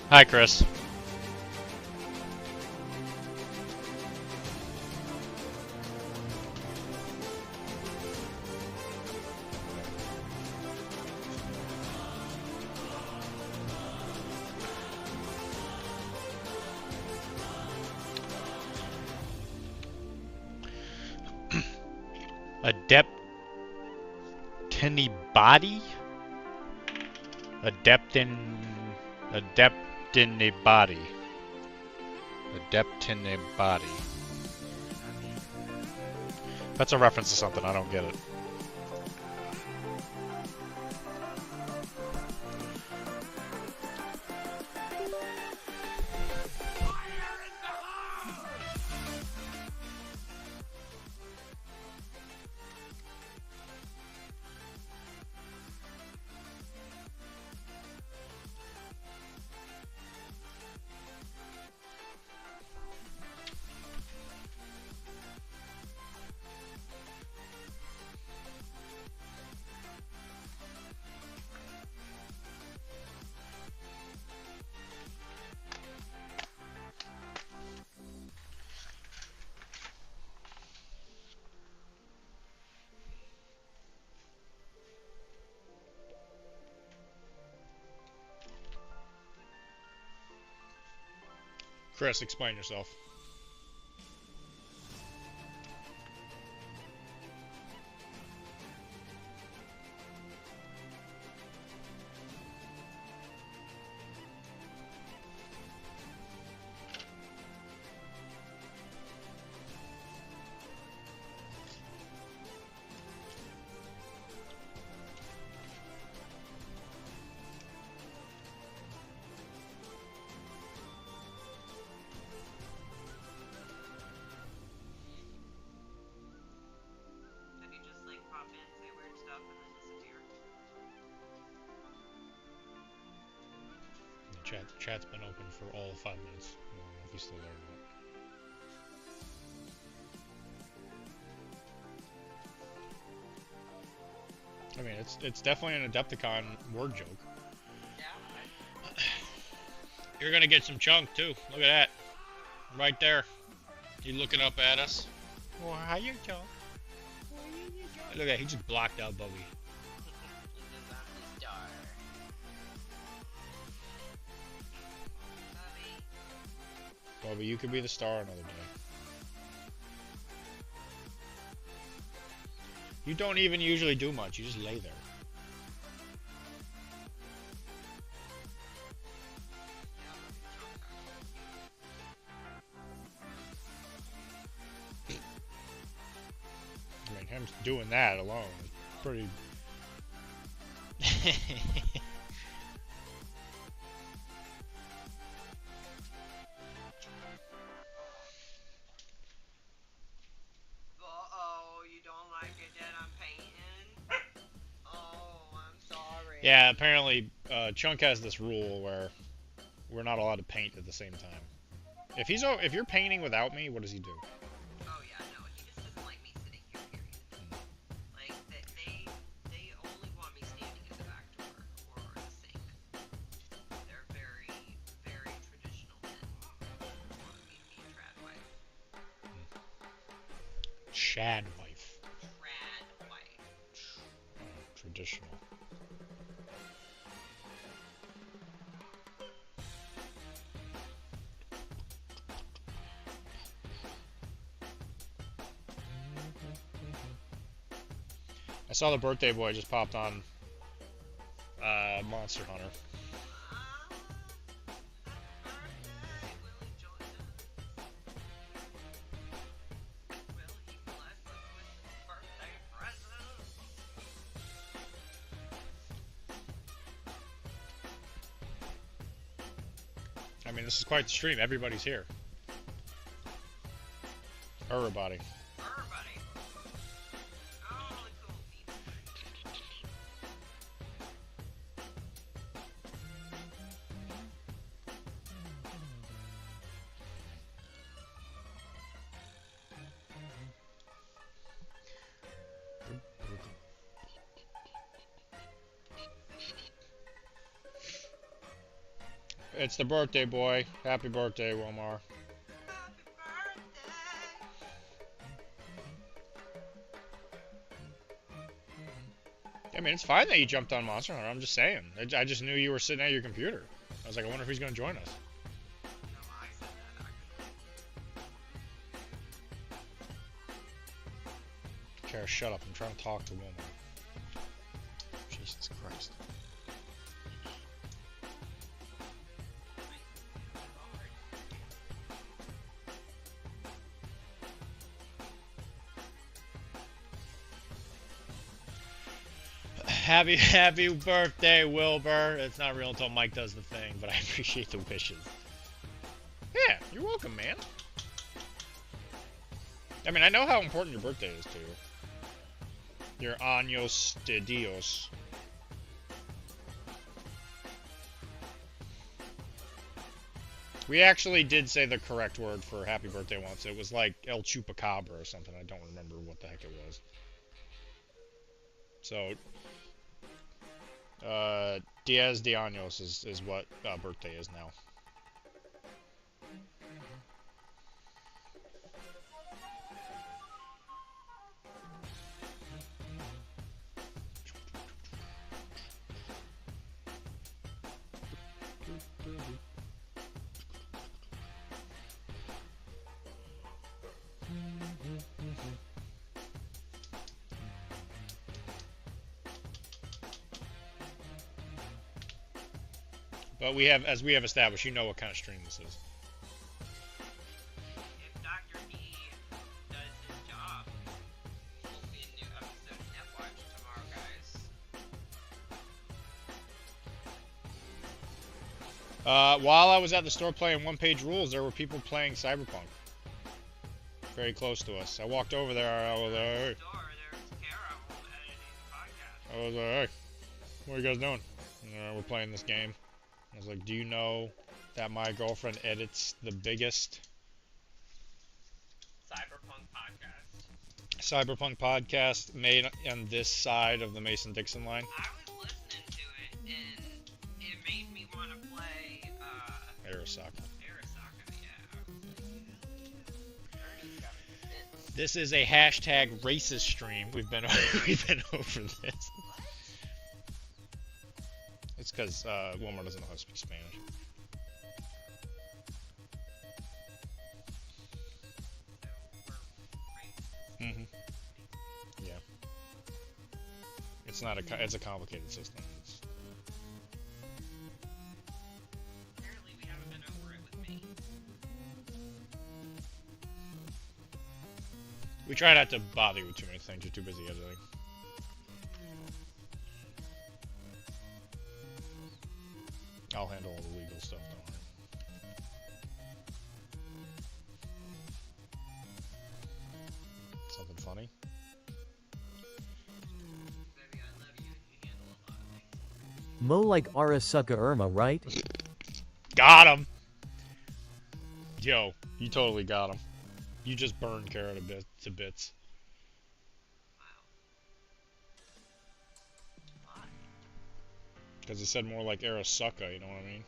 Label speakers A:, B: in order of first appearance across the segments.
A: Hi, Chris. Adeptinibody? Adeptin... Adeptinibody. Adeptinibody. That's a reference to something, I don't get it. Chris, explain yourself. Chat's been open for all 5 minutes. I don't know if he's still there or not. I mean, it's definitely an Adepticon word joke. Yeah. You're gonna get some chunk too. Look at that, right there. He looking up at us. Well, how you chunk? Look at that. He just blocked out Bubby. Bubby, you could be the star another day. You don't even usually do much, you just lay there. I mean, him doing that alone is pretty... Yeah, apparently Chunk has this rule where we're not allowed to paint at the same time. If you're painting without me, what does he do?
B: Oh yeah, no, he just doesn't like me sitting here, period. Like, they only want me standing at the back door or the sink. They're very, very traditional men. They want me to be a trad wife.
A: Shad wife.
B: Trad wife.
A: Traditional. I saw the birthday boy just popped on Monster Hunter. I mean, this is quite the stream. Everybody's here. Everybody. It's the birthday boy. Happy birthday, Wilmar.
B: Happy birthday.
A: I mean, it's fine that you jumped on Monster Hunter. I'm just saying. I just knew you were sitting at your computer. I was like, I wonder if he's going to join us.
B: No, I said that actually.
A: Kara, shut up. I'm trying to talk to Wilmar. Jesus Christ. Happy birthday, Wilbur. It's not real until Mike does the thing, but I appreciate the wishes. Yeah, you're welcome, man. I mean, I know how important your birthday is to you. Your años de Dios. We actually did say the correct word for happy birthday once. It was like El Chupacabra or something. I don't remember what the heck it was. So, Diaz de Años is what birthday is now. But as we have established, you know what kind of stream this is.
B: If Dr.D does his job, will be a new episode of Netwatch tomorrow, guys.
A: While I was at the store playing One Page Rules, there were people playing Cyberpunk. Very close to us. I walked over there. I was like, hey. I was like, hey, what are you guys doing? We're playing this game. I was like, do you know that my girlfriend edits the biggest Cyberpunk podcast made on this side of the Mason-Dixon line?
B: I was listening to it, and it made me want to play,
A: Arasaka.
B: Arasaka, yeah.
A: This is a hashtag racist stream. We've been over this. It's because Wilmar doesn't know how to speak Spanish. Mm-hmm. Yeah. It's a complicated system.
B: Apparently we haven't been over it with me.
A: We try not to bother you with too many things. You're too busy editing. I'll handle all the legal stuff, don't worry. Something funny?
B: Baby, I love you and you handle a lot of things.
C: Mo like Arasaka Irma, right?
A: Got him! Yo, you totally got him. You just burned Kara to bits.
B: Why?
A: Because it said more like Arasaka, you know what I mean?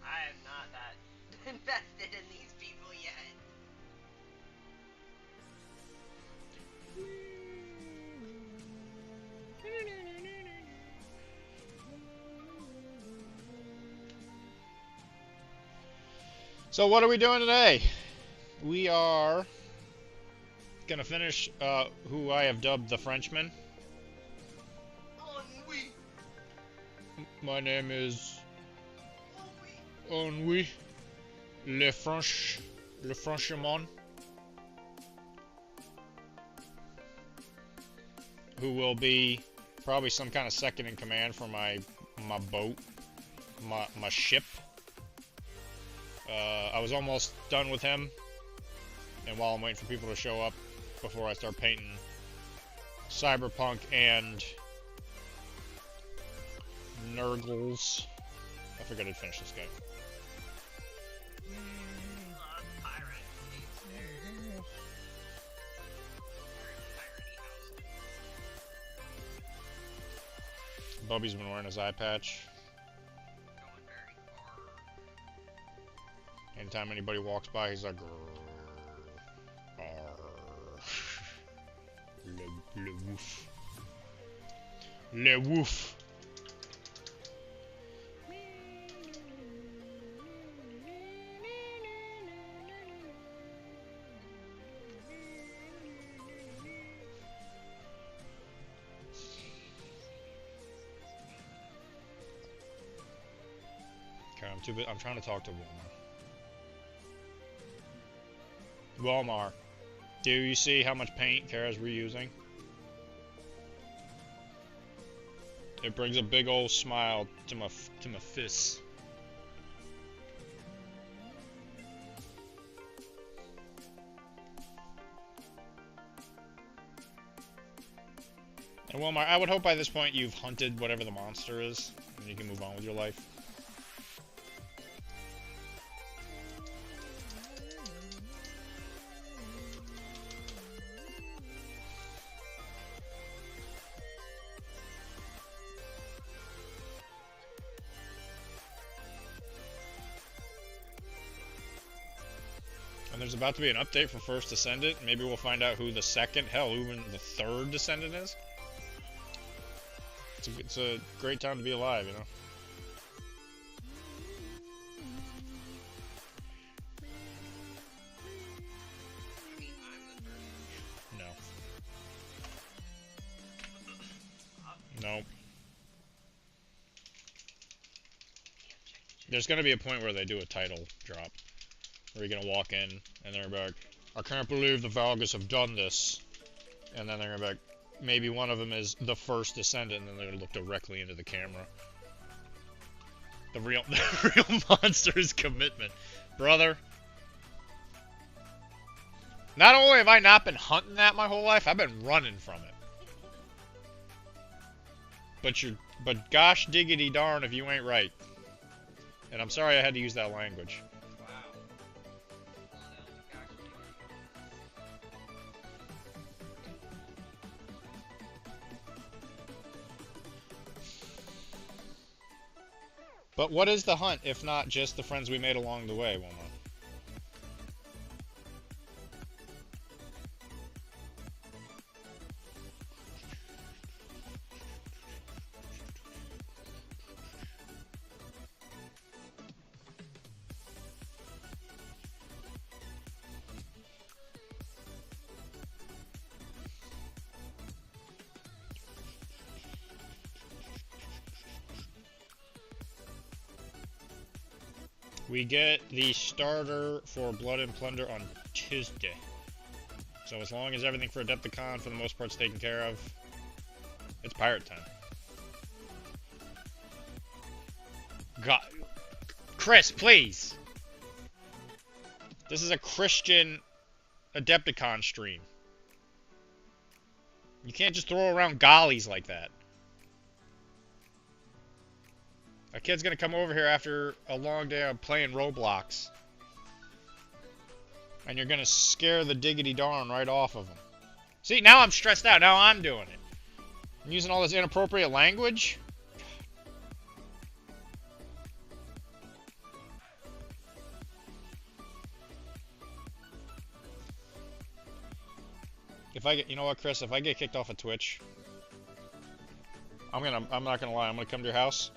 B: I am not that invested in these people yet.
A: So what are we doing today? We are gonna finish who I have dubbed the Frenchman.
B: Ennui.
A: My name is Ennui Le Frenchman, who will be probably some kind of second in command for my boat, my ship. I was almost done with him, and while I'm waiting for people to show up before I start painting Cyberpunk and Nurgles, I figured I'd finish this guy. Bubby's been wearing his eye patch. Anytime anybody walks by, he's like, "Grrr, arr, le woof, le woof." Okay, I'm trying to talk to Walmart. Walmart, do you see how much paint Kara's reusing? It brings a big old smile to my fists. And Walmart, I would hope by this point you've hunted whatever the monster is, and you can move on with your life. And there's about to be an update for First Descendant. Maybe we'll find out who the second, hell, even the third Descendant is. It's a great time to be alive, you know? No. Nope. There's gonna be a point where they do a title drop. Where you're gonna walk in, and they're like, I can't believe the Valgus have done this. And then they're gonna be like, maybe one of them is the first Descendant, and then they're gonna look directly into the camera. The real monster is commitment. Brother. Not only have I not been hunting that my whole life, I've been running from it. But gosh diggity darn if you ain't right. And I'm sorry I had to use that language. But what is the hunt, if not just the friends we made along the way, Wilma? We get the starter for Blood and Plunder on Tuesday. So as long as everything for Adepticon, for the most part, is taken care of, it's pirate time. God. Chris, please! This is a Christian Adepticon stream. You can't just throw around gollies like that. A kid's gonna come over here after a long day of playing Roblox. And you're gonna scare the diggity darn right off of him. See, now I'm stressed out. Now I'm doing it. I'm using all this inappropriate language. If I get, you know what, Chris? If I get kicked off of Twitch, I'm not gonna lie. I'm gonna come to your house.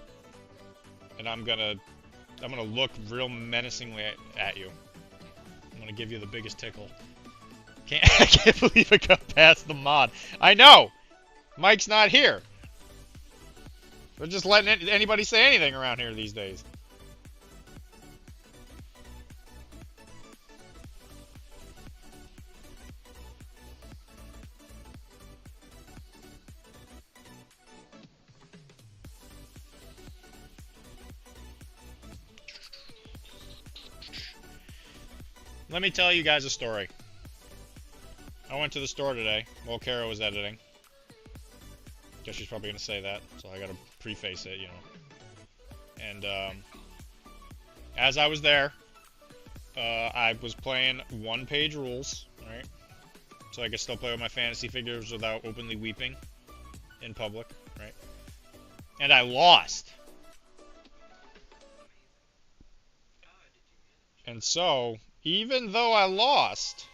A: And I'm gonna look real menacingly at you. I'm gonna give you the biggest tickle. I can't believe it got past the mod. I know! Mike's not here. They're just letting anybody say anything around here these days. Let me tell you guys a story. I went to the store today while Kara was editing. Guess she's probably going to say that, so I got to preface it, you know. And as I was there, I was playing one-page rules, right? So I could still play with my fantasy figures without openly weeping in public, right? And I lost. And so, even though I lost,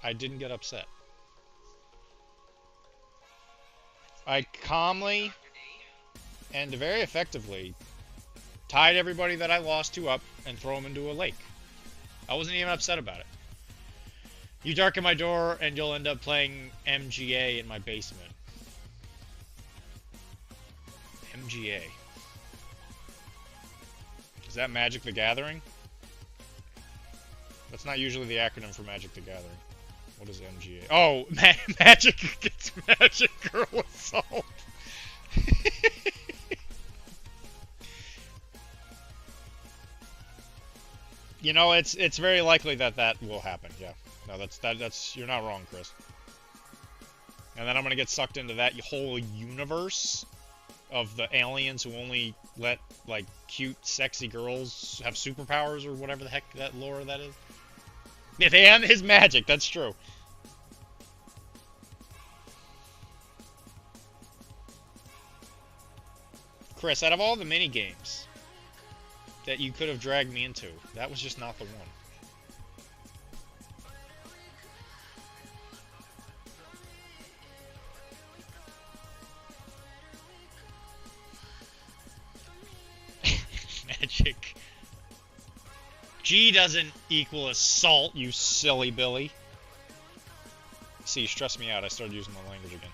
A: I didn't get upset. I calmly and very effectively tied everybody that I lost to up and throw them into a lake. I wasn't even upset about it. You darken my door and you'll end up playing MGA in my basement. MGA. Is that Magic the Gathering? That's not usually the acronym for Magic the Gathering. What is MGA? Oh, Magic gets Magic Girl Assault. You know, it's very likely that that will happen. Yeah, no, that's you're not wrong, Chris. And then I'm gonna get sucked into that whole universe of the aliens who only let like cute, sexy girls have superpowers or whatever the heck that lore that is. Yeah, they have his magic. That's true. Chris, out of all the mini games that you could have dragged me into, that was just not the one. Magic. G doesn't equal assault, you silly Billy. See, you stressed me out. I started using my language again.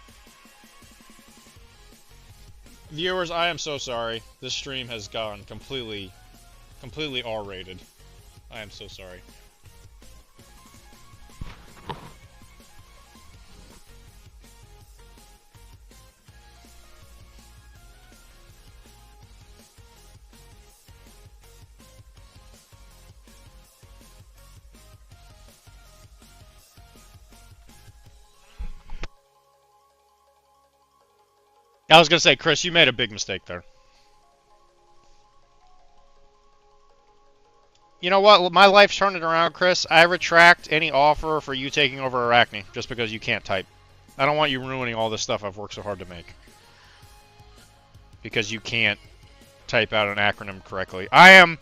A: Viewers, I am so sorry. This stream has gone completely R-rated. I am so sorry. I was gonna say, Chris, you made a big mistake there. You know what? My life's turning around, Chris. I retract any offer for you taking over Arachne just because you can't type. I don't want you ruining all this stuff I've worked so hard to make. Because you can't type out an acronym correctly. I am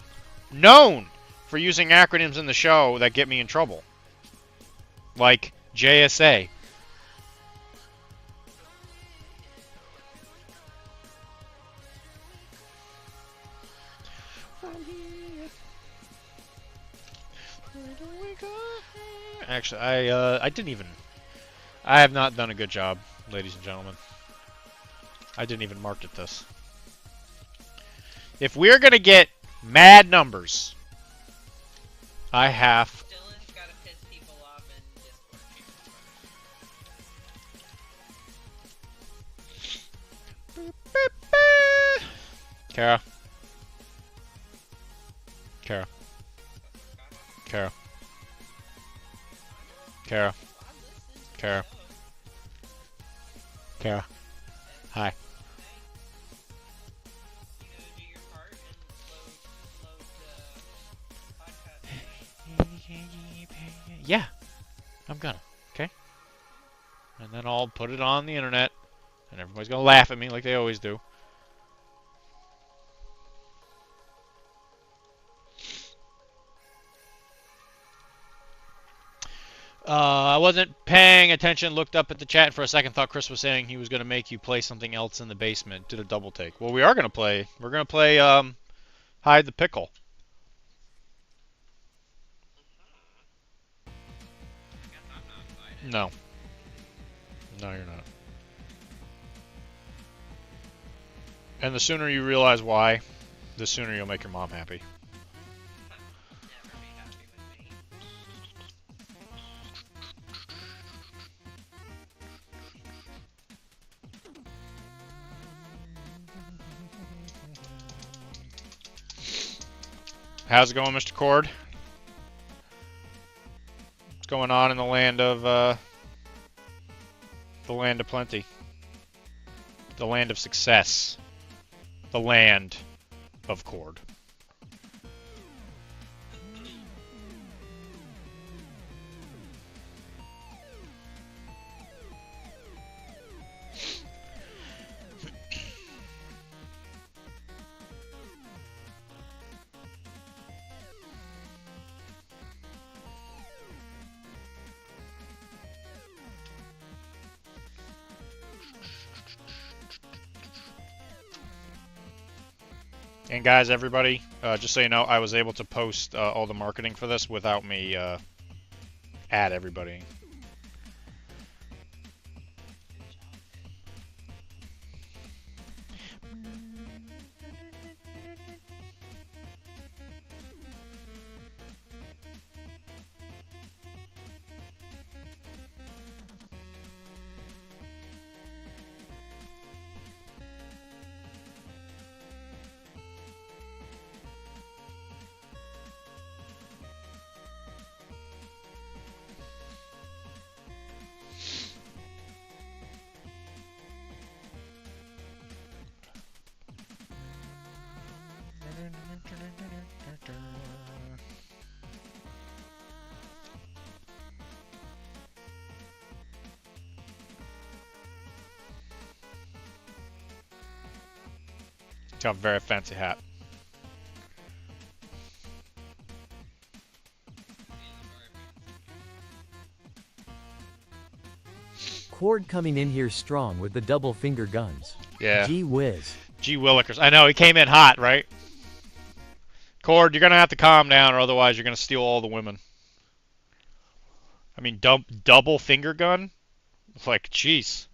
A: known for using acronyms in the show that get me in trouble. Like JSA. Actually, I didn't even... I have not done a good job, ladies and gentlemen. I didn't even market this. If we're gonna get mad numbers, I have...
B: Dylan's gotta piss people off in Discord.
A: Kara. Kara. Kara. Kara. Kara. Kara. Hi.
B: You gonna do your part and load podcast?
A: Yeah. I'm gonna. Okay? And then I'll put it on the internet. And everybody's gonna laugh at me like they always do. I wasn't paying attention, looked up at the chat for a second, thought Chris was saying he was going to make you play something else in the basement. Did a double take. Well, we are going to play. We're going to play Hide the Pickle.
B: Guess I'm not invited.
A: No. No, you're not. And the sooner you realize why, the sooner you'll make your mom happy.
B: Never be happy with me.
A: How's it going, Mr. Cord? What's going on in the land of plenty? The land of success. The land of Cord. And guys, everybody, just so you know, I was able to post all the marketing for this without me add everybody. Got a very fancy hat.
C: Cord coming in here strong with the double finger guns.
A: Yeah.
C: Gee whiz.
A: Gee willikers. I know, he came in hot, right? Cord, you're going to have to calm down or otherwise you're going to steal all the women. I mean, double finger gun? Like, jeez.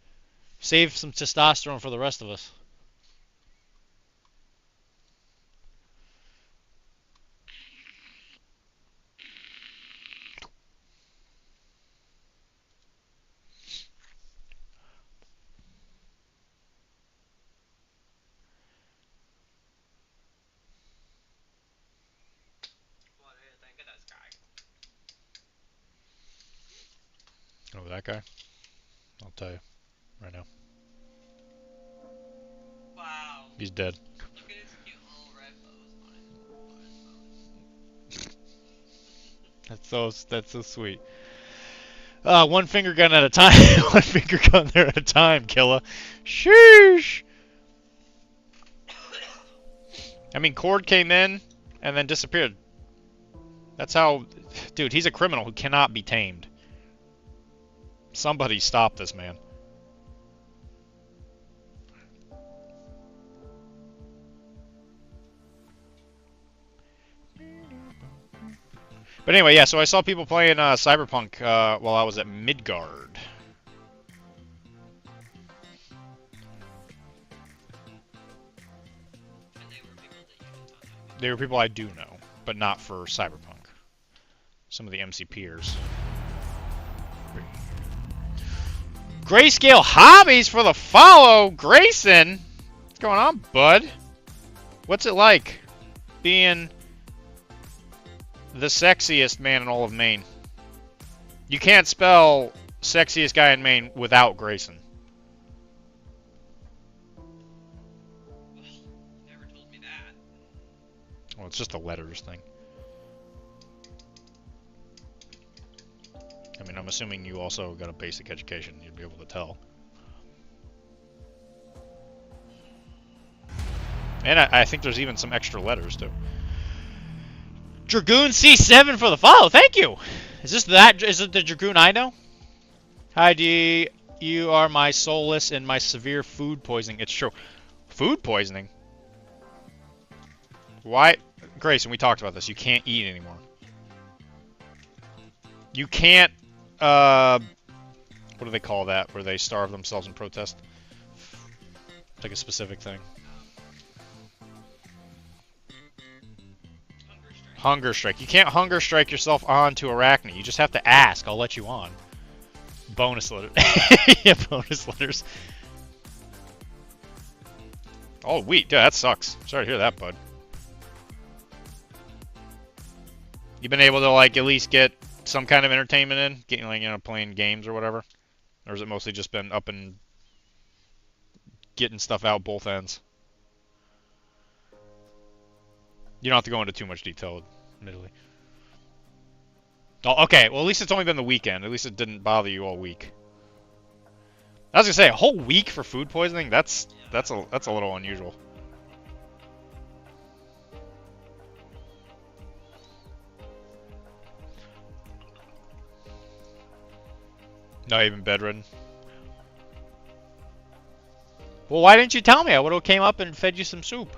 A: Save some testosterone for the rest of us.
B: What do you think of this guy?
A: Oh, that guy? I'll tell you right now.
B: Wow.
A: He's dead.
B: Look at his cute little red bows on his
A: That's so sweet. One finger gun at a time. One finger gun there at a time, killer. Sheesh. I mean, Cord came in and then disappeared. That's how... Dude, he's a criminal who cannot be tamed. Somebody stop this man. But anyway, yeah, so I saw people playing Cyberpunk while I was at Midgard.
B: And they were people that you did not know.
A: They were people I do know, but not for Cyberpunk. Some of the MC peers. Grayscale Hobbies for the follow! Grayson! What's going on, bud? What's it like being the sexiest man in all of Maine? You can't spell sexiest guy in Maine without Grayson.
B: Well, you never told me that.
A: Well, it's just a letters thing. I mean, I'm assuming you also got a basic education. You'd be able to tell. And I think there's even some extra letters, too. Dragoon C7 for the follow. Thank you. Is it the Dragoon I know? Hi, D. You are my solace in my severe food poisoning. It's true. Food poisoning? Why? Grayson, we talked about this. You can't eat anymore. You can't, what do they call that? Where they starve themselves in protest? It's like a specific thing. Hunger strike. You can't hunger strike yourself onto Arachne. You just have to ask. I'll let you on. Bonus letters. Yeah, bonus letters. Oh, wheat. Dude, that sucks. Sorry to hear that, bud. You've been able to, like, at least get some kind of entertainment in? Getting, like, you know, playing games or whatever? Or has it mostly just been up and getting stuff out both ends? You don't have to go into too much detail, admittedly. Oh, okay, well, at least it's only been the weekend. At least it didn't bother you all week. I was gonna say, a whole week for food poisoning? That's a little unusual. Not even bedridden. Well, why didn't you tell me? I would have came up and fed you some soup.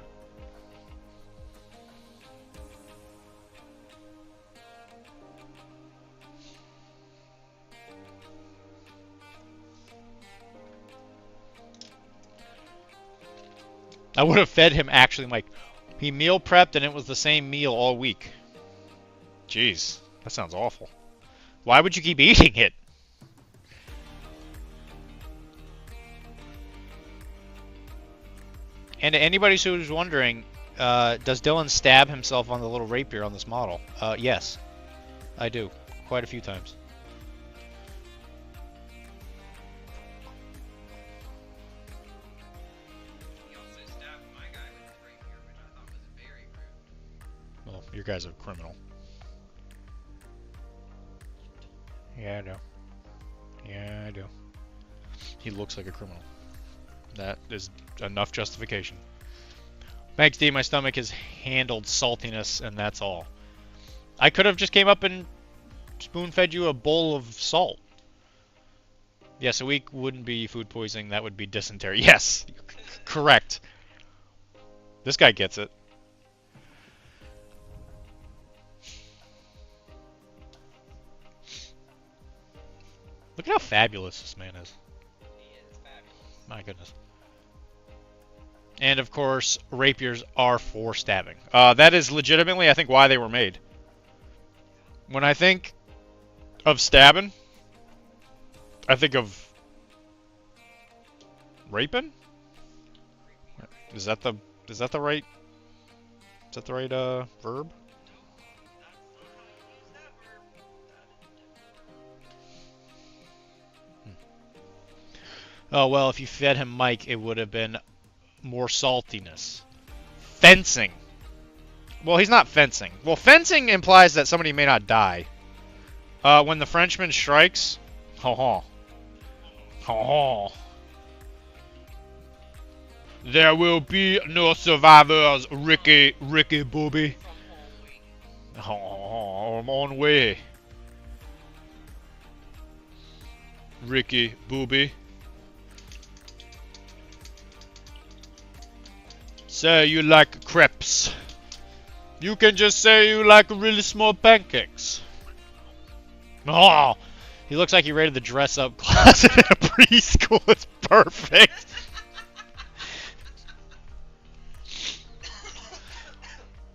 A: I would have fed him actually, Mike. He meal prepped and it was the same meal all week. Jeez, that sounds awful. Why would you keep eating it? And to anybody who's wondering, does Dylan stab himself on the little rapier on this model? Yes, I do. Quite a few times.
B: He also stabbed my guy with his rapier, which I thought was very rude.
A: Well, your guy's a criminal. Yeah, I know. Yeah, I do. He looks like a criminal. That is enough justification. Thanks, D. My stomach has handled saltiness, and that's all. I could have just came up and spoon-fed you a bowl of salt. Yes, a week wouldn't be food poisoning. That would be dysentery. Yes, correct. This guy gets it. Look at how fabulous this man is.
B: He is fabulous.
A: My goodness. And of course, rapiers are for stabbing. That is legitimately, I think, why they were made. When I think of stabbing, I think of raping. Is that the right verb? Oh well, if you fed him Mike, it would have been more saltiness. Fencing. Well, he's not fencing. Well, fencing implies that somebody may not die. When the Frenchman strikes, ho ho, ho ho. There will be no survivors, Ricky Booby. Oh, I'm on way. Ricky Booby. Say you like crepes. You can just say you like really small pancakes. Oh, he looks like he raided the dress-up closet in a preschool. It's perfect.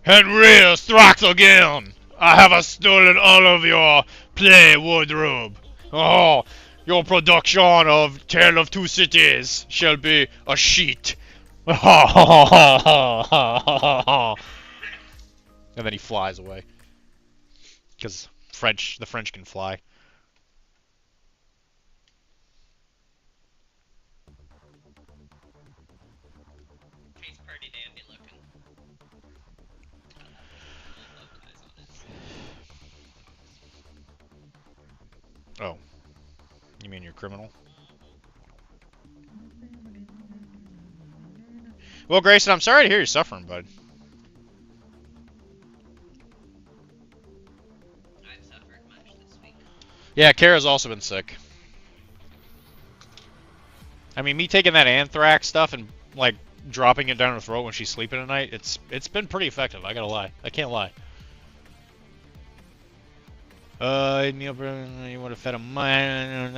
A: Henry strikes again. I have stolen all of your play wardrobe. Oh, your production of Tale of Two Cities shall be a sheet. And then he flies away. Because the French can fly.
B: He's pretty dandy looking.
A: Oh. You mean you're criminal? Well, Grayson, I'm sorry to hear you're suffering, bud.
B: I've suffered much this week.
A: Yeah, Kara's also been sick. I mean, me taking that anthrax stuff and, like, dropping it down her throat when she's sleeping at night, it's been pretty effective, I gotta lie. I can't lie. You would have fed him mine.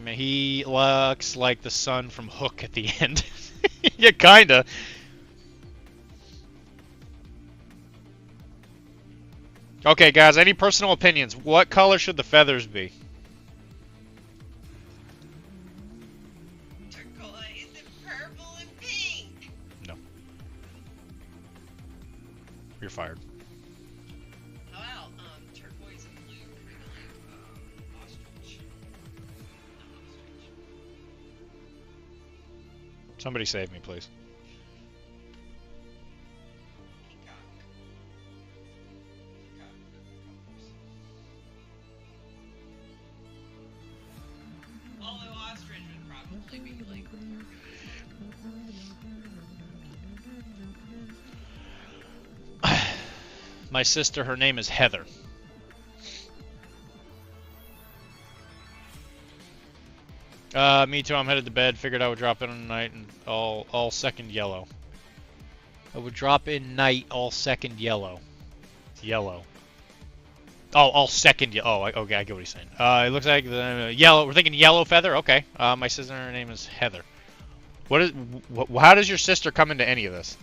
A: He looks like the son from Hook at the end. Yeah, kinda. Okay, guys, any personal opinions? What color should the feathers be?
B: Turquoise and purple and pink.
A: No. You're fired.
B: How about turquoise and blue, kind of like ostrich? Not ostrich.
A: Somebody save me, please.
B: Peacock. Peacock colors. Although ostrich would probably be like
A: My sister, her name is Heather. Me too, I'm headed to bed. Figured I would drop in tonight and all second yellow. I would drop in night all second yellow. Yellow. Oh, all second yellow. Oh, okay, I get what he's saying. It looks like the yellow. We're thinking yellow feather. Okay. My sister, her name is Heather. What is? How does your sister come into any of this?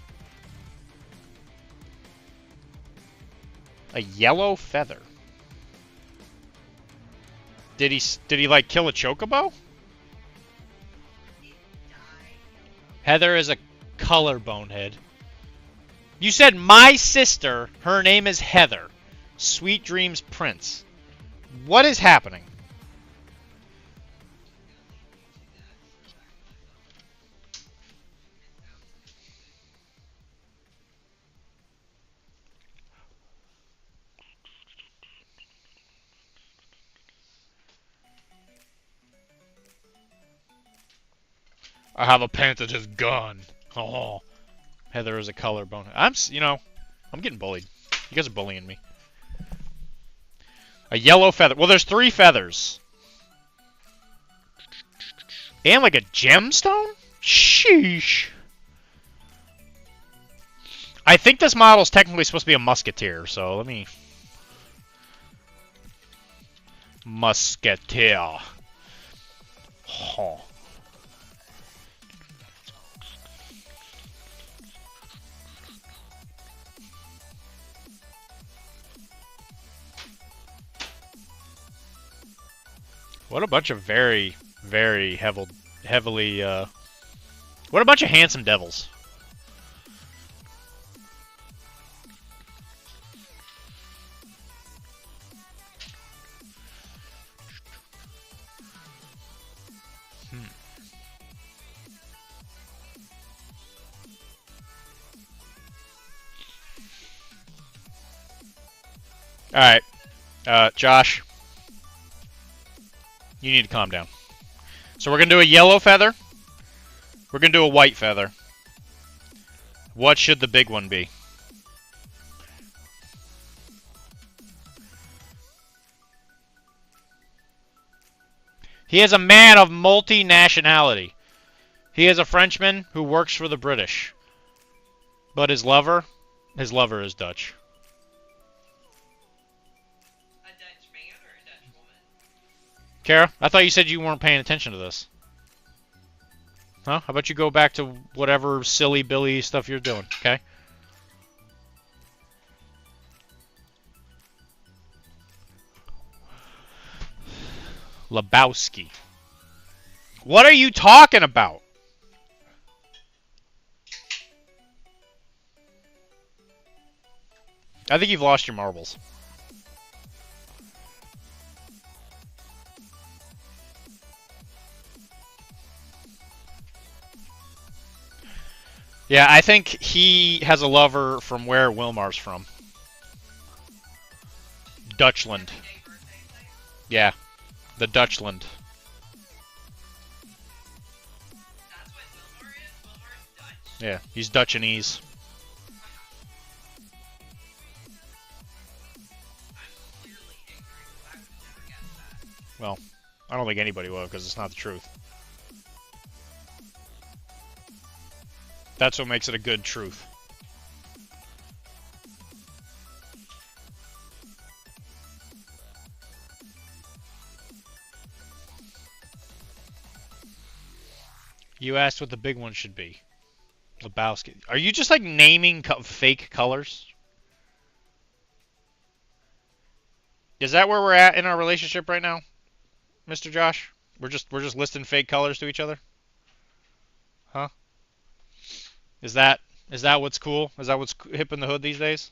A: A yellow feather. Did he like kill a chocobo? Heather is a color bonehead. You said my sister, her name is Heather. Sweet Dreams Prince. What is happening? I have a panther's gun. Oh, Heather is a color bonehead. I'm getting bullied. You guys are bullying me. A yellow feather. Well, there's 3 feathers. And like a gemstone? Sheesh. I think this model is technically supposed to be a musketeer, so let me... Musketeer. Oh. What a bunch of very, very heavily, what a bunch of handsome devils. Alright. Josh. You need to calm down. So we're going to do a yellow feather. We're going to do a white feather. What should the big one be? He is a man of multi-nationality. He is a Frenchman who works for the British. But his lover is Dutch.
B: A Dutch man or a Dutch woman?
A: Kara, I thought you said you weren't paying attention to this. Huh? How about you go back to whatever silly Billy stuff you're doing, okay? Lebowski. What are you talking about? I think you've lost your marbles. Yeah, I think he has a lover from where Wilmar's from. Dutchland. Yeah, the Dutchland.
B: That's what Wilmar is? Wilmar's Dutch?
A: Yeah, he's Dutchanese.
B: I'm clearly ignorant. I would never guess that.
A: Well, I don't think anybody will, because it's not the truth. That's what makes it a good truth. You asked what the big one should be. Lebowski. Are you just like naming fake colors? Is that where we're at in our relationship right now, Mr. Josh? We're just listing fake colors to each other? Huh? Is that what's cool? Is that what's hip in the hood these days?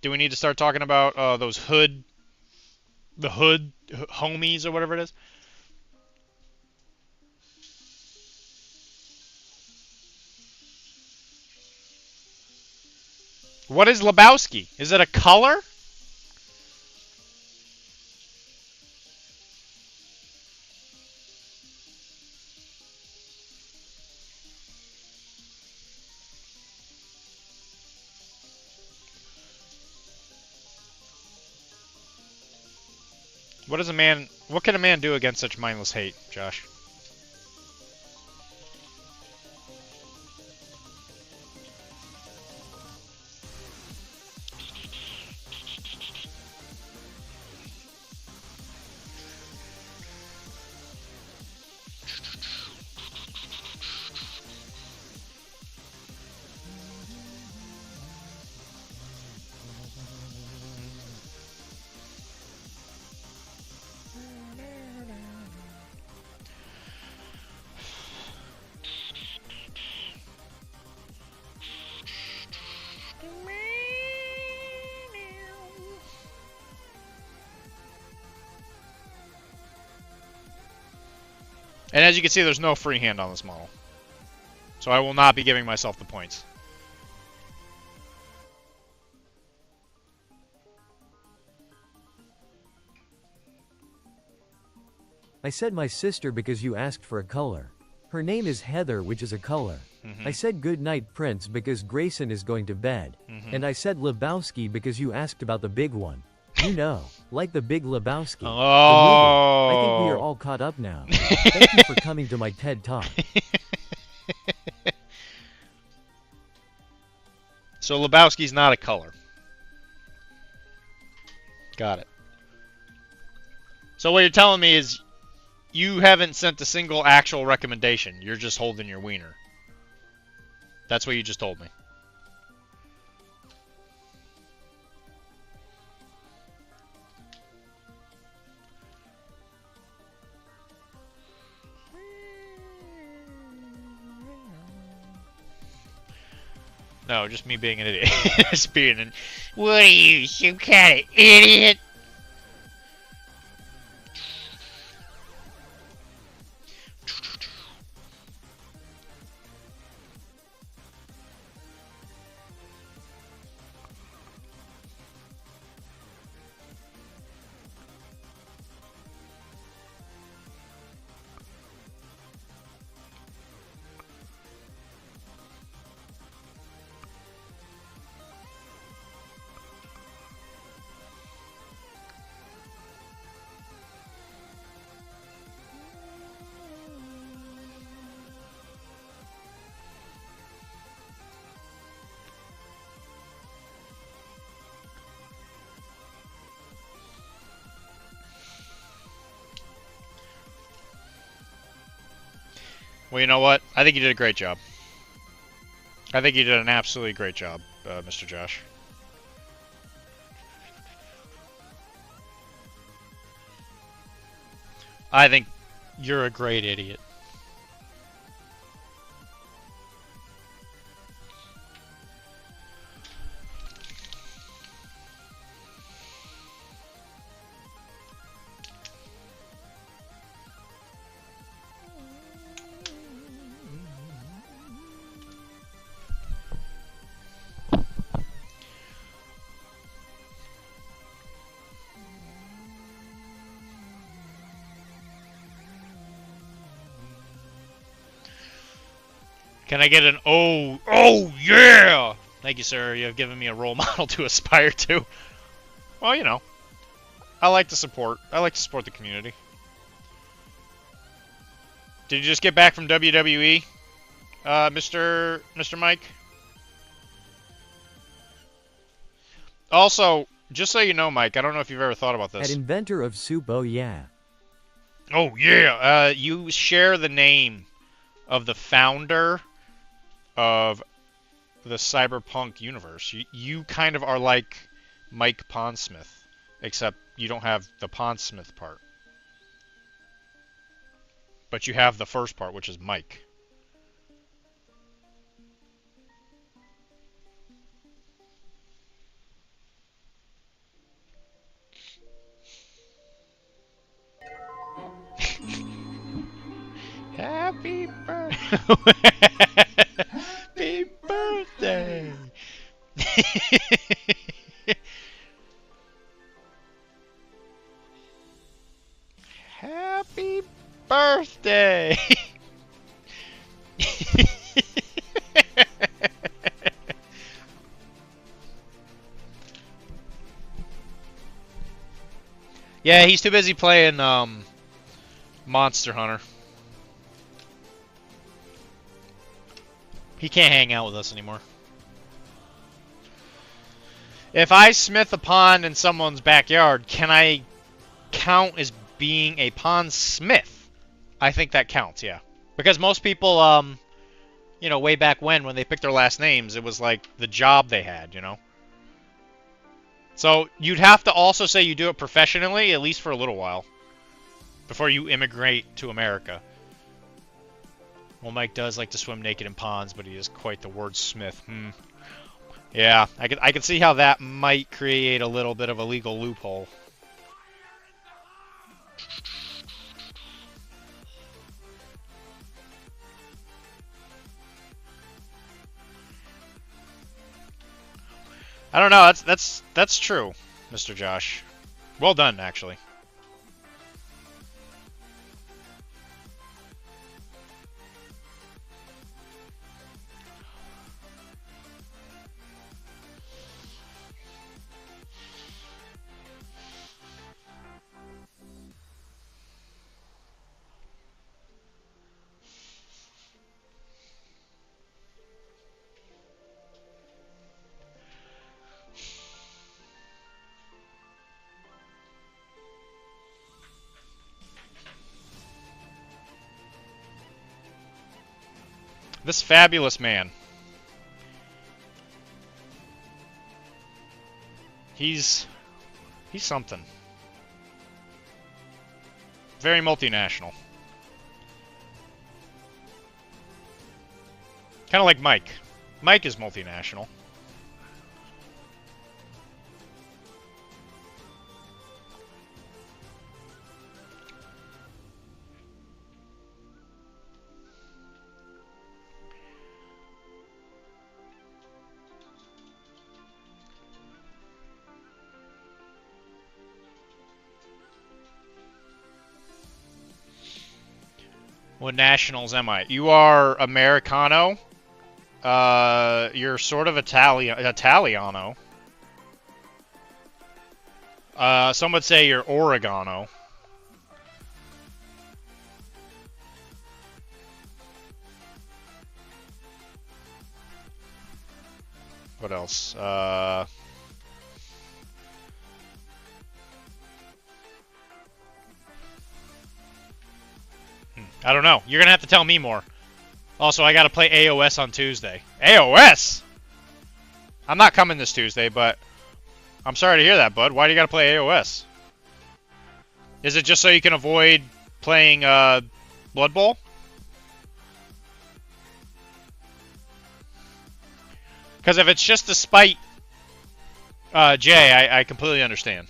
A: Do we need to start talking about those hood homies or whatever it is? What is Lebowski? Is it a color? What can a man do against such mindless hate, Josh? And as you can see, there's no free hand on this model. So I will not be giving myself the points.
C: I said my sister because you asked for a color. Her name is Heather, which is a color. I said good night Prince because Grayson is going to bed. And I said Lebowski because you asked about the big one. You know, like the Big Lebowski. The movie. I think we are all caught up now. Thank you for coming to my TED Talk.
A: So Lebowski's not a color. Got it. So what you're telling me is you haven't sent a single actual recommendation. You're just holding your wiener. That's what you just told me. No, just me being an idiot. Just being an... What are you, some kind of idiot? Well, you know what? I think you did a great job. I think you did an absolutely great job, Mr. Josh. I think you're a great idiot. Can I get an oh yeah? Thank you, sir. You have given me a role model to aspire to. Well, you know, I like to support the community. Did you just get back from WWE, Mr. Mike? Also, just so you know, Mike, I don't know if you've ever thought about this.
C: At inventor of soup, oh yeah.
A: Oh yeah, you share the name of the founder of the cyberpunk universe. You kind of are like Mike Pondsmith, except you don't have the Pondsmith part. But you have the first part, which is Mike. Happy birthday! Happy birthday! Happy birthday! Yeah, he's too busy playing Monster Hunter. He can't hang out with us anymore. If I smith a pond in someone's backyard, can I count as being a pond smith? I think that counts, yeah. Because most people, you know, way back when they picked their last names, it was like the job they had, you know? So you'd have to also say you do it professionally, at least for a little while, before you immigrate to America. Well, Mike does like to swim naked in ponds, but he is quite the wordsmith. Yeah, I can see how that might create a little bit of a legal loophole. I don't know. That's true, Mr. Josh. Well done, actually. This fabulous man. He's something. Very multinational. Kind of like Mike. Mike is multinational. What nationals am I? You are Americano. You're sort of Italiano. Some would say you're Oregano. What else? I don't know. You're gonna have to tell me more. Also, I gotta play AOS on Tuesday. AOS? I'm not coming this Tuesday, but I'm sorry to hear that, bud. Why do you gotta play AOS? Is it just so you can avoid playing Blood Bowl? Because if it's just to spite Jay, I completely understand.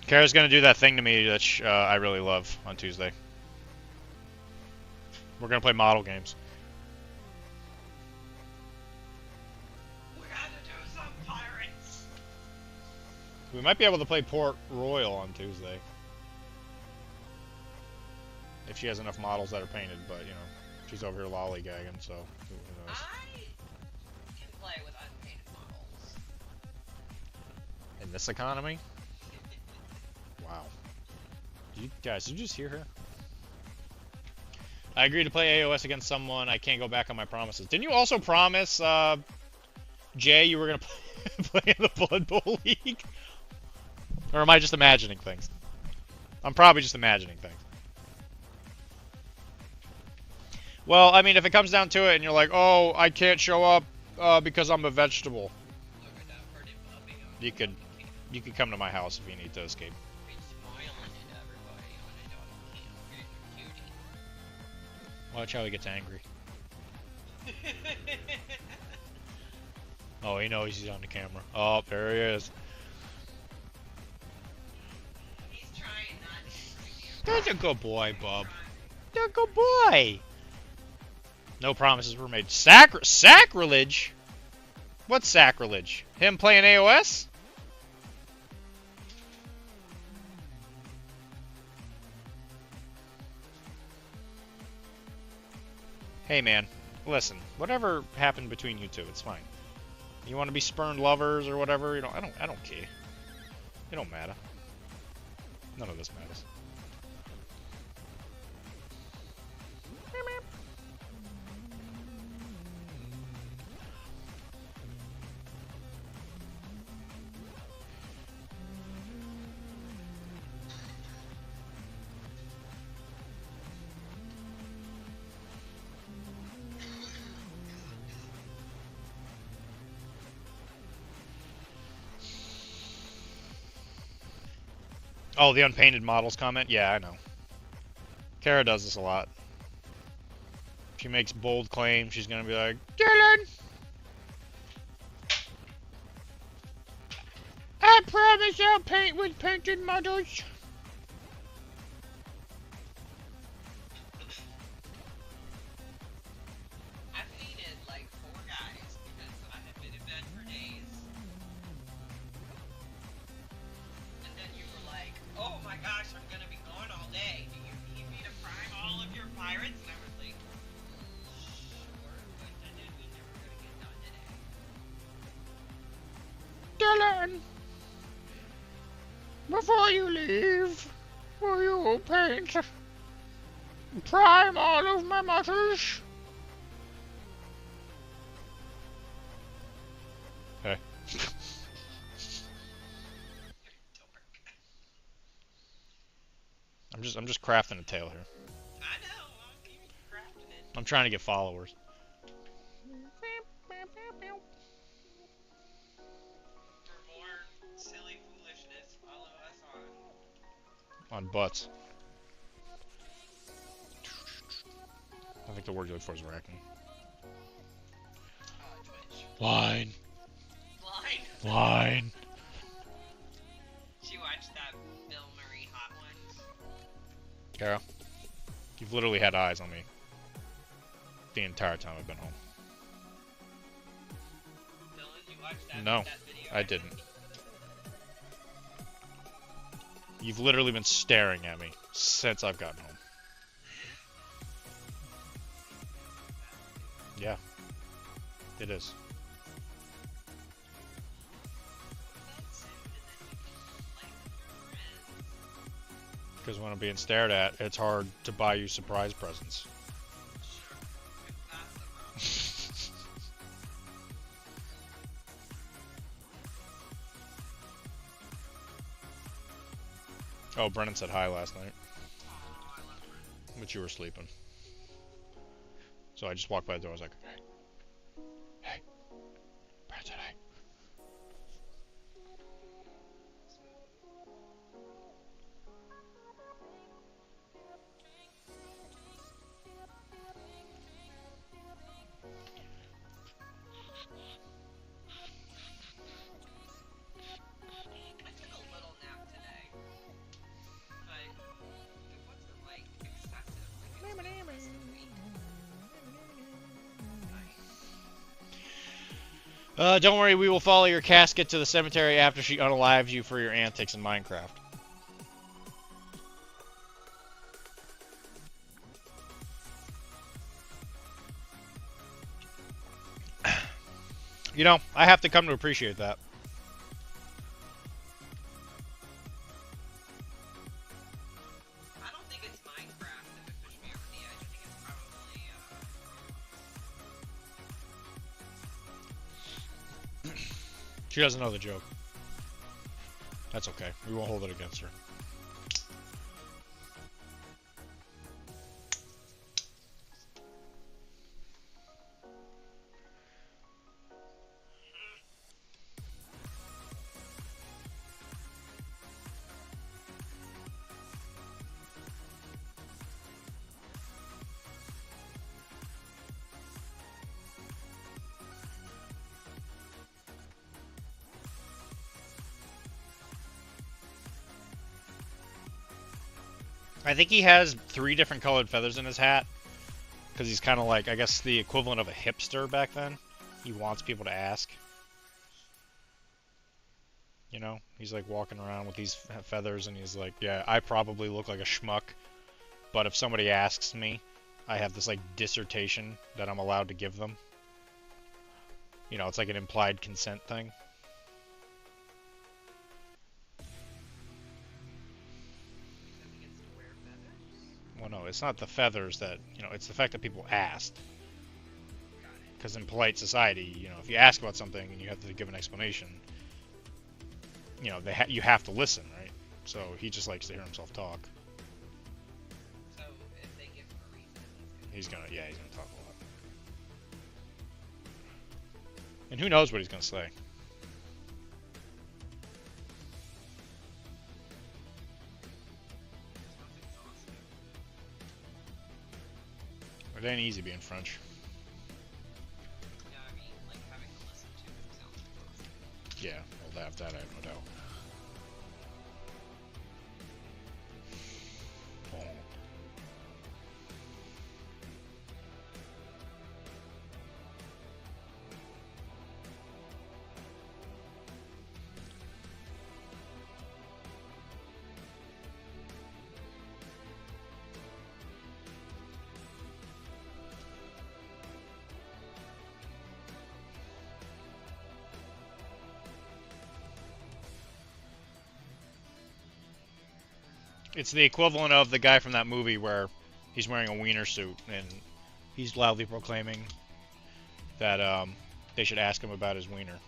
A: Kara's gonna do that thing to me that I really love on Tuesday. We're gonna play model games.
B: We gotta do some pirates.
A: We might be able to play Port Royal on Tuesday. If she has enough models that are painted, but, you know, she's over here lollygagging, so who knows.
B: I can play with unpainted models.
A: In this economy? Wow. Guys, did you just hear her? I agreed to play AOS against someone. I can't go back on my promises. Didn't you also promise, Jay, you were going to play in the Blood Bowl League? Or am I just imagining things? I'm probably just imagining things. Well, I mean, if it comes down to it and you're like, oh, I can't show up because I'm a vegetable.
B: Look at that pretty puppy.
A: You could come to my house if you need to escape. Watch how he gets angry. Oh, he knows he's on the camera. Oh, there he is.
B: He's trying not to.
A: That's a good boy, Bub. That's a good boy. No promises were made. Sacrilege? What's sacrilege? Him playing AOS? Hey man, listen. Whatever happened between you two, it's fine. You want to be spurned lovers or whatever? You know, I don't care. It don't matter. None of this matters. Oh, the unpainted models comment? Yeah, I know. Kara does this a lot. She makes bold claims. She's gonna be like, Dylan! promise I'll paint with painted models.
B: I've hated like 4 guys because I have been in bed for days. And then you were like, oh my gosh, I'm gonna be gone all day. Do you need me to prime all of your pirates? And I was like, sure, but then it means never gonna get done today.
A: Dylan, before you leave, will you paint, prime all of my models? Hey. I'm just crafting a tale here.
B: I know, I'm even crafting it.
A: I'm trying to get followers.
B: For more silly foolishness, follow us
A: On butts. I think the word you look for is racking.
B: Twitch.
A: Line.
B: Line.
A: Line.
B: She watched that Bill Murray Hot Ones.
A: Carol, you've literally had eyes on me the entire time I've been home.
B: Dylan, you watched that,
A: No,
B: that video?
A: I didn't. You've literally been staring at me since I've gotten home. Yeah, it is. Because when I'm being stared at, it's hard to buy you surprise presents. Oh, Brennan said hi last night. But you were sleeping. So I just walked by the door, I was like, hey. Brennan said hi.
B: I took a little nap today, but it wasn't like excessive. Like it's been the rest of the week.
A: Don't worry, we will follow your casket to the cemetery after she unalives you for your antics in Minecraft. You know, I have to come to appreciate that.
B: I don't think it's Minecraft that would push me over the edge. I think it's probably,
A: She doesn't know the joke. That's okay. We won't hold it against her. I think he has 3 different colored feathers in his hat. Because he's kind of like, I guess, the equivalent of a hipster back then. He wants people to ask. You know? He's like walking around with these feathers and he's like, yeah, I probably look like a schmuck. But if somebody asks me, I have this like dissertation that I'm allowed to give them. You know, it's like an implied consent thing. Well, no, it's not the feathers that, you know, it's the fact that people asked. Because in polite society, you know, if you ask about something and you have to give an explanation, you know, you have to listen, right? So he just likes to hear himself talk.
B: So if they give him a reason,
A: He's gonna talk a lot. And who knows what he's gonna say? It ain't easy being French.
B: yeah, I mean, like having to listen to him sounds exhausting.
A: Yeah, well, that I have no doubt. It's the equivalent of the guy from that movie where he's wearing a wiener suit and he's loudly proclaiming that they should ask him about his wiener.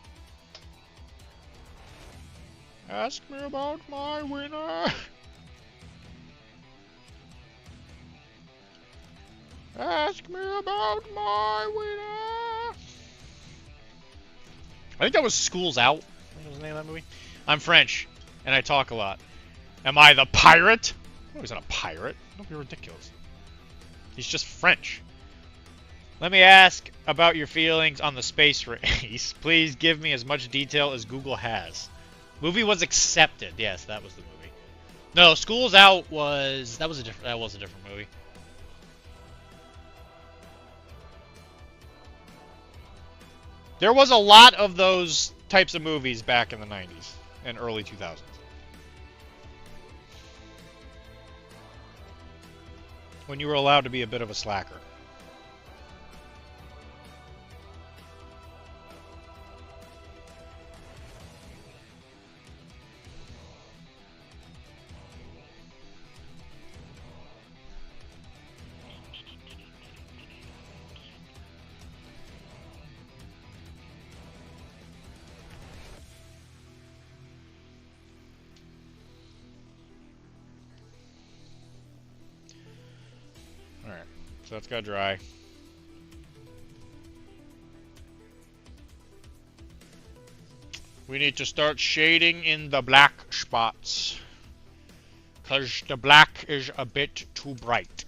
A: Ask me about my wiener. Ask me about my wiener. I think that was School's Out. What was the name of that movie? I'm French, and I talk a lot. Am I the pirate? No, he's not a pirate. Don't be ridiculous. He's just French. Let me ask about your feelings on the space race. Please give me as much detail as Google has. Movie was accepted. Yes, that was the movie. No, School's Out was that was a different movie. There was a lot of those types of movies back in the 90s and early 2000s. When you were allowed to be a bit of a slacker. Alright, so that's got dry. We need to start shading in the black spots. Because the black is a bit too bright.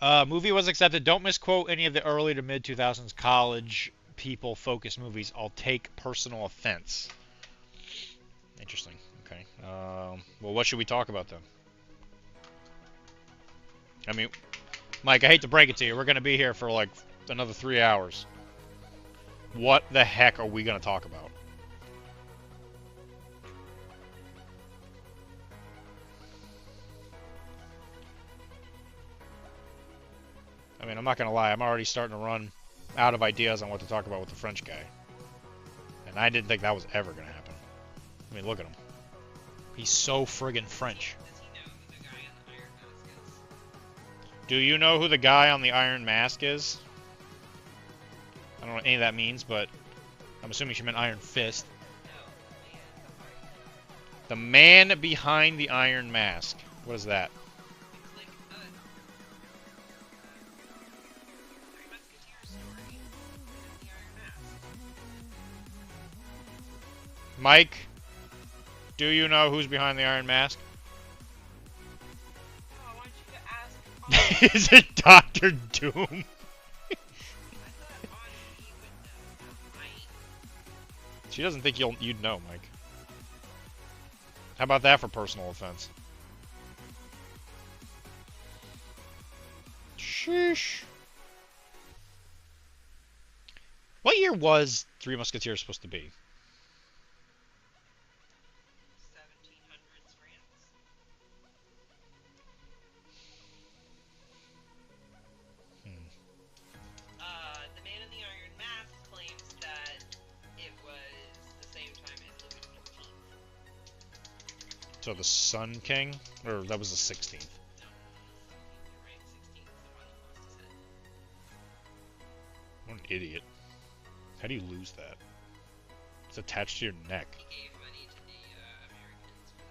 A: Movie was accepted. Don't misquote any of the early to mid 2000s college people focused movies. I'll take personal offense. Interesting. Okay. Well, what should we talk about then? I mean, Mike, I hate to break it to you. We're going to be here for like another 3 hours. What the heck are we going to talk about? I mean, I'm not going to lie. I'm already starting to run out of ideas on what to talk about with the French guy. And I didn't think that was ever going to happen. I mean, look at him. He's so friggin' French. Do you know who the guy on the Iron Mask is? I don't know what any of that means, but I'm assuming she meant Iron Fist. The man behind the Iron Mask. What is that? Mike, do you know who's behind the Iron Mask?
B: Oh, I want you to ask.
A: Is it Dr. Doom? She doesn't think you'd know, Mike. How about that for personal offense? Sheesh. What year was Three Musketeers supposed to be?
B: 1700s France. The man in the Iron Mask claims that it was the same time as Louis XV.
A: So the Sun King? Or that was the 16th?
B: No, you're right. 16 is the one that lost his head.
A: What an idiot. How do you lose that? It's attached to your neck.
B: He gave money to the Americans for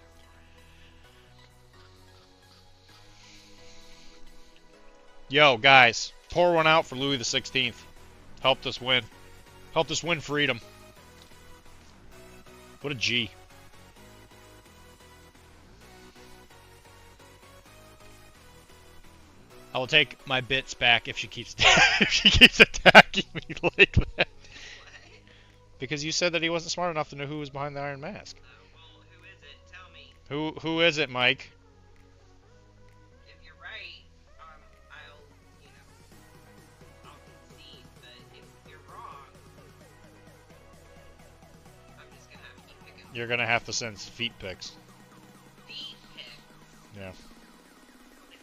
B: their war.
A: Yo, guys, pour one out for Louis the 16th. Helped us win. Helped us win freedom. What a G. I will take my bits back if she keeps if she keeps attacking me like that. Because you said that he wasn't smart enough to know who was behind the Iron Mask.
B: Well, who is it? Tell me.
A: Who is it, Mike?
B: If you're right, I'll concede. But if you're wrong, I'm just gonna have to keep picking.
A: You're gonna have to send feet pics.
B: Feet pics.
A: Yeah.
B: If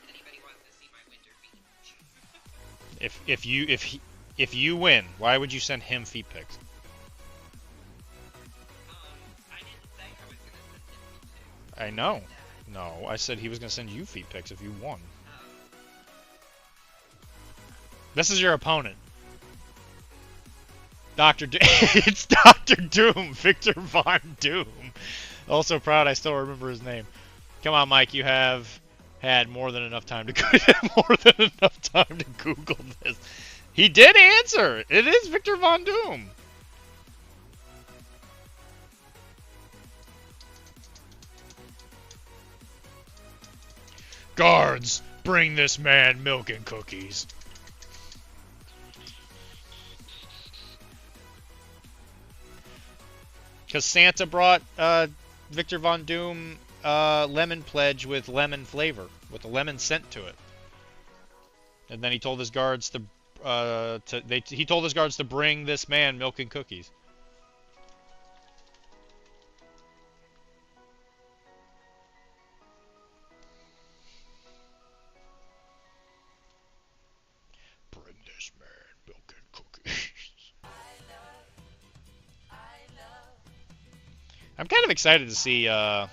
B: anybody wants to see my winter feet.
A: If you win, why would you send him feet pics? I know. No, I said he was gonna send you feet pics if you won. This is your opponent. Dr. It's Dr. Doom, Victor Von Doom. Also proud I still remember his name. Come on, Mike, you have had more than enough time to Google this. He did answer. It is Victor Von Doom. Guards, bring this man milk and cookies. Because Santa brought Victor Von Doom lemon pledge with lemon flavor, with a lemon scent to it. And then he told his guards he told his guards to bring this man milk and cookies. Bring this man milk and cookies. I'm kind of excited to see Down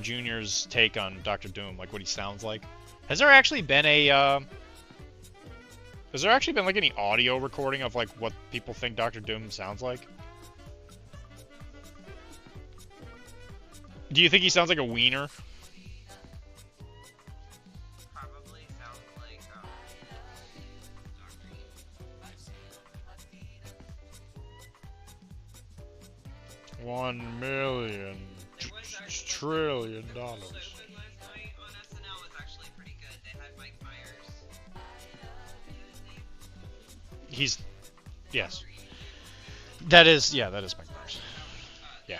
A: Jr.'s take on Dr. Doom, like what he sounds like. Has there actually been like any audio recording of like what people think Dr. Doom sounds like? Do you think he sounds like a wiener?
B: Probably sounds like Dr.
A: $1 million trillion.
B: So last night on SNL was actually pretty good. They had Mike Myers.
A: He's, yes. That is Mike Myers. Yeah.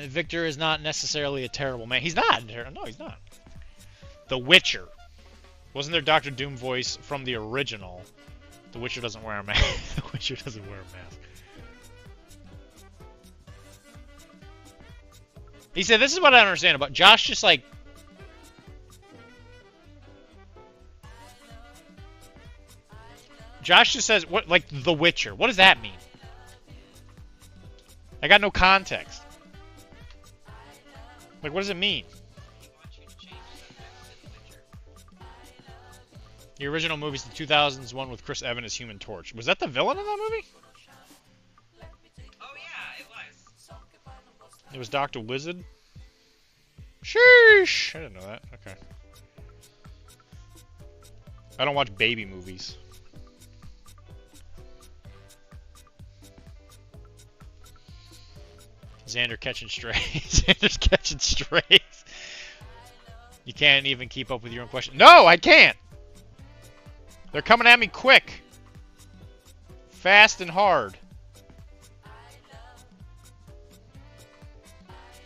A: Victor is not necessarily a terrible man. He's not. No, he's not. The Witcher. Wasn't there Dr. Doom voice from the original? The Witcher doesn't wear a mask. The Witcher doesn't wear a mask. He said, this is what I don't understand about Josh. Just like, Josh just says, what, like The Witcher. What does that mean? I got no context. Like, what does it mean? The original movie's the 2000s one with Chris Evans as Human Torch. Was that the villain in that movie?
B: Oh yeah, it was.
A: It was Dr. Wizard? Sheesh! I didn't know that. Okay. I don't watch baby movies. Xander catching strays. Xander's catching strays. You can't even keep up with your own question. No, I can't! They're coming at me quick. Fast and hard.
B: Do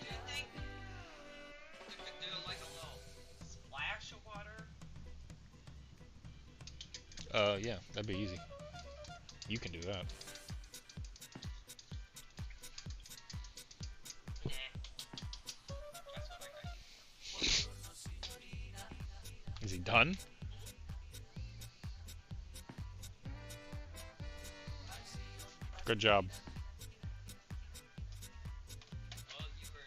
B: you think you could do like a little splash of water?
A: Yeah, that'd be easy. You can do that. Is he done? Good job.
B: Well, you were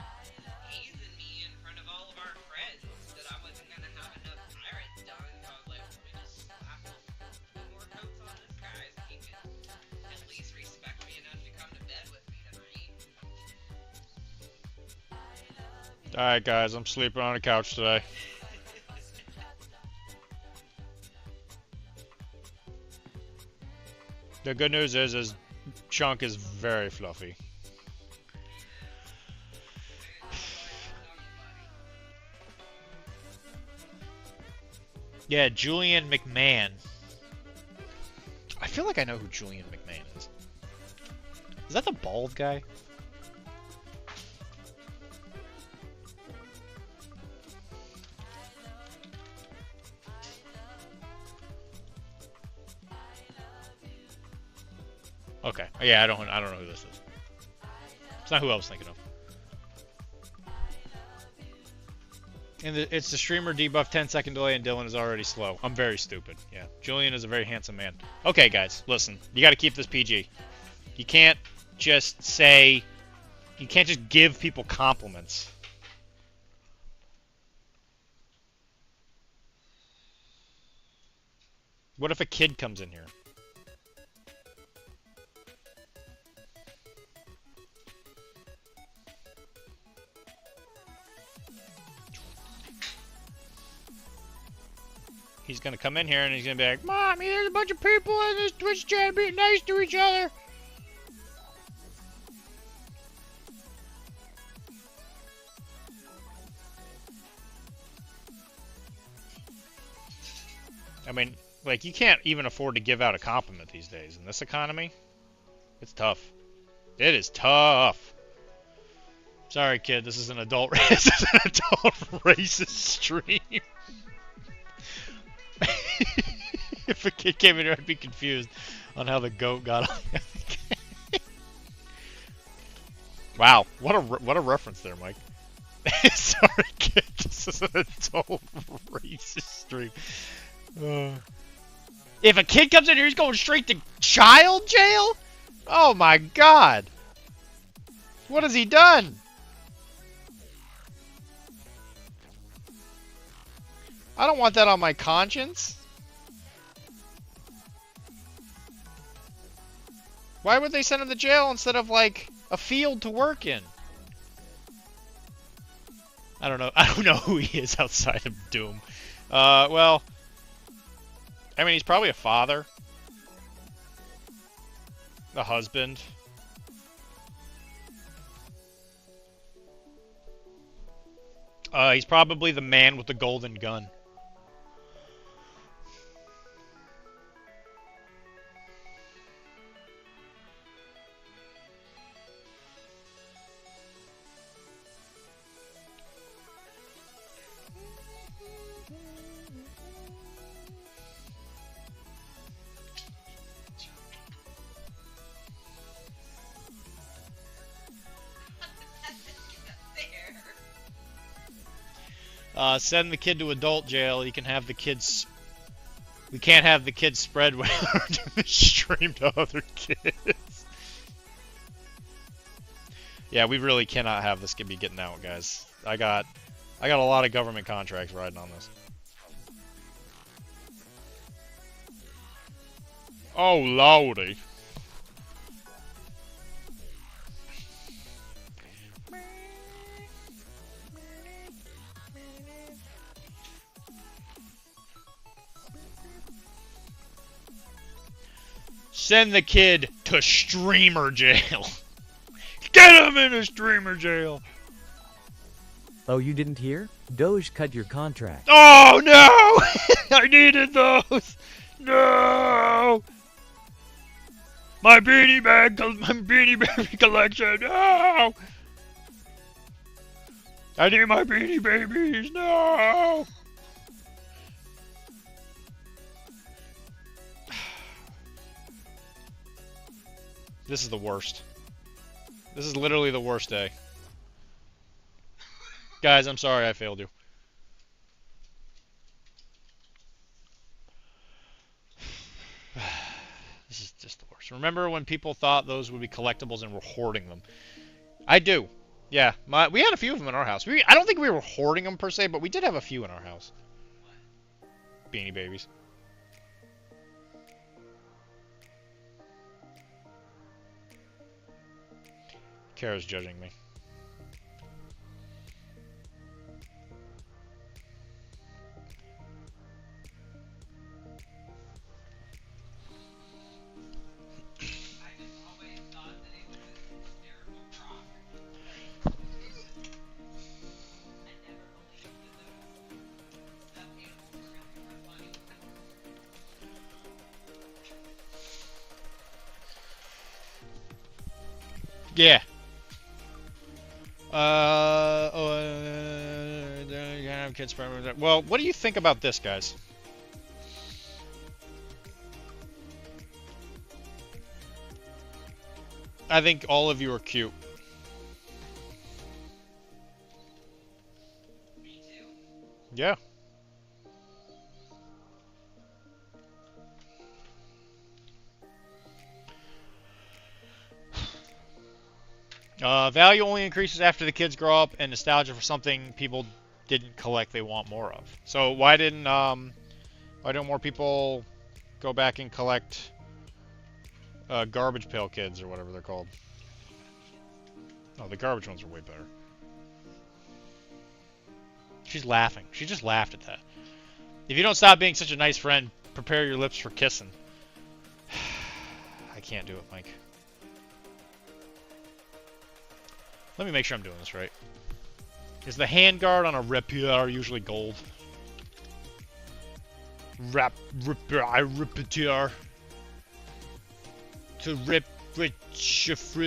B: hazing me in front of all of our friends that I wasn't gonna have enough pirates done. So I was like, let me just slap two more coats on this guy so he can at least respect me enough to come to bed with me tonight.
A: Alright guys, I'm sleeping on the couch today. The good news is Chunk is very fluffy. Yeah, Julian McMahon. I feel like I know who Julian McMahon is. Is that the bald guy? Okay. Yeah, I don't know who this is. It's not who I was thinking of. And it's the streamer debuff 10-second delay, and Dylan is already slow. I'm very stupid. Yeah. Julian is a very handsome man. Okay, guys, listen. You got to keep this PG. You can't just say... You can't just give people compliments. What if a kid comes in here? He's gonna come in here and he's gonna be like, Mommy, there's a bunch of people in this Twitch chat being nice to each other. I mean, like, you can't even afford to give out a compliment these days in this economy. It's tough. It is tough. Sorry, kid. This is an adult. This is an adult racist stream. If a kid came in here, I'd be confused on how the goat got on. Wow, what a reference there, Mike. Sorry, kid. This is an adult racist stream. If a kid comes in here, he's going straight to child jail? Oh my God! What has he done? I don't want that on my conscience. Why would they send him to jail instead of, like, a field to work in? I don't know. I don't know who he is outside of Doom. Well, I mean, he's probably a father. A husband. He's probably the man with the golden gun. Send the kid to adult jail. You can have the kids. We can't have the kids spread when they're streamed to other kids. Yeah, we really cannot have this be getting out, guys. I got a lot of government contracts riding on this. Oh lordy. Send the kid to streamer jail. Get him in a streamer jail.
C: Oh, you didn't hear? Doge cut your contract.
A: Oh no! I needed those. No. My beanie baby collection. No. I need my beanie babies. No. This is the worst. This is literally the worst day. Guys, I'm sorry I failed you. This is just the worst. Remember when people thought those would be collectibles and were hoarding them? I do. Yeah, we had a few of them in our house. I don't think we were hoarding them per se, but we did have a few in our house. Beanie Babies. Kara's judging me. Yeah. Kids. Well, what do you think about this, guys? I think all of you are cute.
B: Me too.
A: Yeah. Value only increases after the kids grow up, and nostalgia for something people didn't collect they want more of. So why didn't more people go back and collect Garbage Pail Kids or whatever they're called? Oh, the garbage ones are way better. She's laughing. She just laughed at that. If you don't stop being such a nice friend, prepare your lips for kissing. I can't do it, Mike. Let me make sure I'm doing this right. Is the handguard on a rapier usually gold? Rapier. To rip with chiffre.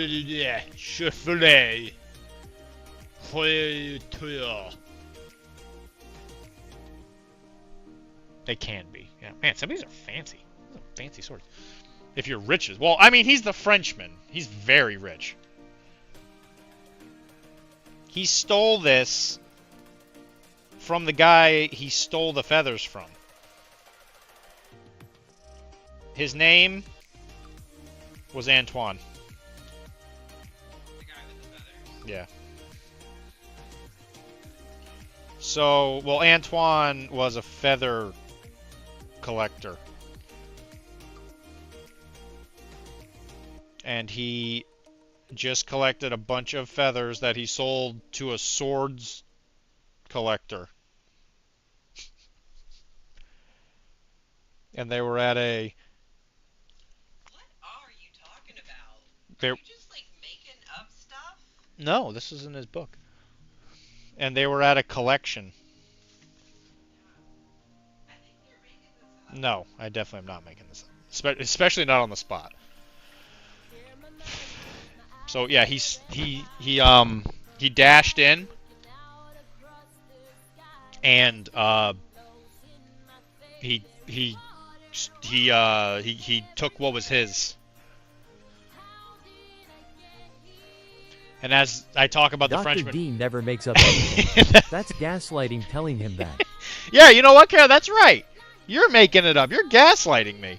A: They can be. Yeah. Man, some of these are fancy. These are fancy swords. If you're rich as well. I mean, he's the Frenchman. He's very rich. He stole this from the guy he stole the feathers from. His name was Antoine.
B: The guy with the feathers.
A: Yeah. So, well, Antoine was a feather collector. And he just collected a bunch of feathers that he sold to a swords collector. And they were at a...
B: What are you talking about?
A: They,
B: Are you just like making up stuff?
A: no, this is in his book. And they were at a collection.
B: I think you're making this up.
A: No, I definitely am not making this up. Especially not on the spot. So yeah, he dashed in, and he took what was his. And as I talk about the Frenchman,
C: Dr.D never makes up anything. That's gaslighting telling him that.
A: Yeah, you know what, Kara? That's right. You're making it up. You're gaslighting me.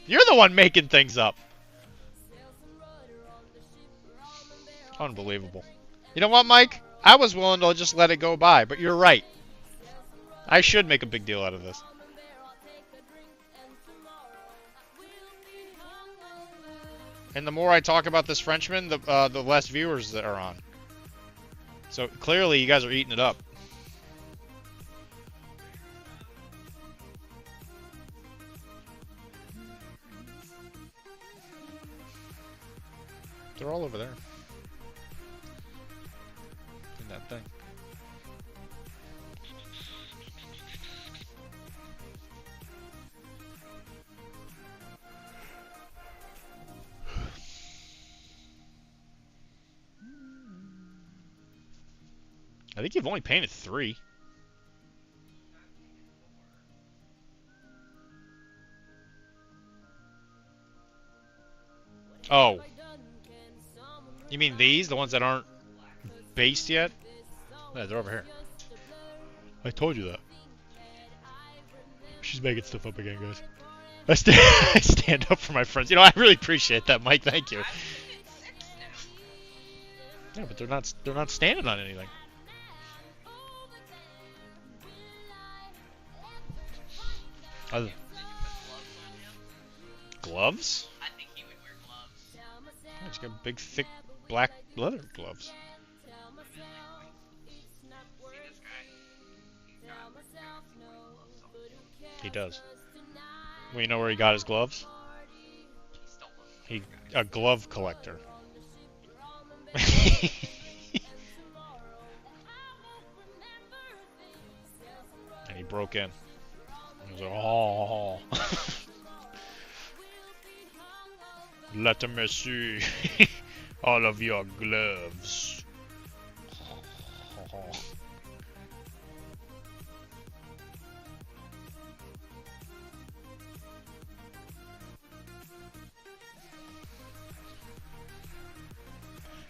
A: You're the one making things up. Unbelievable. You know what, Mike? I was willing to just let it go by, but you're right. I should make a big deal out of this. And the more I talk about this Frenchman, the less viewers that are on. So clearly you guys are eating it up. They're all over there. In that thing. I think you've only painted 3. Oh. You mean these? The ones that aren't based yet? Yeah, they're over here. I told you that. She's making stuff up again, guys. I stand up for my friends. You know, I really appreciate that, Mike. Thank you.
B: I'm thinking 6 now.
A: Yeah, but they're not standing on anything.
B: Did you put gloves on him?
A: Gloves?
B: I think he would wear gloves.
A: Yeah, he's got big, thick, black leather gloves.
B: See this guy? He's got gloves on.
A: He does. Well, you know where he got his gloves?
B: He stole them.
A: A glove collector. And he broke in. He was like, oh. Let me see all of your gloves.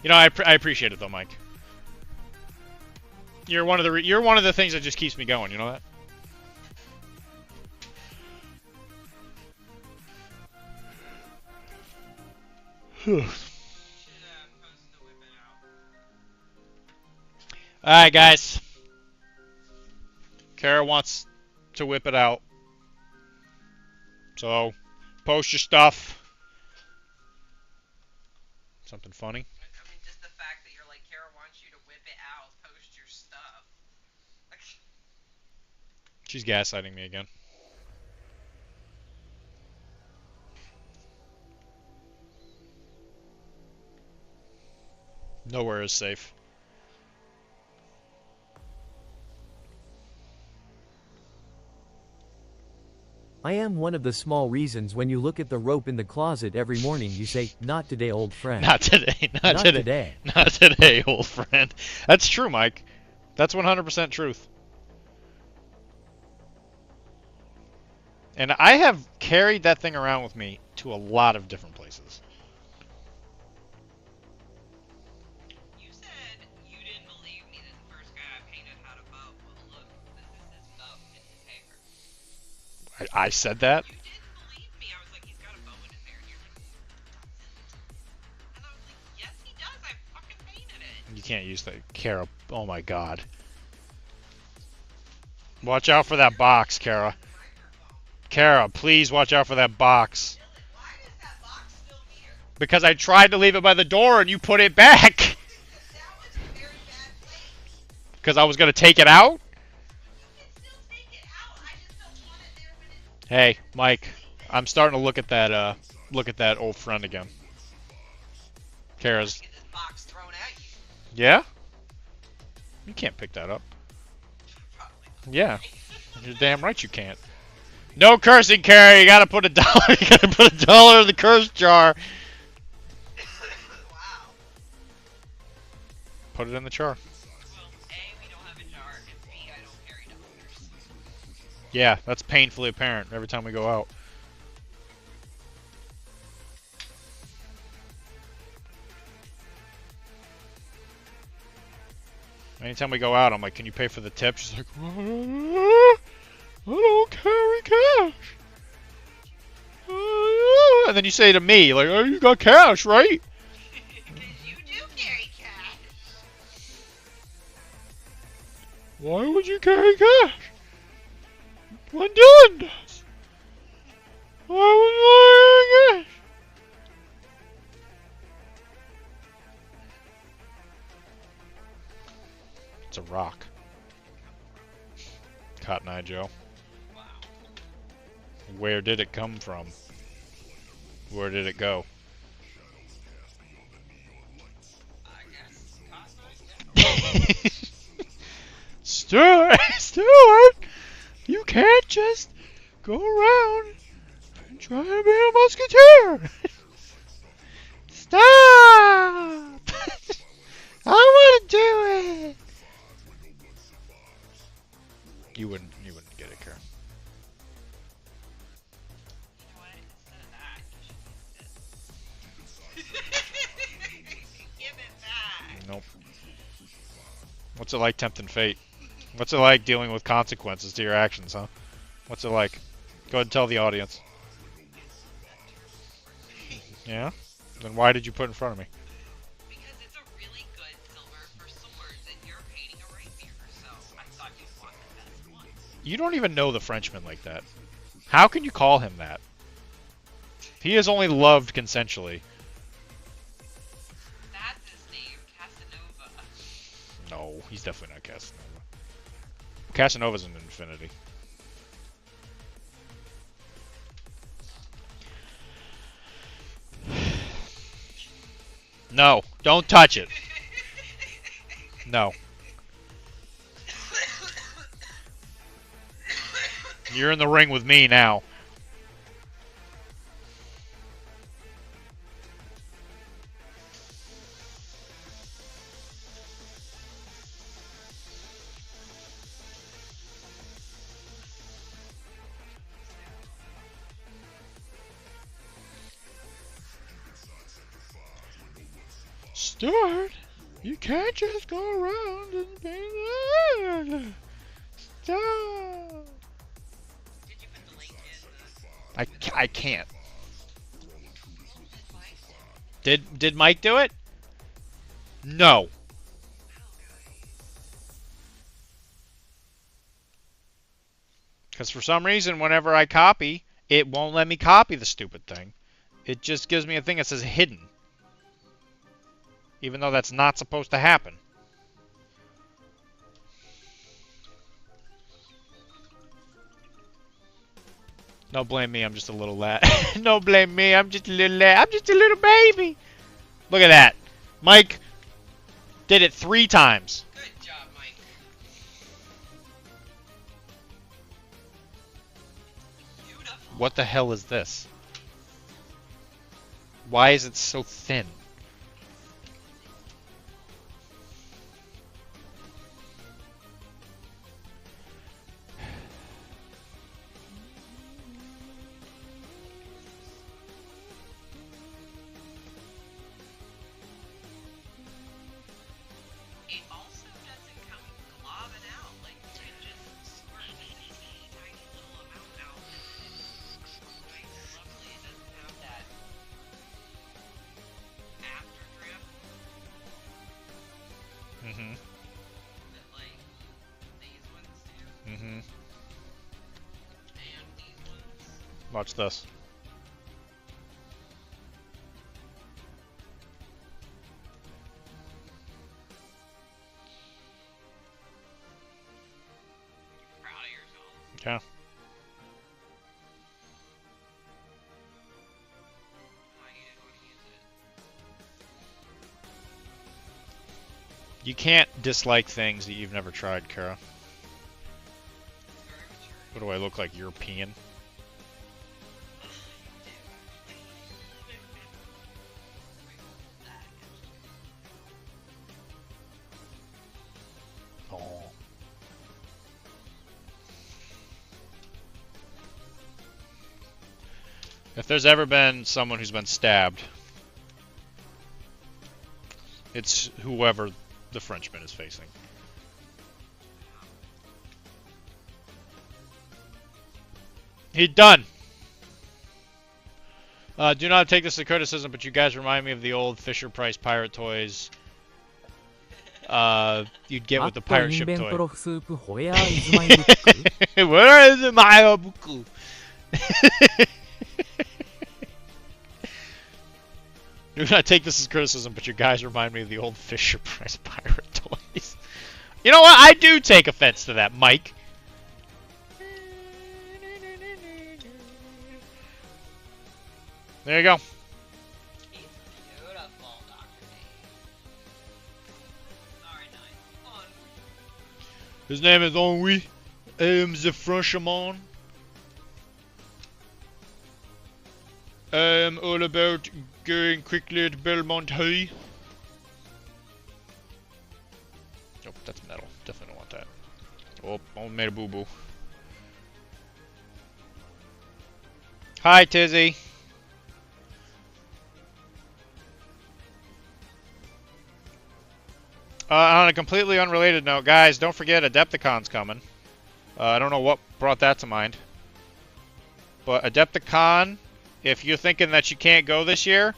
A: You know, I appreciate it though, Mike. You're one of the things that just keeps me going. You know that? All right, guys. Kara wants to whip it out. So, post your stuff. Something funny?
B: I mean, just the fact that you're like, Kara wants you to whip it out, post your stuff.
A: She's gaslighting me again. Nowhere is safe.
C: I am one of the small reasons when you look at the rope in the closet every morning you say, not today, old friend.
A: Not today. Not
C: Not
A: today.
C: today.
A: Not today, old friend. That's true, Mike. That's 100% truth. And I have carried that thing around with me to a lot of different places.
B: You said you didn't believe me that the first guy I painted had a bow. Well, look, this is his bow in his hair.
A: I said that?
B: You didn't believe me. I was like, he's got a bow in his hair. And you're like, and I was like, yes, he does. I fucking painted it.
A: You can't use that. Kara, oh my god. Watch out for that box, Kara. Kara, please watch out for that box.
B: Dylan, why is that box still here?
A: Because I tried to leave it by the door and you put it back.
B: Because that was a very bad place.
A: Because I was going to take it out?
B: You can still take it out. I just don't want it there when it's...
A: Hey, Mike, I'm starting to look at that old friend again. Kara's.
B: Get this box thrown at you.
A: Yeah? You can't pick that up.
B: Probably.
A: Yeah. You're damn right you can't. No cursing, Kara. You gotta put $1. You gotta put $1 in the curse jar.
B: Wow.
A: Put it in the jar.
B: Well, A, we don't have a jar, and B, I don't carry dollars.
A: Yeah, that's painfully apparent every time we go out. Anytime we go out, I'm like, can you pay for the tip? She's like, I don't carry cash. And then you say to me, like, oh, you got cash, right?
B: You do carry cash.
A: Why would you carry cash? When Dylan does. Why would I carry cash? It's a rock. Cotton Eye Joe.
B: Wow.
A: Where did it come from? Where did it go?
B: I guess
A: Stuart, you can't just go around and try to be a musketeer. Stop! I want to do it. You wouldn't get it, Karen.
B: You know what? Instead of that, you should use this. Give it back.
A: Nope. What's it like tempting fate? What's it like dealing with consequences to your actions, huh? What's it like? Go ahead and tell the audience. Yeah? Then why did you put it in front of me?
B: Because it's a really good silver for swords, and you're painting a rapier, so I thought you'd want the best one.
A: You don't even know the Frenchman like that. How can you call him that? He is only loved consensually.
B: That's his name, Casanova.
A: No, he's definitely not Casanova. Casanova's an infinity. No, don't touch it. No. You're in the ring with me now. Stuart, you can't just go around and be... Stop.
B: Did you put the link in
A: I can't. Did Mike do it? No. Because for some reason, whenever I copy, it won't let me copy the stupid thing. It just gives me a thing that says hidden. Even though that's not supposed to happen. No blame me, I'm just a little lad. No blame me, I'm just a little lad. I'm just a little baby. Look at that. Mike did it 3 times.
B: Good job, Mike. Beautiful.
A: What the hell is this? Why is it so thin?
B: It also doesn't come globbing out. Like, you can just squirt a teeny tiny little amount out. It's nice and lovely. It doesn't have that after drip
A: Mm-hmm.
B: that, like, these ones do.
A: Mm-hmm.
B: And these ones.
A: Watch this.
B: Proud of yourself.
A: Yeah.
B: I didn't want to use it.
A: You can't dislike things that you've never tried, Kara.
B: It's very mature.
A: What do I look like, European? Oh. If there's ever been someone who's been stabbed, it's whoever the Frenchman is facing. He done. Do not take this as criticism, but you guys remind me of the old Fisher-Price pirate toys. You'd get with the pirate ship toy. Where is my book? Do not take this as criticism, but you guys remind me of the old Fisher-Price pirate toys. You know what? I do take offense to that, Mike. There you go.
B: He's beautiful, Dr.D. Sorry, nice. On.
A: His name is Henri. I am the Frenchman. I am all about going quickly at Belmont High. Oh, that's metal. Definitely don't want that. Oh, I made a boo-boo. Hi, Tizzy. On a completely unrelated note, guys, don't forget Adepticon's coming. I don't know what brought that to mind. But Adepticon, if you're thinking that you can't go this year,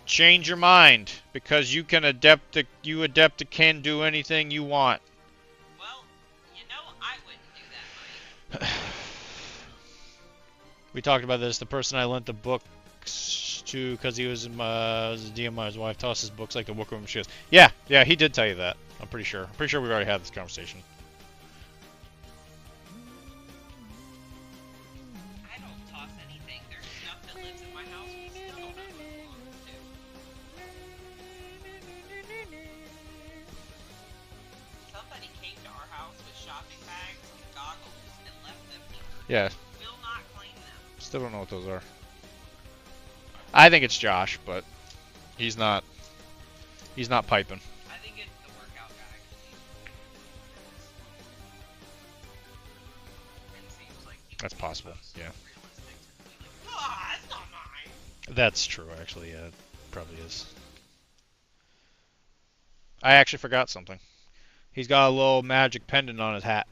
A: change your mind. Because you can Adeptic can do anything you want.
B: Well, you know I wouldn't do that, Mike.
A: We talked about this. The person I lent the books to, because he was a DM, my wife tossed his books like the Wookiee she goes, yeah, he did tell you that. I'm pretty sure. I'm pretty sure we've already had this conversation.
B: I don't toss anything. There's stuff that lives in my house we still don't know what it belongs to. Somebody came to our house with shopping bags and goggles and left them here.
A: Yeah.
B: Will not claim them.
A: Still don't know what those are. I think it's Josh, but he's not piping.
B: I think it's the workout guy. It seems like
A: That's possible, yeah.
B: realistic to be like, ah, it's not mine.
A: That's true, actually, yeah, it probably is. I actually forgot something. He's got a little magic pendant on his hat.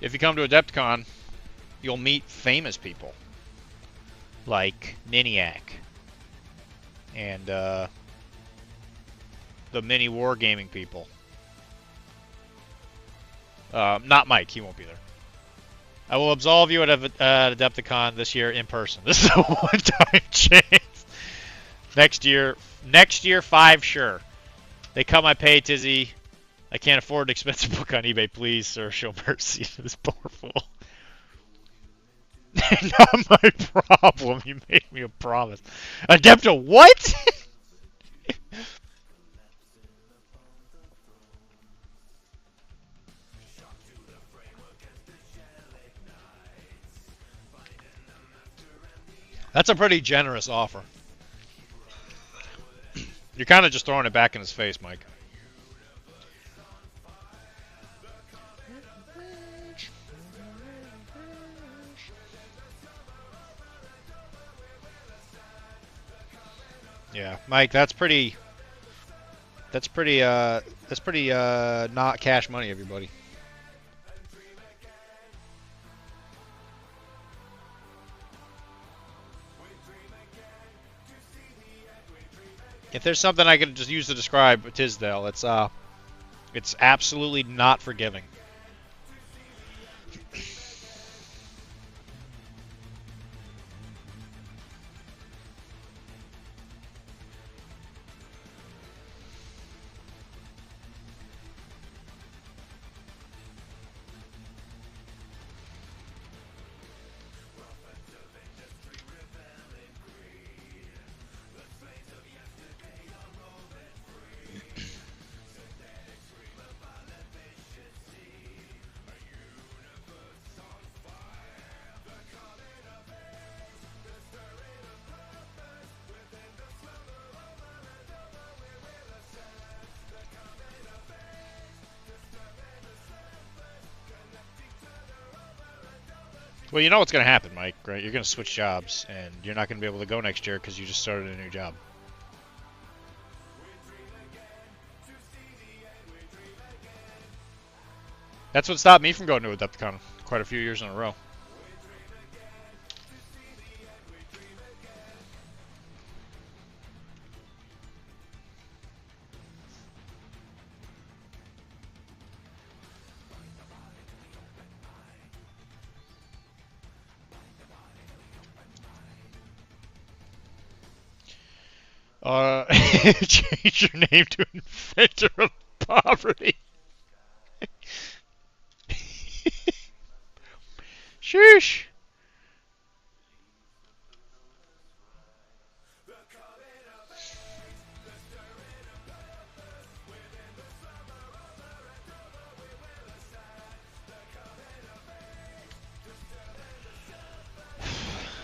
A: If you come to Adepticon, you'll meet famous people like Niniac and the mini wargaming people. Not Mike, he won't be there. I will absolve you at Adepticon this year in person. This is a one-time chance. Next year 5 sure. They cut my pay, Tizzy. I can't afford an expensive book on eBay. Please, sir, show mercy to this poor fool. Not my problem. You made me a promise. Adepto, what? That's a pretty generous offer. You're kind of just throwing it back in his face, Mike. Yeah, Mike, that's pretty not cash money, everybody. If there's something I could just use to describe Tisdale, it's absolutely not forgiving. Well, you know what's going to happen, Mike, right? You're going to switch jobs, and you're not going to be able to go next year because you just started a new job. That's what stopped me from going to Adepticon quite a few years in a row. Change your name to Inventor of Poverty. Sheesh.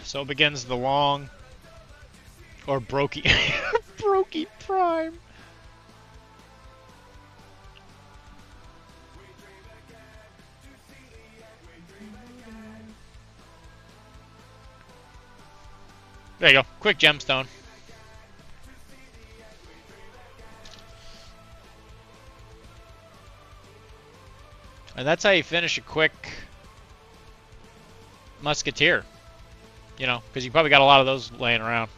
A: So begins the long or brokey brokey prime. There you go. Quick gemstone. And that's how you finish a quick musketeer. You know, because you probably got a lot of those laying around.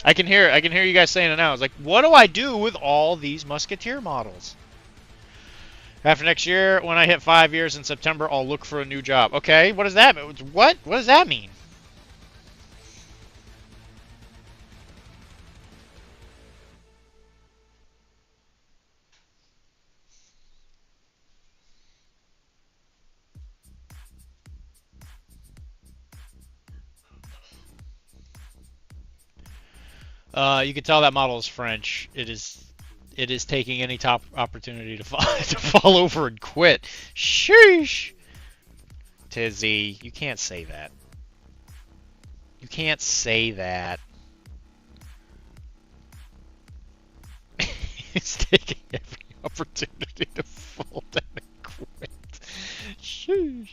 A: I can hear you guys saying it now. It's like, what do I do with all these musketeer models? After next year, when I hit 5 years in September, I'll look for a new job. Okay, what does that mean? What does that mean? You can tell that model is French. It is it is taking any top opportunity to fall over and quit. Sheesh. Tizzy, you can't say that. You can't say that. It's taking every opportunity to fall down and quit. Sheesh.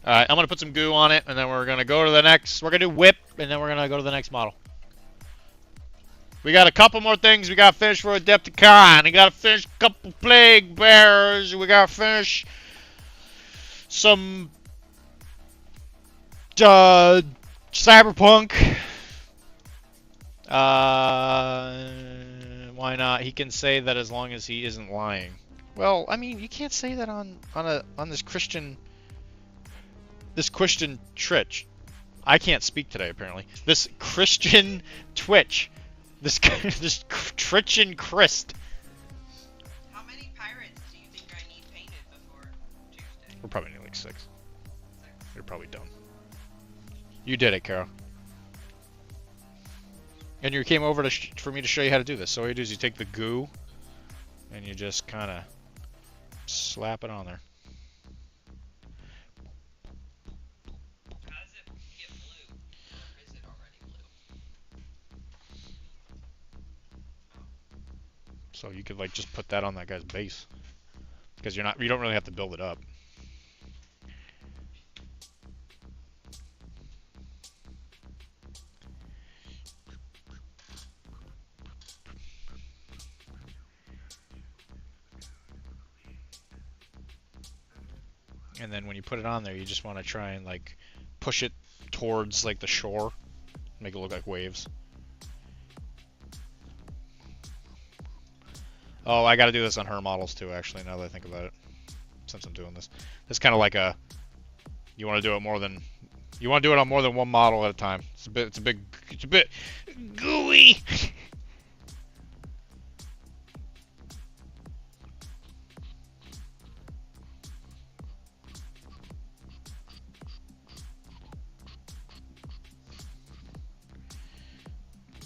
A: Alright, I'm going to put some goo on it, and then we're going to go to the next. We're going to do whip, and then we're going to go to the next model. We got a couple more things we got to finish for Adepticon. We got to finish a couple Plague Bearers. We got to finish some Cyberpunk. Why not? He can say that as long as he isn't lying. Well, I mean, you can't say that on this Christian Twitch. I can't speak today apparently. This Christian Twitch. This Tritchin Christ.
B: How many pirates do you think I need painted before Tuesday?
A: We're probably need like 6. You're probably done. You did it, Carol. And you came over for me to show you how to do this. So all you do is you take the goo and you just kind of slap it on there.
B: How does it get blue? Or is it already blue?
A: So you could like just put that on that guy's base. Because you don't really have to build it up. And then when you put it on there, you just want to try and like push it towards like the shore, make it look like waves. Oh, I got to do this on her models too, actually, now that I think about it. Since I'm doing this. It's kind of like a, you want to do it on more than one model at a time. It's a bit gooey.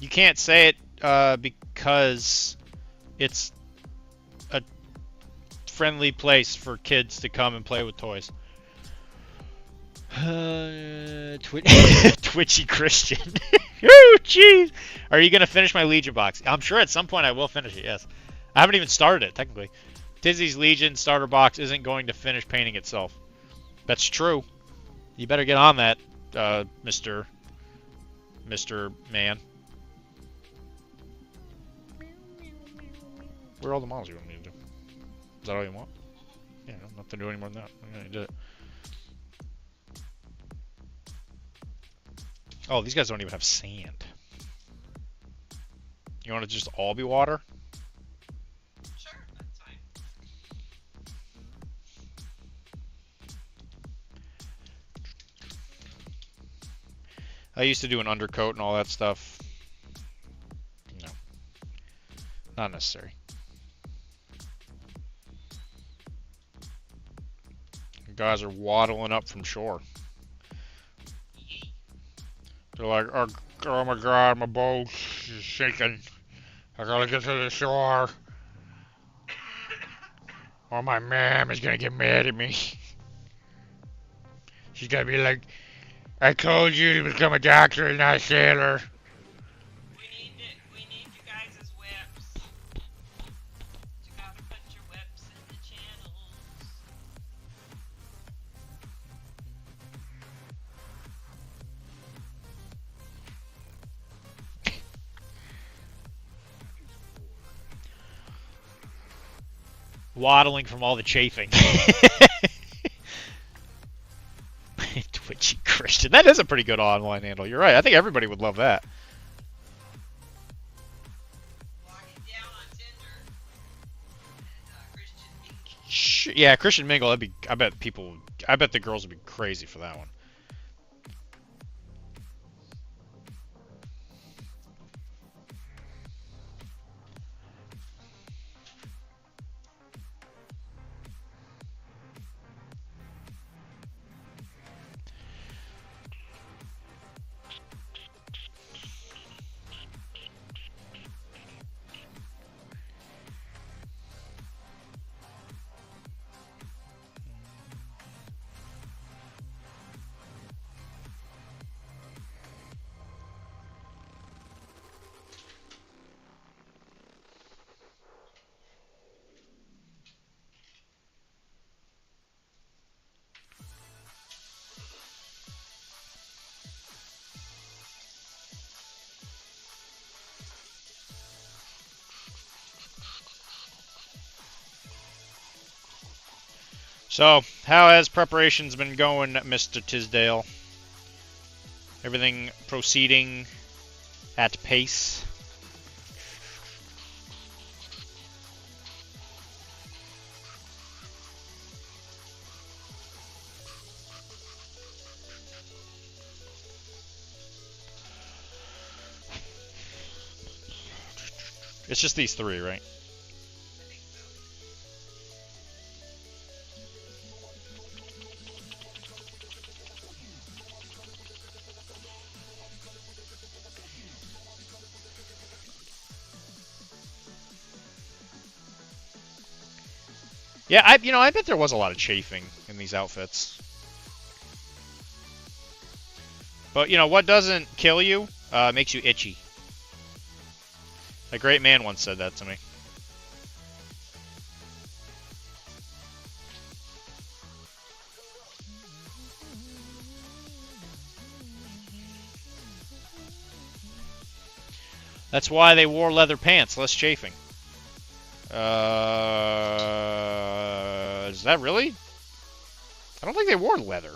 A: You can't say it because it's a friendly place for kids to come and play with toys. Twitchy Christian. Oh, jeez. Are you going to finish my Legion box? I'm sure at some point I will finish it, yes. I haven't even started it, technically. Dizzy's Legion starter box isn't going to finish painting itself. That's true. You better get on that, Mr. Man. Where are all the models you want me to do? Is that all you want? Yeah, I don't have to do any more than that. I'm gonna do it. Oh, these guys don't even have sand. You want it to just all be water?
B: Sure, that's fine.
A: I used to do an undercoat and all that stuff. No. Not necessary. Guys are waddling up from shore. They're like, oh my god, my boat's shaking. I gotta get to the shore. Or my mom is gonna get mad at me. She's gonna be like, I told you to become a doctor and not a sailor.
B: We need you guys as whips. You gotta put your whips in the channels.
A: Waddling from all the chafing. Twitchy Christian. That is a pretty good online handle. You're right. I think everybody would love that.
B: Lock it down on Tinder. And Christian Mingle.
A: Yeah, Christian Mingle. That'd be. I bet the girls would be crazy for that one. So, how has preparations been going, Mr. Tisdale? Everything proceeding at pace? It's just these three, right? Yeah, I bet there was a lot of chafing in these outfits. But, what doesn't kill you makes you itchy. A great man once said that to me. That's why they wore leather pants, less chafing. Is that really? I don't think they wore leather.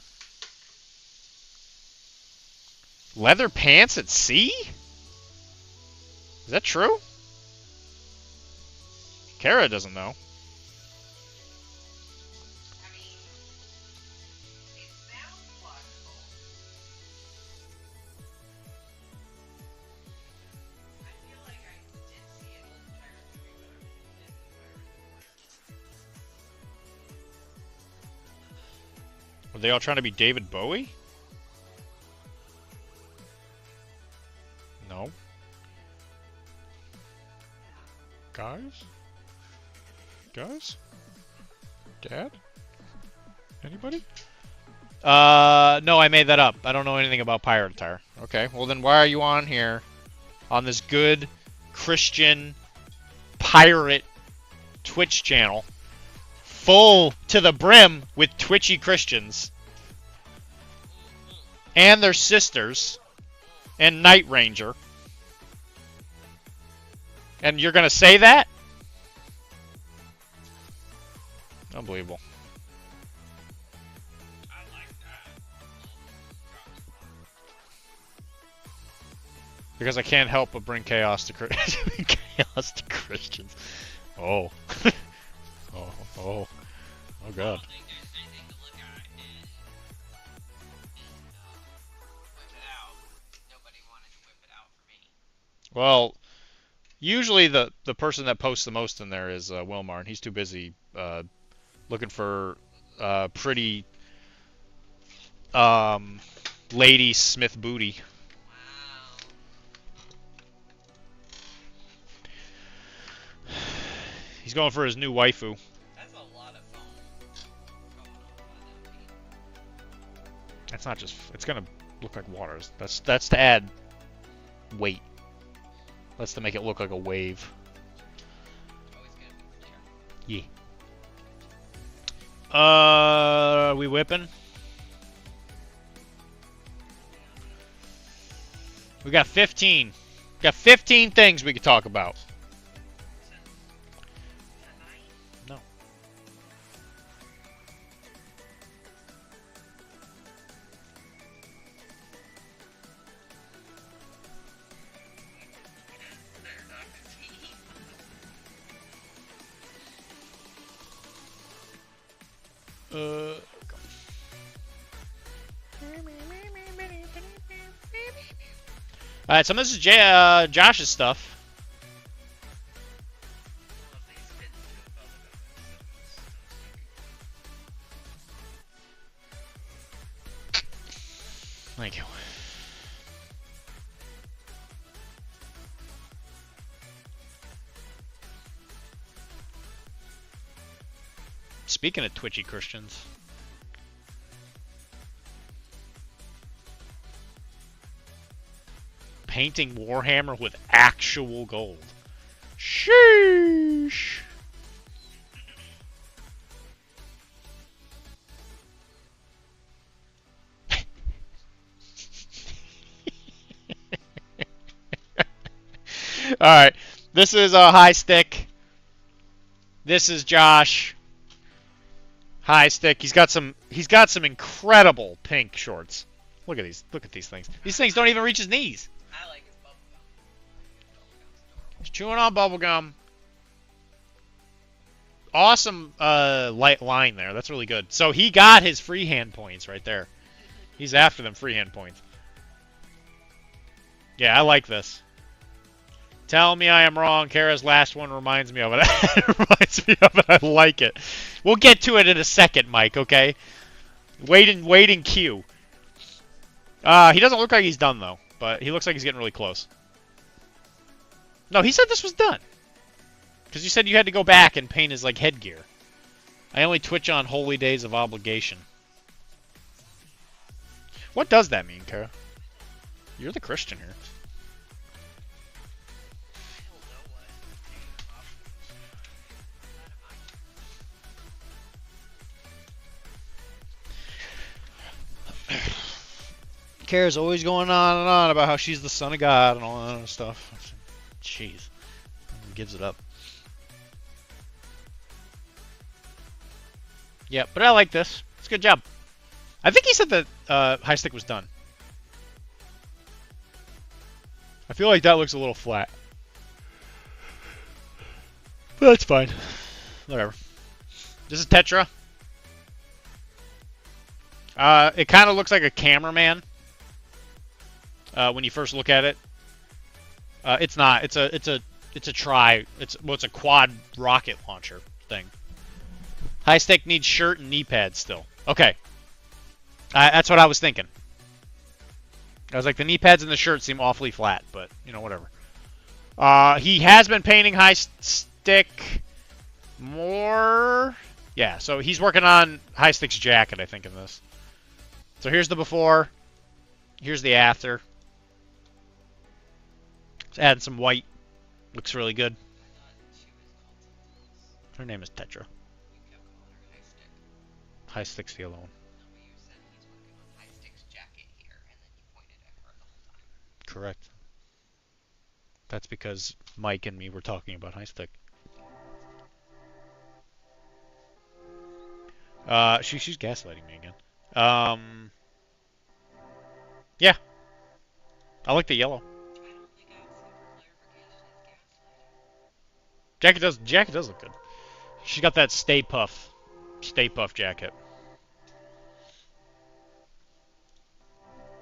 A: Leather pants at sea? Is that true? Kara doesn't know.
B: I mean, it sounds logical. I feel like I did see an old pirate movie, but I'm thinking it's
A: Were they all trying to be David Bowie? No. Guys? Guys? Dad? Anybody? No, I made that up. I don't know anything about pirate attire. Okay, well then why are you on here on this good Christian pirate Twitch channel full to the brim with twitchy Christians and their sisters and Night Ranger? And you're gonna say that? Unbelievable.
B: I like that.
A: Because I can't help but bring chaos to chaos to Christians. Oh. Oh God.
B: I don't think there's anything to look at and whip it out. Nobody wanted to whip it out for me.
A: Well, usually the person that posts the most in there is Wilmar, and he's too busy looking for pretty lady Smith booty.
B: Wow.
A: He's going for his new waifu.
B: That's a lot of fun going on by that beat.
A: That's not just. It's gonna look like waters. That's to add weight. That's to make it look like a wave.
B: Always gonna be clear.
A: Yeah. Are we whipping? We got 15. Got 15 things we could talk about. No. Alright, so this is Josh's stuff. Thank you. Speaking of twitchy Christians. Painting Warhammer with actual gold. Sheesh. Alright. This is High Stick. This is Josh. High stick. He's got some incredible pink shorts. Look at these. Look at these things. These things don't even reach his knees.
B: I like his bubblegum.
A: He's chewing on bubblegum. Awesome light line there. That's really good. So he got his freehand points right there. He's after them freehand points. Yeah, I like this. Tell me I am wrong. Kara's last one reminds me of it. Reminds me of it. I like it. We'll get to it in a second, Mike, okay? Wait in queue. He doesn't look like he's done, though. But he looks like he's getting really close. No, he said this was done. Because you said you had to go back and paint his, like, headgear. I only twitch on holy days of obligation. What does that mean, Kara? You're the Christian here. Kara's always going on and on about how she's the son of God and all that other stuff. Jeez. Gives it up. Yeah, but I like this. It's a good job. I think he said that high stick was done. I feel like that looks a little flat. But that's fine. Whatever. This is Tetra. It kind of looks like a cameraman when you first look at it. It's not. It's a quad rocket launcher thing. High stick needs shirt and knee pads still. Okay. That's what I was thinking. I was like, the knee pads and the shirt seem awfully flat, but, you know, whatever. He has been painting high stick more. Yeah, so he's working on high stick's jacket, I think, in this. So here's the before. Here's the after. Let's add some white. Looks really good. Her name is Tetra. High stick's the other one. Correct. That's because Mike and me were talking about high stick. She's gaslighting me again. Yeah. I like the yellow. Jacket does look good. She's got that Stay Puff jacket.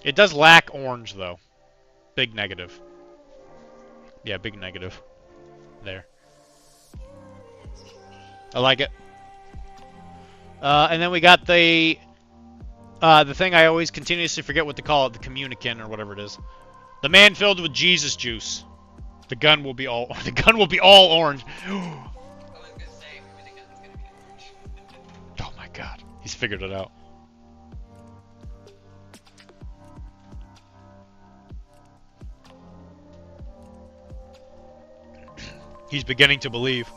A: It does lack orange though. Big negative. Yeah, big negative. There. I like it. And then we got the thing I always continuously forget what to call it, the communicant or whatever it is. The man filled with Jesus juice. The gun will be all orange.
B: I was gonna say, maybe the gun's gonna be orange.
A: Oh my god. He's figured it out. He's beginning to believe.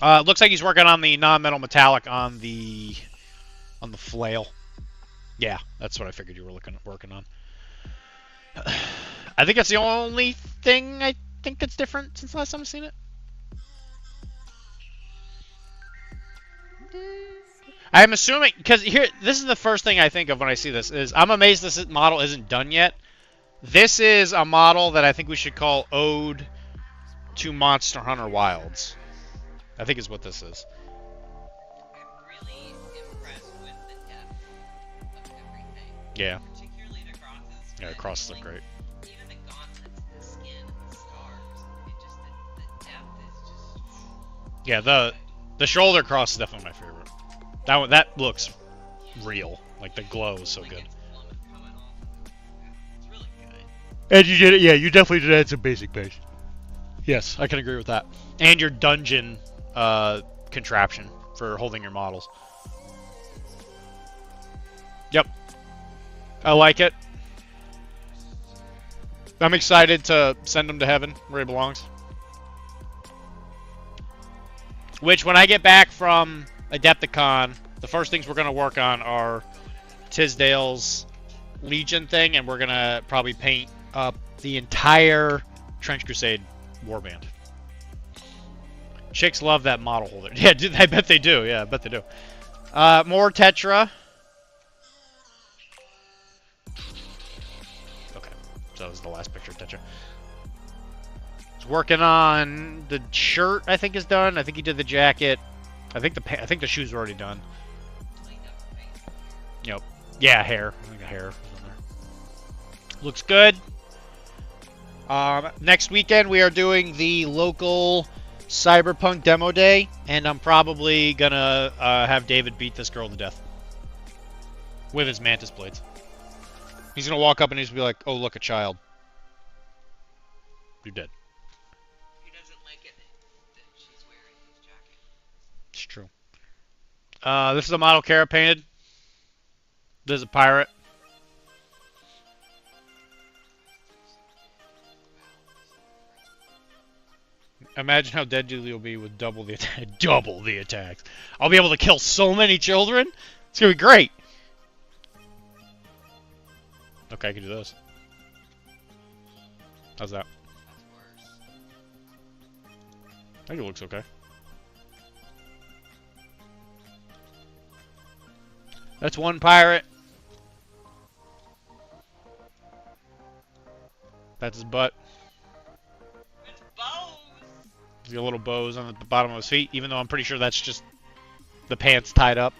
A: Looks like he's working on the non-metal metallic on the flail. Yeah, that's what I figured you were working on. I think that's the only thing I think that's different since last time I've seen it. I'm assuming, because here, this is the first thing I think of when I see this, is I'm amazed this model isn't done yet. This is a model that I think we should call Ode to Monster Hunter Wilds. I think is what this is.
B: I'm really impressed with the depth of everything.
A: Yeah.
B: Particularly the crosses.
A: Yeah, the crosses look great.
B: Even the gauntlets, the skin, the stars. It just, the depth is just...
A: Yeah, the shoulder cross is definitely my favorite. That looks real. Like the glow is so good.
B: It's coming off. It's really good.
A: And you did it, yeah, you definitely did add some basic base. Yes, I can agree with that. And your dungeon contraption for holding your models. Yep. I like it. I'm excited to send him to heaven where he belongs. Which, when I get back from Adepticon, the first things we're going to work on are Tisdale's Legion thing, and we're going to probably paint up the entire Trench Crusade warband. Chicks love that model holder. Yeah, I bet they do. Yeah, I bet they do. More Tetra. Okay, so that was the last picture of Tetra. He's working on the shirt. I think is done. I think he did the jacket. I think the shoes are already done. Yep. Yeah, hair. I think the hair. Looks good. Next weekend we are doing the local Cyberpunk demo day, and I'm probably gonna have David beat this girl to death with his mantis blades. He's gonna walk up and he's gonna be like, "Oh, look, a child. You're dead."
B: He doesn't like it that she's wearing his jacket.
A: It's true. This is a model Kara painted. This is a pirate. Imagine how deadly you'll be with double the attacks. I'll be able to kill so many children. It's gonna be great. Okay, I can do this. How's that?
B: That's worse.
A: I think it looks okay. That's one pirate. That's his butt.
B: It's bows.
A: He's got little bows on the bottom of his feet, even though I'm pretty sure that's just the pants tied up.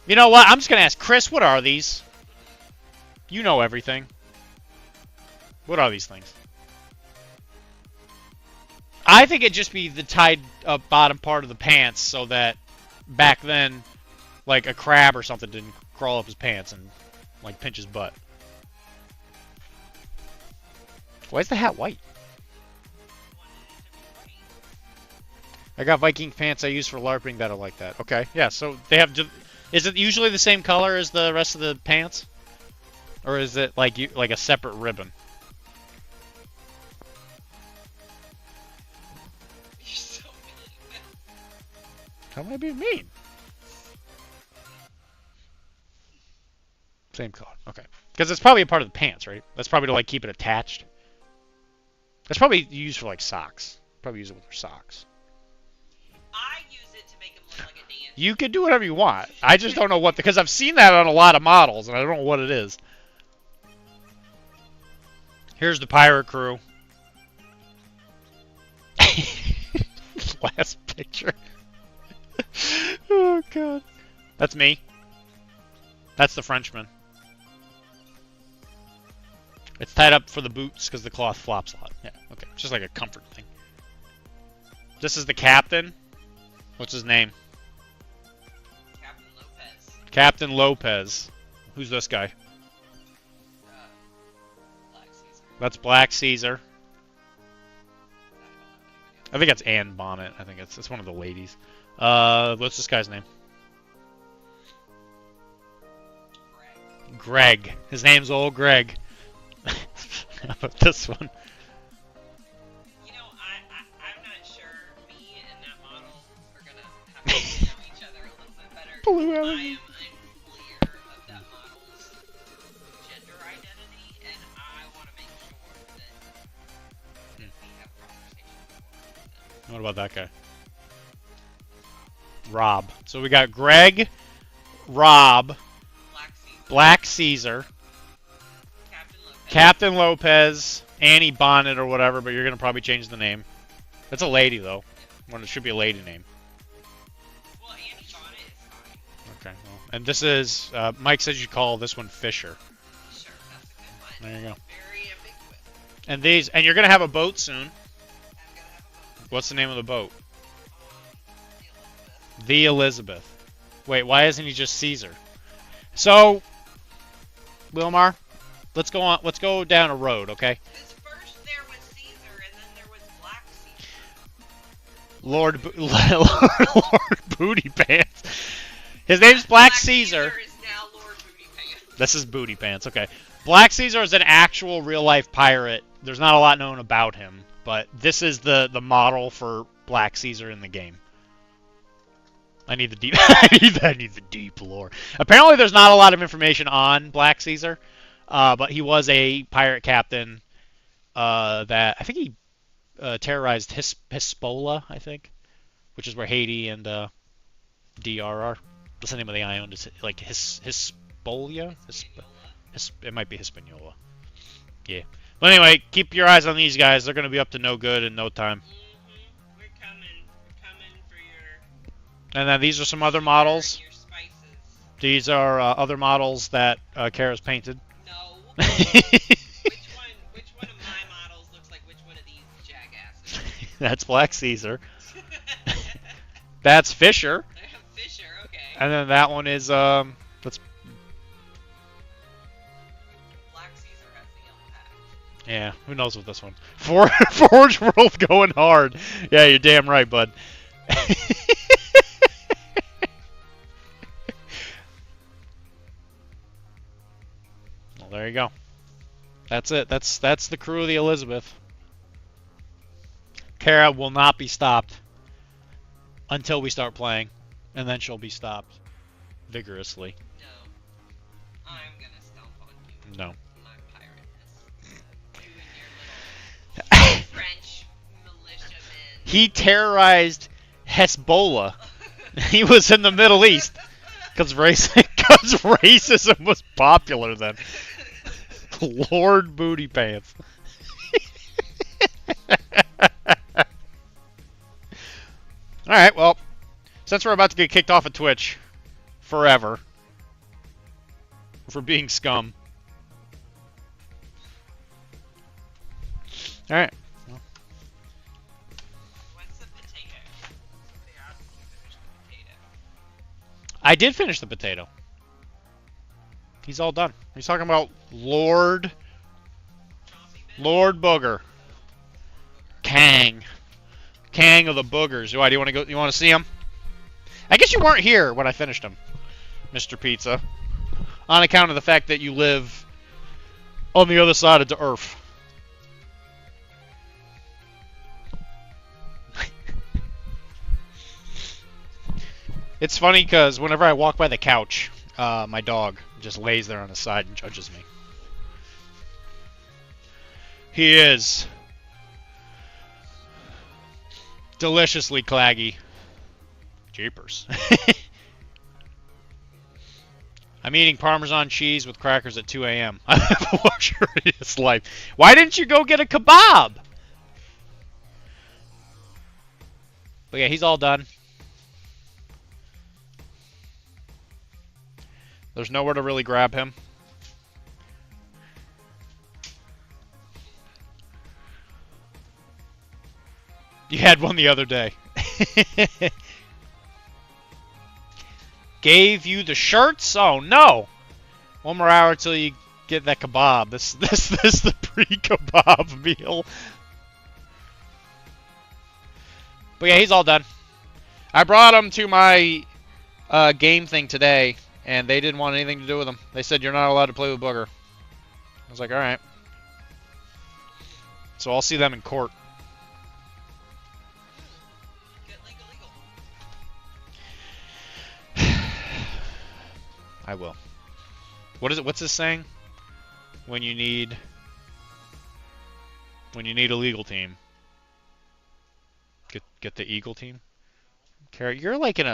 A: You know what? I'm just going to ask Chris, what are these? You know everything. What are these things? I think it'd just be the tied up bottom part of the pants so that back then, like a crab or something didn't crawl up his pants and like pinch his butt. Why is the hat white? I got Viking pants I use for LARPing that are like that. Okay, yeah, so they have... Is it usually the same color as the rest of the pants? Or is it like a separate ribbon?
B: You're so mean.
A: How am I being mean? Same color, okay. Because it's probably a part of the pants, right? That's probably to like keep it attached. That's probably used for like socks. Probably use it with your socks.
B: I use it to make him look like a dancer.
A: You can do whatever you want. I just don't know what because I've seen that on a lot of models and I don't know what it is. Here's the pirate crew. Last picture. Oh god. That's me. That's the Frenchman. It's tied up for the boots because the cloth flops a lot. Yeah, okay. It's just like a comfort thing. This is the captain. What's his name?
B: Captain Lopez.
A: Captain Lopez. Who's this guy?
B: Black Caesar.
A: That's Black Caesar. I think that's Anne Bonnet. I think it's one of the ladies. What's this guy's name? Greg. His name's old Greg. How about this one?
B: You know, I'm not sure me and that model are gonna have to know each other a little bit better.
A: Blue
B: I
A: Alley.
B: am unclear of that model's gender identity, and I want to make sure that we have conversations.
A: What about that guy? Rob. So we got Greg, Rob,
B: Black Caesar,
A: Black Caesar,
B: Captain Lopez.
A: Captain Lopez, Annie Bonnet or whatever, but you're going to probably change the name. That's a lady, though. Well, it should be a lady name.
B: Well, Annie Bonnet is fine.
A: Okay. Well, and this is, Mike says you call this one Fisher.
B: Sure, that's a good one.
A: There you go.
B: Very ambiguous.
A: And these, and you're going to have a boat soon.
B: I'm gonna have a vote.
A: What's the name of the boat?
B: The Elizabeth.
A: The Elizabeth. Wait, why isn't he just Caesar? So, Wilmar, let's go on. Let's go down a road, okay?
B: Because first there was Caesar, and then there was Black Caesar.
A: Lord Booty Pants. His name's Black Caesar.
B: Is now Lord Booty Pants.
A: This is Booty Pants, okay. Black Caesar is an actual real-life pirate. There's not a lot known about him, but this is the model for Black Caesar in the game. I need the deep. I need the deep lore. Apparently, there's not a lot of information on Black Caesar, but he was a pirate captain. That I think he terrorized Hisbollah, I think, which is where Haiti and DR are. What's the name of the island? Is it like Hisbollah? It might be Hispaniola. Yeah. But anyway, keep your eyes on these guys. They're going to be up to no good in no time.
B: We're coming. We're coming for your.
A: And then these are some other models.
B: Your spices.
A: These are other models that Kara's painted.
B: No. Which one of my models looks like which one of these jackasses?
A: That's Black Caesar. That's Fisher.
B: Fisher, okay.
A: And then that one is that's
B: Black Caesar has the yellow hat.
A: yeah, who knows with this one. Forge World going hard. Yeah, you're damn right, bud. Well, there you go. That's it. That's the crew of the Elizabeth. Kara will not be stopped until we start playing, and then she'll be stopped vigorously.
B: No. I'm gonna stomp on you.
A: No.
B: My pirateness. You and your little French militiamen.
A: He terrorized Hezbollah. He was in the Middle East because racism was popular then. Lord Booty Pants. Alright, well, since we're about to get kicked off of Twitch forever for being scum. Alright.
B: What's the potato? They asked if you finished the potato.
A: I did finish the potato. He's all done. He's talking about Lord Booger. Kang of the Boogers. Why do you want to go? You want to see him? I guess you weren't here when I finished him, Mr. Pizza, on account of the fact that you live on the other side of the earth. It's funny because whenever I walk by the couch, my dog just lays there on the side and judges me. He is deliciously claggy. Jeepers. I'm eating Parmesan cheese with crackers at 2 a.m. I have a luxurious life. Why didn't you go get a kebab? But yeah, he's all done. There's nowhere to really grab him. You had one the other day. Gave you the shirts? Oh no! One more hour till you get that kebab. This the pre-kebab meal. But yeah, he's all done. I brought him to my game thing today, and they didn't want anything to do with him. They said you're not allowed to play with Booger. I was like, all right. So I'll see them in court. I will. What is it? What's this saying? When you need a legal team, get the Eagle team. Carrie, you're like in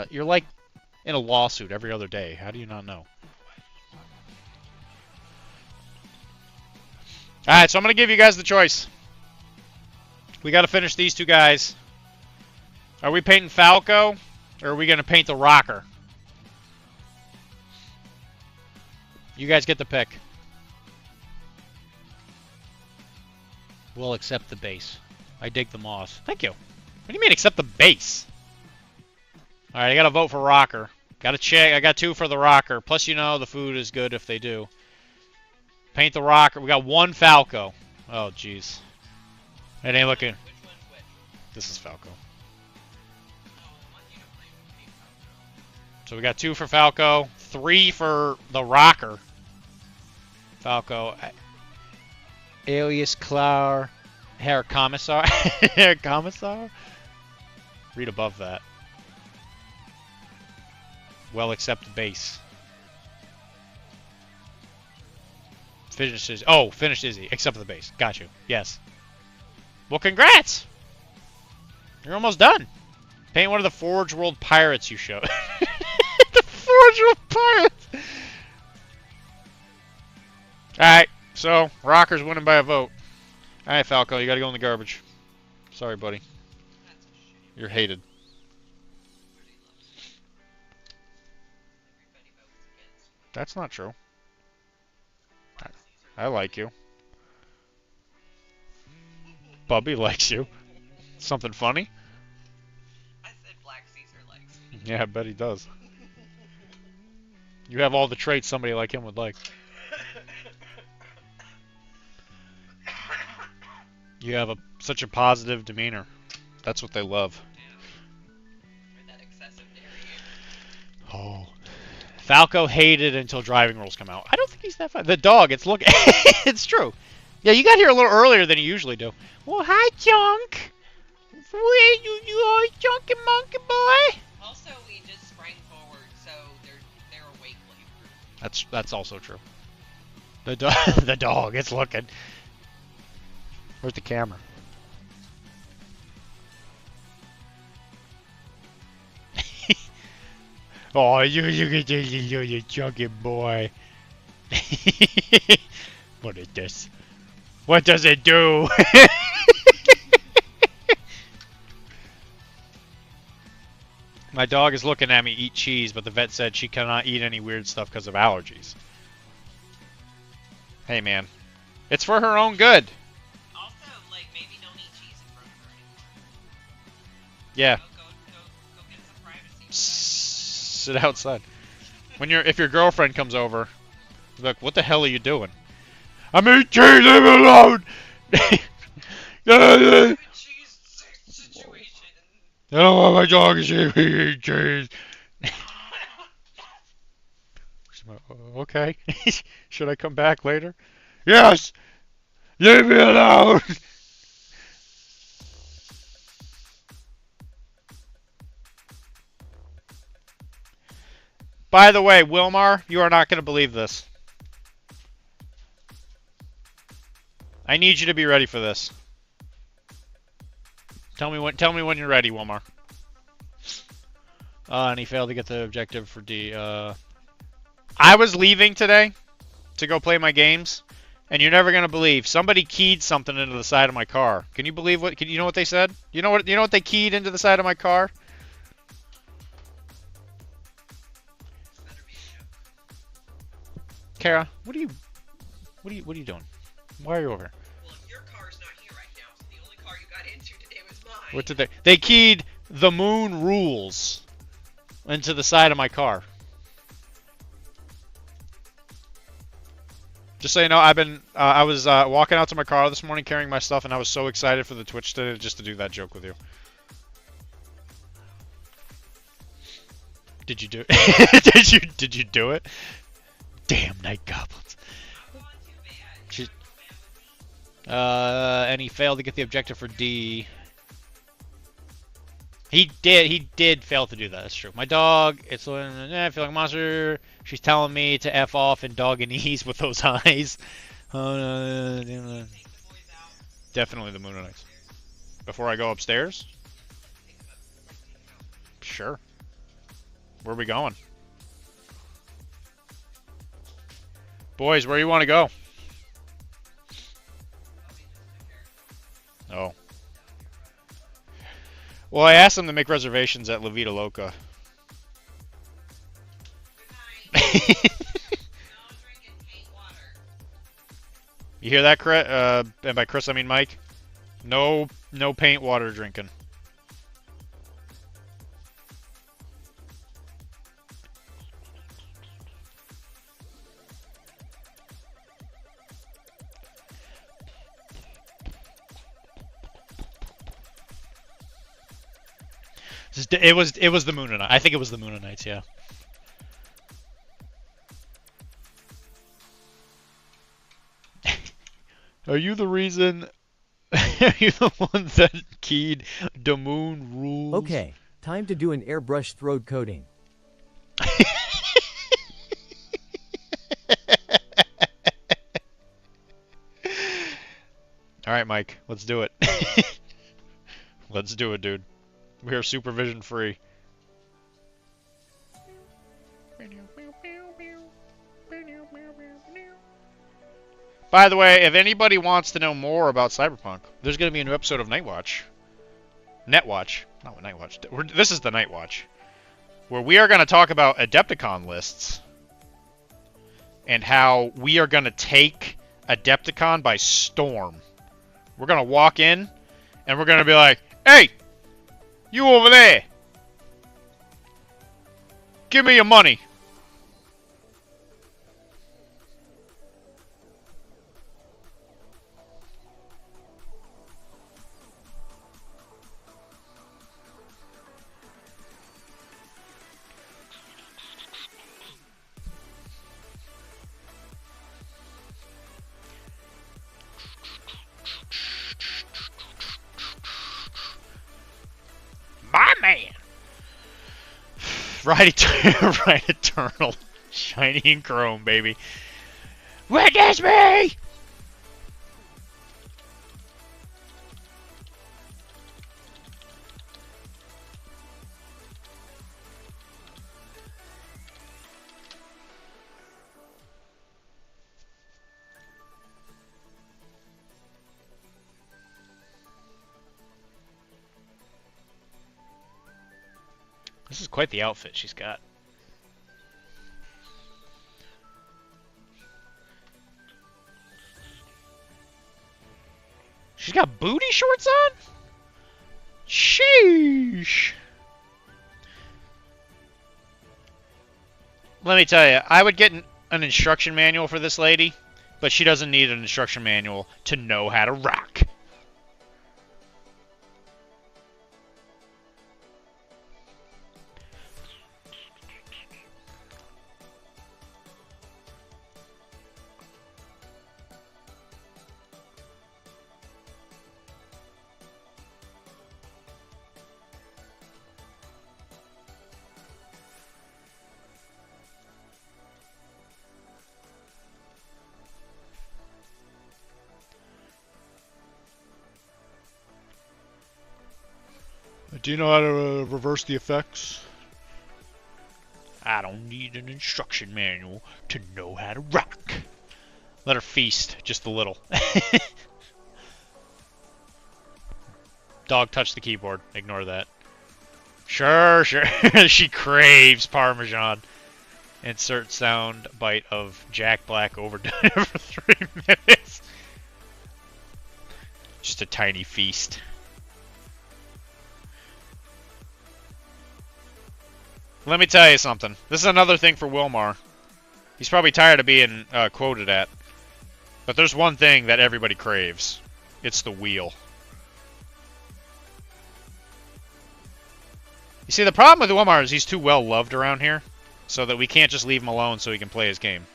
A: a lawsuit every other day. How do you not know? All right, so I'm gonna give you guys the choice. We got to finish these two guys. Are we painting Falco, or are we gonna paint the Rocker? You guys get the pick. We'll accept the base. I dig the moss. Thank you. What do you mean accept the base? Alright, I gotta vote for Rocker. Gotta check. I got 2 for the Rocker. Plus, you know, the food is good if they do. Paint the Rocker. We got 1 Falco. Oh, jeez. It ain't looking...
B: Which one's which?
A: This is Falco.
B: Oh, I want you to play with me, Falco.
A: So we got 2 for Falco. 3 for the Rocker. Falco. Alias Clar. Herr Kommissar. Herr Kommissar? Read above that. Well, accept base. Finished Izzy. Oh, finished Izzy. Accept the base. Got you. Yes. Well, congrats! You're almost done. Paint one of the Forge World Pirates you showed. The Forge World Pirates! Alright, so, Rocker's winning by a vote. Alright, Falco, you gotta go in the garbage. Sorry, buddy.
B: That's a shame.
A: You're hated.
B: Everybody loves you. Everybody votes against you.
A: That's not true.
B: Black Caesar.
A: I like you. Bubby likes you. Something funny?
B: I said Black Caesar likes me.
A: Yeah, I bet he does. You have all the traits somebody like him would like. You have such a positive demeanor. That's what they love.
B: Or that excessive dairy.
A: Oh. Falco hated until driving rules come out. I don't think he's that fun. The dog, it's look. It's true. Yeah, you got here a little earlier than you usually do. Well, hi, Chunk. Where you are, Chunky Monkey Boy?
B: Also, we just sprang forward, so they're awake later.
A: That's also true. The the dog, it's looking. Where's the camera? Oh, you chunky boy. What is this? What does it do? My dog is looking at me eat cheese, but the vet said she cannot eat any weird stuff because of allergies. Hey, man. It's for her own good.
B: Also, like, maybe don't eat cheese in front of her anymore.
A: Yeah.
B: Go get some privacy.
A: Sit outside. If your girlfriend comes over, be like, what the hell are you doing? I'm eating cheese, leave me alone!
B: Cheese situation.
A: I don't want my dog to see me eat cheese. Okay. Should I come back later? Yes! Leave me alone! By the way, Wilmar, you are not going to believe this. I need you to be ready for this. Tell me when you're ready, Wilmar. And he failed to get the objective for D. I was leaving today to go play my games, and you're never gonna believe somebody keyed something into the side of my car. Can you believe what? You know what they said? You know what they keyed into the side of my car?
B: Better be a joke.
A: Kara, what are you doing? Why are you over here?
B: Well, your car's not here right now, so the only car you got into today was mine.
A: What did they? They keyed the moon rules into the side of my car. Just so you know, I was walking out to my car this morning carrying my stuff, and I was so excited for the Twitch today just to do that joke with you. Did you do it? did you do it? Damn night goblins.
B: I'm going too bad.
A: She-
B: You're not with me.
A: And he failed to get the objective for D. He did fail to do that. That's true. My dog, I feel like a monster. She's telling me to F off and doganese with those eyes.
B: Take the boys out.
A: Definitely the Moonanites. Before I go upstairs?
B: Take them out.
A: Sure. Where are we going? Boys, where you want to go? Oh. Well, I asked them to make reservations at La Vida Loca.
B: Good night. No drinking paint water.
A: You hear that, Chris? And by Chris, I mean Mike. No paint water drinking. It was the Moonanites. I think it was the Moonanites, yeah. Are you the reason? Are you the one that keyed the moon rules?
C: Okay, time to do an airbrush throat coating.
A: All right, Mike, let's do it. Let's do it, dude. We are supervision free. By the way, if anybody wants to know more about Cyberpunk, there's going to be a new episode of Nightwatch. Netwatch. Not Nightwatch. This is the Nightwatch. Where we are going to talk about Adepticon lists. And how we are going to take Adepticon by storm. We're going to walk in, and we're going to be like, hey! You over there! Give me your money! My man! Right Eternal. Shiny and chrome, baby. Witness me! This is quite the outfit she's got. She's got booty shorts on? Sheesh. Let me tell you, I would get an instruction manual for this lady, but she doesn't need an instruction manual to know how to rock. Do you know how to reverse the effects? I don't need an instruction manual to know how to rock. Let her feast just a little. Dog touched the keyboard. Ignore that. Sure. She craves Parmesan. Insert sound bite of Jack Black overdone for 3 minutes. Just a tiny feast. Let me tell you something. This is another thing for Wilmar. He's probably tired of being quoted at. But there's one thing that everybody craves. It's the wheel. You see, the problem with Wilmar is he's too well loved around here. So that we can't just leave him alone so he can play his game.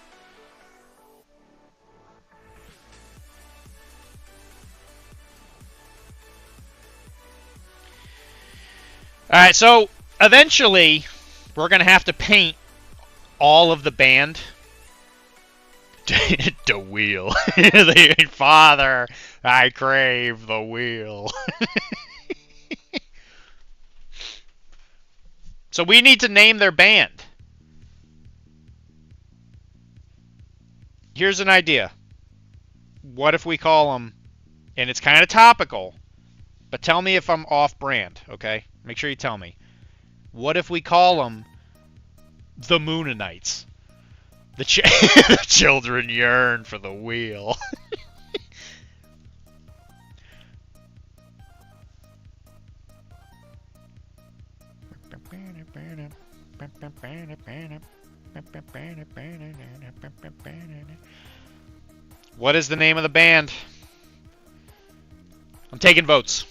A: Alright, so eventually we're going to have to paint all of the band. The wheel. Father, I crave the wheel. So we need to name their band. Here's an idea. What if we call them, and it's kind of topical, but tell me if I'm off brand, okay? Make sure you tell me. What if we call them the Moonanites? The children yearn for the wheel. What is the name of the band? I'm taking votes.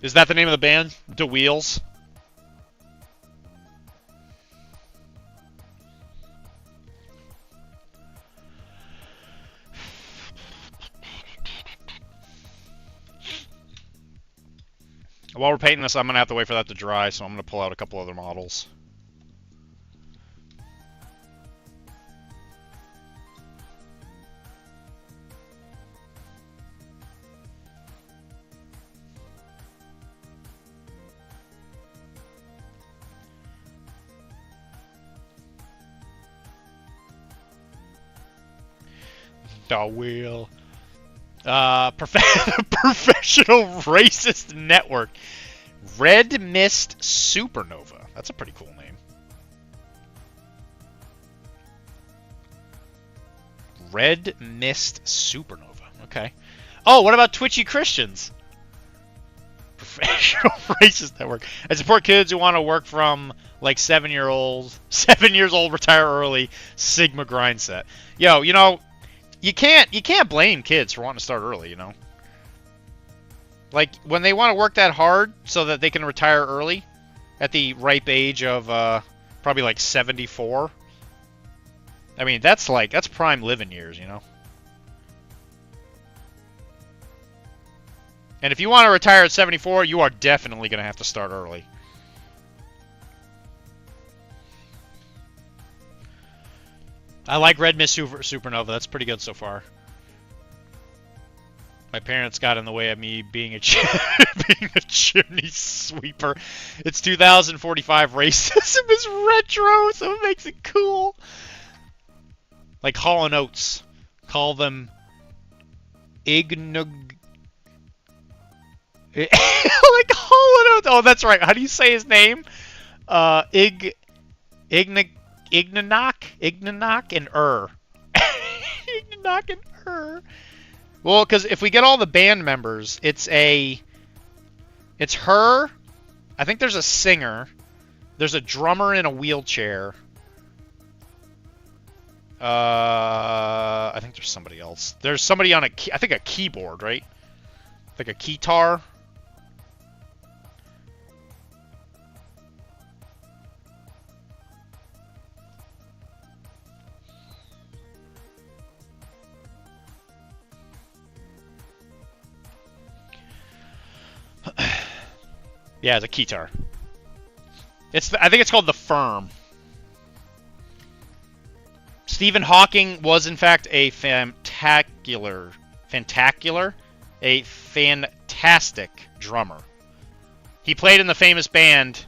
A: Is that the name of the band? The Wheels? While we're painting this, I'm going to have to wait for that to dry, so I'm going to pull out a couple other models. The wheel. Professional Racist Network. Red Mist Supernova. That's a pretty cool name. Red Mist Supernova. Okay. Oh, what about Twitchy Christians? Professional Racist Network. I support kids who want to work from like 7 years old, retire early, Sigma grind set. Yo, you know, you can't blame kids for wanting to start early, you know. Like when they want to work that hard so that they can retire early at the ripe age of probably like 74. I mean, that's prime living years, you know. And if you want to retire at 74, you are definitely going to have to start early. I like Red Mist Supernova. That's pretty good so far. My parents got in the way of me being a chimney sweeper. It's 2045. Racism is retro, so it makes it cool. Like Hall & Oates. Call them like Hall & Oates. Oh, that's right. How do you say his name? Ignanok and Ignanok and Well, because if we get all the band members, it's her. I think there's a singer. There's a drummer in a wheelchair. I think there's somebody else. There's somebody on a keyboard, right? Like a keytar. Yeah, it's a keytar. I think it's called The Firm. Stephen Hawking was in fact a fantastic drummer. He played in the famous band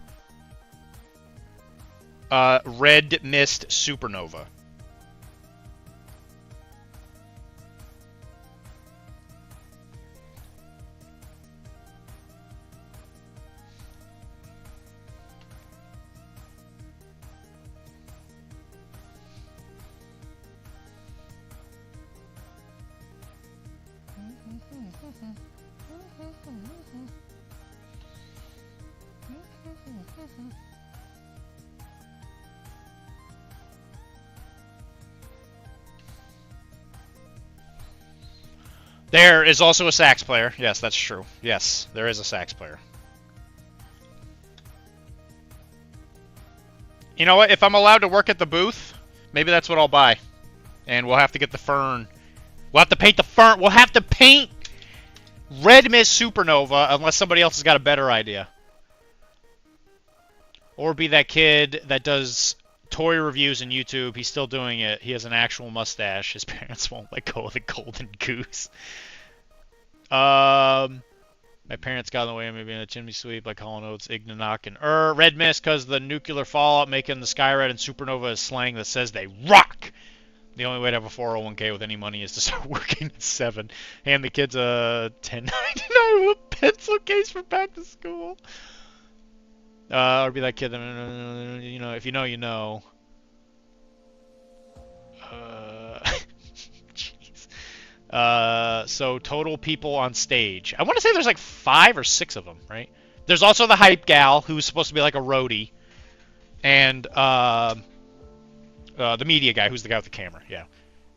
A: Red Mist Supernova. There is also a sax player. Yes, that's true. Yes, there is a sax player. You know what? If I'm allowed to work at the booth, maybe that's what I'll buy. And we'll have to get the fern. We'll have to paint the fern. We'll have to paint Red Mist Supernova unless somebody else has got a better idea. Or be that kid that does toy reviews on YouTube. He's still doing it. He has an actual mustache. His parents won't let go of the golden goose. My parents got in the way of me being a chimney sweep, like Hall & Oates, Ignanok, and Red Mist, because the nuclear fallout making the sky red, and Supernova is slang that says they rock. The only way to have a 401k with any money is to start working at 7. Hand the kids a $10.99 with a pencil case for back to school. Or be that kid, you know, if you know, you know. Jeez. So total people on stage. I want to say there's like 5 or 6 of them, right? There's also the hype gal who's supposed to be like a roadie, and the media guy who's the guy with the camera. Yeah,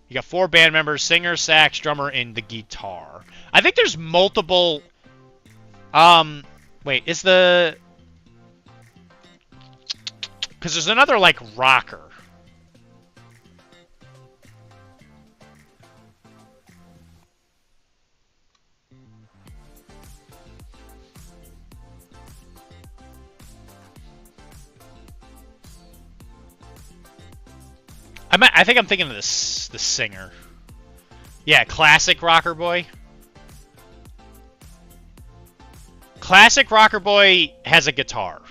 A: you got 4 band members: singer, sax, drummer, and the guitar. I think there's multiple. Wait, is the because there's another like rocker. I think I'm thinking of the singer. Yeah, classic rocker boy. Classic rocker boy has a guitar.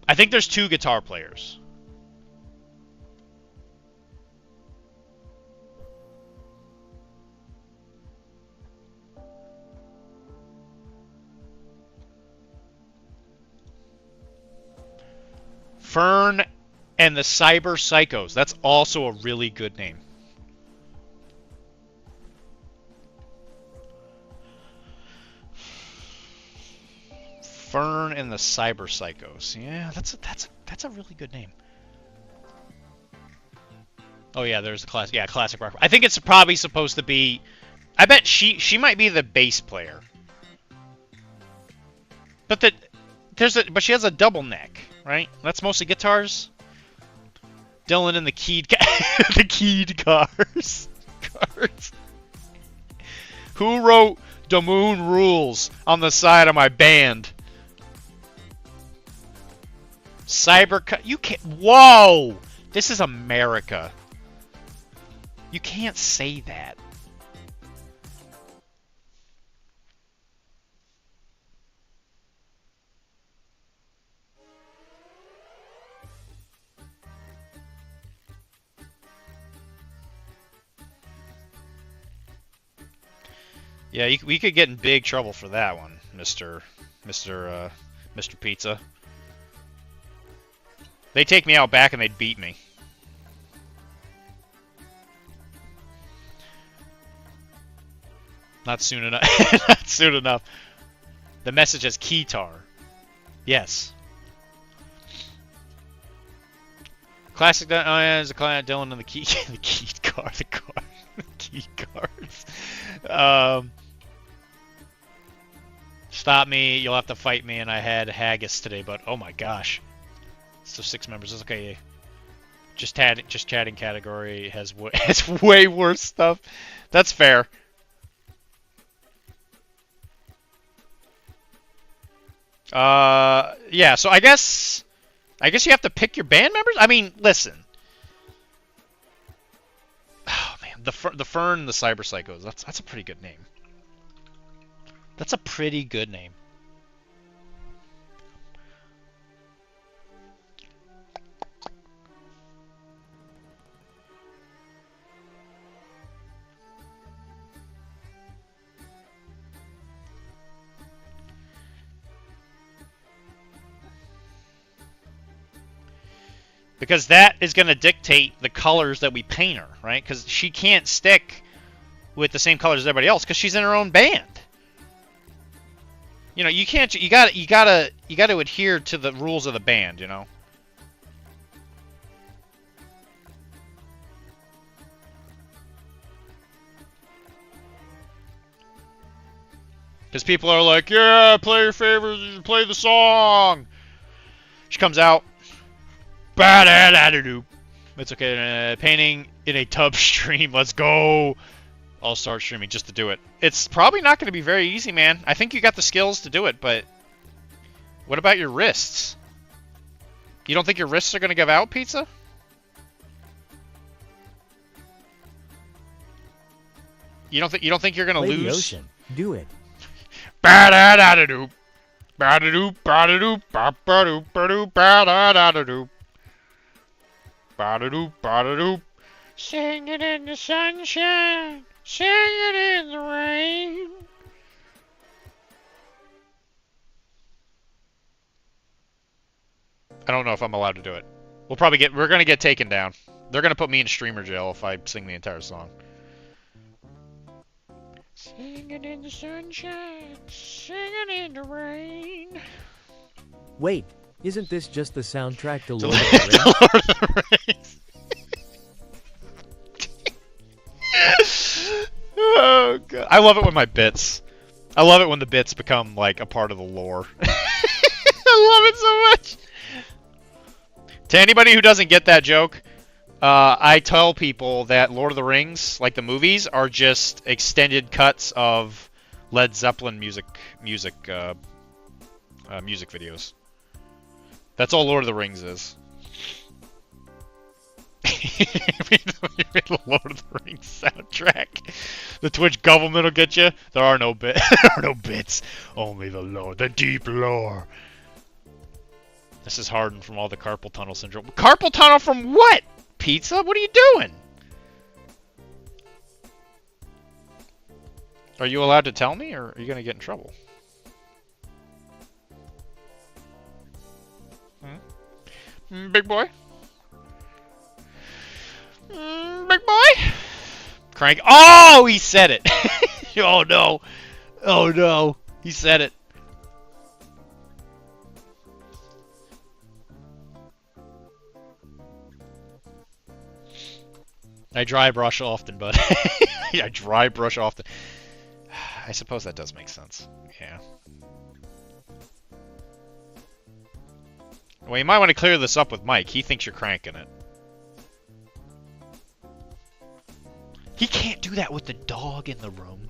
A: I think there's 2 guitar players. Fern and the Cyber Psychos. That's also a really good name. Fern and the Cyber Psychos. Yeah, that's a really good name. Oh yeah, there's the classic. Yeah, classic rock. I think it's probably supposed to be. I bet she might be the bass player. But but she has a double neck, right? That's mostly guitars. Dylan and the keyed the keyed cars. Cards. Who wrote "The Moon Rules" on the side of my band? You can't. Whoa! This is America. You can't say that. Yeah, we could get in big trouble for that one, Mr. Pizza. They'd take me out back and they'd beat me. Not soon enough. Not soon enough. The message has keytar. Yes. Classic. Oh yeah, there's a client Dylan and the key, the keyed car, the key cards. Stop me. You'll have to fight me. And I had haggis today, but oh my gosh. So 6 members. It's okay. Just chatting category has way worse stuff. That's fair. Yeah. So I guess you have to pick your band members. I mean, listen. Oh man, the Fern and the Cyber Psychos. That's a pretty good name. That's a pretty good name. Because that is going to dictate the colors that we paint her, right? Because she can't stick with the same colors as everybody else because she's in her own band. You know, you can't. You gotta adhere to the rules of the band. You know. Because people are like, yeah, play your favorite, play the song. She comes out. It's okay. Painting in a tub stream. Let's go. I'll start streaming just to do it. It's probably not going to be very easy, man. I think you got the skills to do it, but what about your wrists? You don't think your wrists are going to give out, Pizza? You don't think you're going to lose?
C: Ocean. Do it.
A: Ba-da-da-da-doop. Ba-da-doop, ba-da-doop, ba-ba-doop, ba-doop, ba-da-da-da-doop. Ba-da-doop, ba-da-doop. Sing it in the sunshine. Sing it in the rain. I don't know if I'm allowed to do it. We're gonna get taken down. They're gonna put me in streamer jail if I sing the entire song. Sing it in the sunshine, sing it in the rain.
C: Wait, isn't this just the soundtrack to
A: Lord
C: Lord of the Rings?
A: Oh god, I love it when I love it when the bits become like a part of the lore. I love it so much. To anybody who doesn't get that joke, I tell people that Lord of the Rings, like the movies, are just extended cuts of Led Zeppelin music videos. That's all Lord of the Rings is. The Lord of the Rings soundtrack. The Twitch government will get you. There are no bits. There are no bits. Only the lore, the deep lore. This is hardened from all the carpal tunnel syndrome. Carpal tunnel from what? Pizza? What are you doing? Are you allowed to tell me, or are you gonna get in trouble? Big boy. Big boy. Crank. Oh, he said it. Oh, no. Oh, no. He said it. I dry brush often, but I dry brush often. I suppose that does make sense. Yeah. Well, you might want to clear this up with Mike. He thinks you're cranking it. He can't do that with the dog in the room.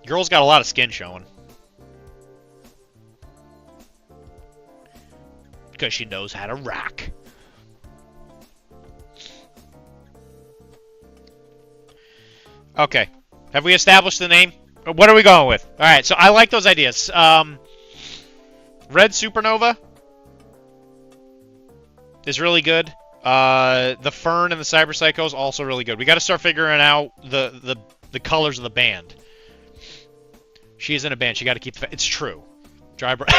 A: Girl's got a lot of skin showing. Because she knows how to rock. Okay. Have we established the name? What are we going with? Alright, so I like those ideas. Red Supernova is really good. The Fern and the Cyber Psycho is also really good. We got to start figuring out the colors of the band. She is in a band. She got to keep. It's true. Dry brush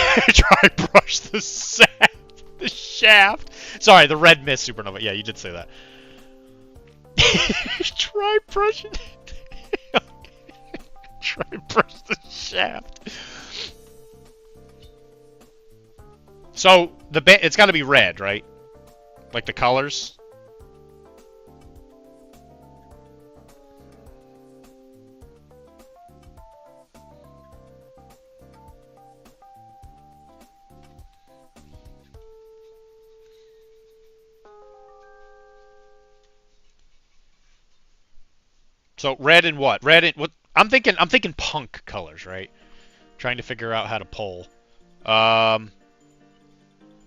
A: the shaft. The shaft. Sorry, the red mist supernova. Yeah, you did say that. Dry brush it. Dry brush the shaft. So the band. It's got to be red, right? Like the colors. So red and what? Red and what? I'm thinking punk colors, right? Trying to figure out how to poll. I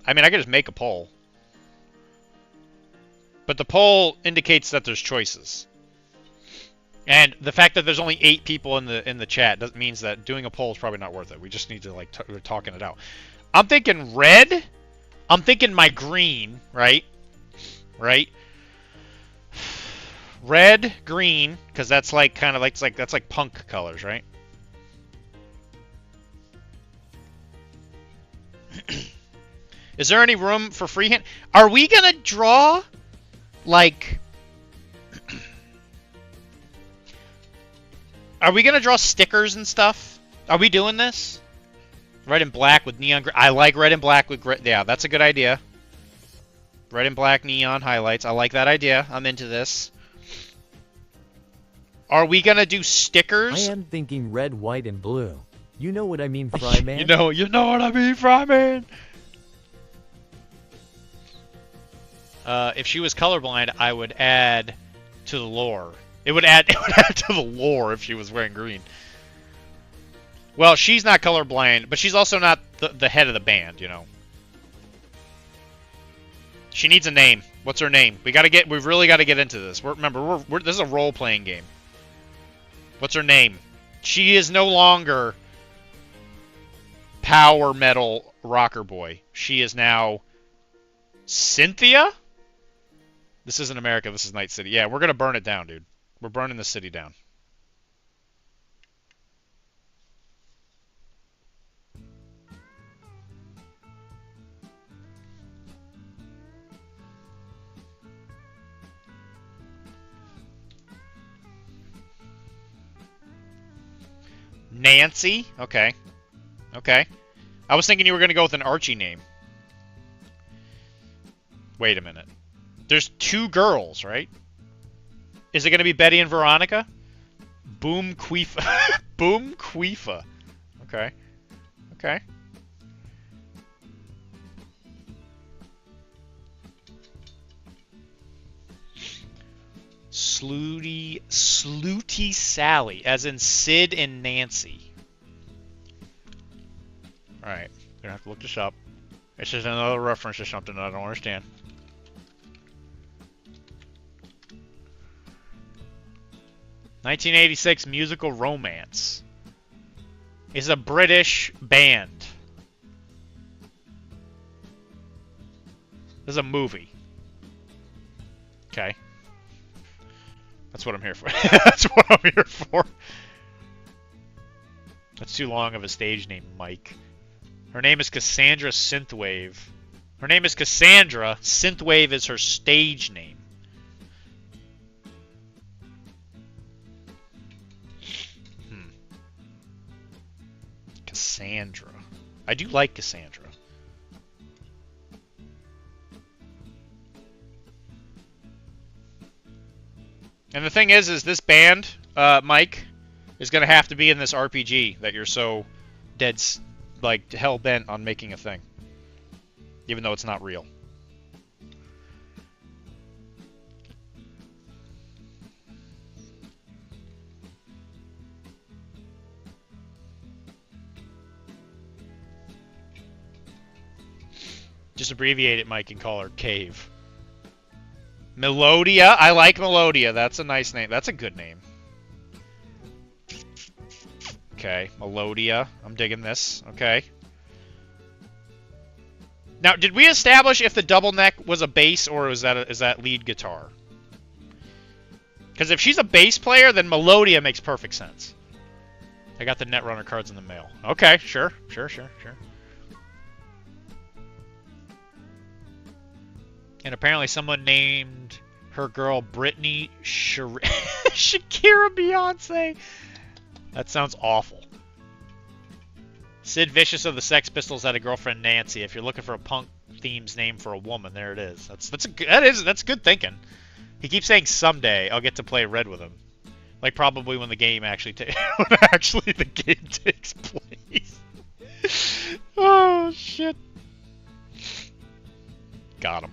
A: mean, I could just make a poll. But the poll indicates that there's choices. And the fact that there's only 8 people in the chat means that doing a poll is probably not worth it. We just need to like we're talking it out. I'm thinking red. I'm thinking my green, right? Right? Red, green, because that's like kind of like that's like punk colors, right? Is there any room for freehand? Are we gonna draw like? Are we gonna draw stickers and stuff? Are we doing this? Red and black with neon. I like red and black with gray. Yeah, that's a good idea. Red and black neon highlights. I like that idea. I'm into this. Are we gonna do stickers?
C: I am thinking red, white, and blue. You know what I mean, Fryman?
A: you know what I mean, Fryman. If she was colorblind, I would add to the lore. It would add to the lore if she was wearing green. Well, she's not colorblind, but she's also not the head of the band, you know. She needs a name. What's her name? We've really got to get into this. Remember, this is a role-playing game. What's her name? She is no longer power metal rocker boy. She is now Cynthia? This isn't America. This is Night City. Yeah, we're going to burn it down, dude. We're burning the city down. Nancy? Okay. Okay. I was thinking you were going to go with an Archie name. Wait a minute. There's 2 girls, right? Is it going to be Betty and Veronica? Boom Queefa. Boom Queefa. Okay. Okay. Slooty Sally, as in Sid and Nancy. Alright, gonna have to look this up. It's just another reference to something that I don't understand. 1986 musical romance. It's a British band. This is a movie. Okay. That's what I'm here for. That's what I'm here for. That's too long of a stage name, Mike. Her name is Cassandra Synthwave. Her name is Cassandra. Synthwave is her stage name. Cassandra. I do like Cassandra. And the thing is this band, Mike, is going to have to be in this RPG that you're so dead, like, hell-bent on making a thing. Even though it's not real. Just abbreviate it, Mike, and call her Cave. Melodia? I like Melodia. That's a nice name. That's a good name. Okay, Melodia. I'm digging this. Okay. Now, did we establish if the double neck was a bass or is that lead guitar? Because if she's a bass player, then Melodia makes perfect sense. I got the Netrunner cards in the mail. Okay, sure. And apparently someone named her girl Brittany Shakira Beyonce. That sounds awful. Sid Vicious of the Sex Pistols had a girlfriend Nancy. If you're looking for a punk themes name for a woman, there it is. That's good thinking. He keeps saying someday I'll get to play Red with him. Like probably when the game actually the game takes place. Oh shit. Got him.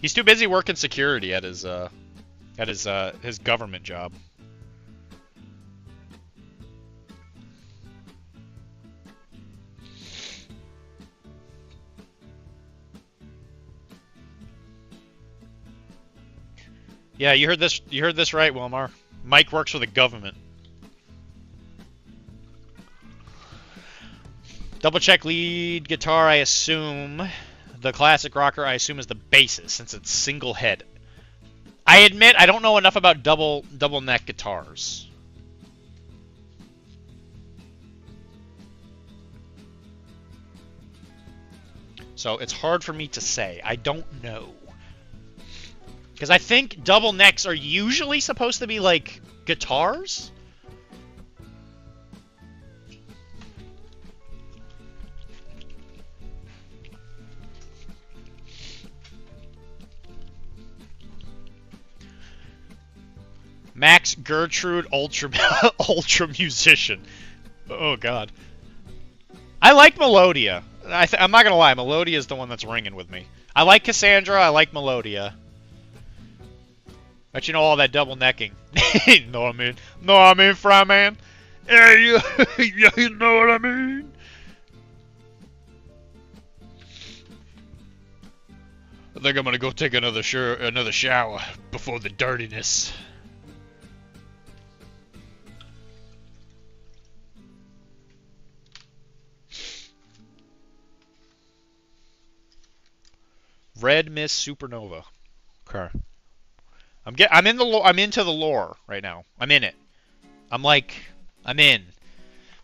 A: He's too busy working security at his government job. Yeah, you heard this. You heard this right, Wilmar. Mike works for the government. Double check lead guitar. I assume the classic rocker. I assume is the bassist since it's single head. I admit I don't know enough about double neck guitars. So it's hard for me to say. I don't know. Because I think double necks are usually supposed to be like guitars. Max Gertrude Ultra Ultra Musician. Oh god. I like Melodia. I'm not gonna lie, Melodia is the one that's ringing with me. I like Cassandra. I like Melodia. But you know all that double necking. Know what I mean? Know what I mean, fry man? Yeah, you know what I mean? I think I'm gonna go take another shower before the dirtiness. Red Miss Supernova. Okay. I'm into the lore right now. I'm in it. I'm in.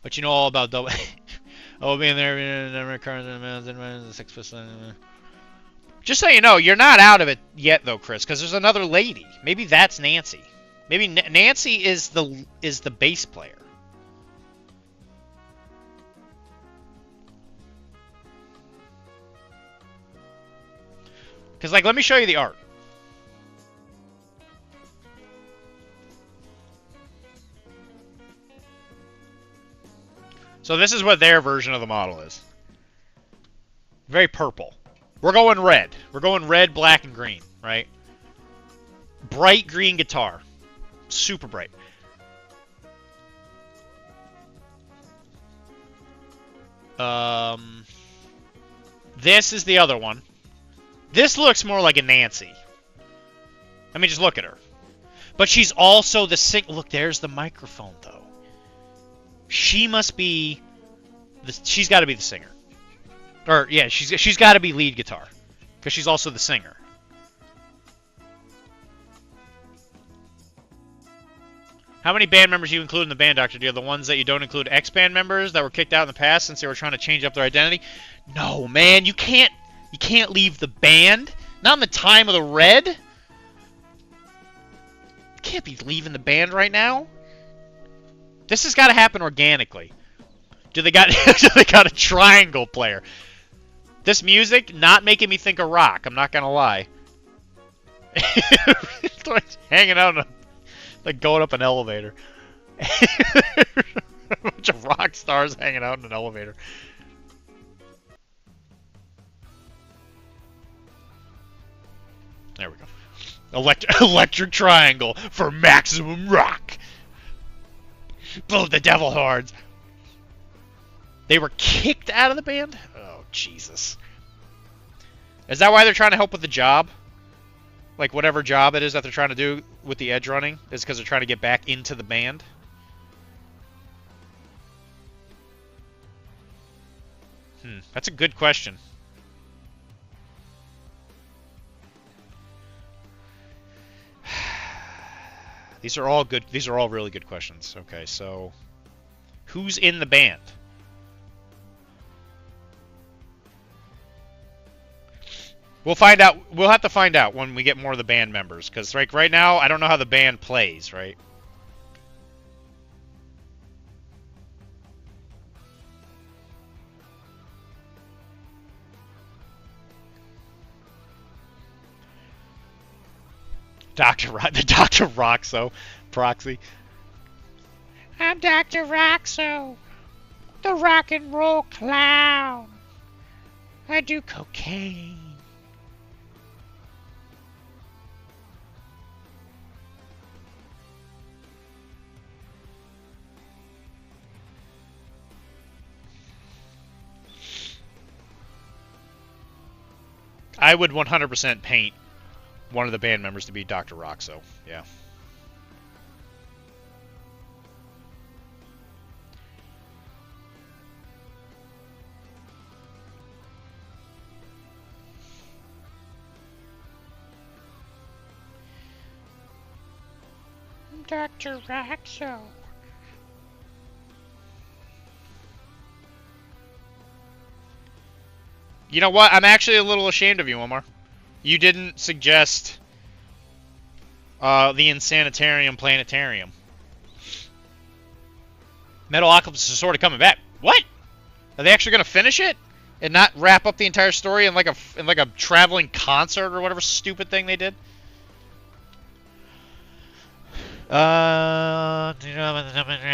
A: But you know all about double. Oh, being there, the Sex Pistols. Just so you know, you're not out of it yet, though, Chris, because there's another lady. Maybe that's Nancy. Maybe Nancy is the bass player. Because, like, let me show you the art. So this is what their version of the model is. Very purple. We're going red. We're going red, black, and green, right? Bright green guitar. Super bright. This is the other one. This looks more like a Nancy. I mean, just look at her. But she's also the Look, there's the microphone, though. She must be... She's got to be the singer. Or, yeah, she's got to be lead guitar. Because she's also the singer. How many band members do you include in the band, Dr. D? Are the ones that you don't include ex-band members that were kicked out in the past since they were trying to change up their identity? No, man, you can't leave the band. Not in the time of the Red. You can't be leaving the band right now. This has got to happen organically. Do they got a triangle player? This music not making me think of rock. I'm not gonna lie. Hanging out, like going up an elevator. A bunch of rock stars hanging out in an elevator. There we go. Electric triangle for maximum rock. Blow the devil horns. They were kicked out of the band? Oh, Jesus. Is that why they're trying to help with the job? Like, whatever job it is that they're trying to do with the edge running? Is because they're trying to get back into the band? That's a good question. These are all good. These are all really good questions. Okay, so... who's in the band? We'll find out. We'll have to find out when we get more of the band members, because like right now, I don't know how the band plays, right? The Dr. Roxo proxy. I'm Dr. Roxo, the rock and roll clown. I do cocaine. I would 100% paint one of the band members to be Dr. Roxo. Yeah. Dr. Roxo. You know what? I'm actually a little ashamed of you, Omar. You didn't suggest the Insanitarium Planetarium. Metalocalypse is sort of coming back. What? Are they actually going to finish it and not wrap up the entire story in like a traveling concert or whatever stupid thing they did? How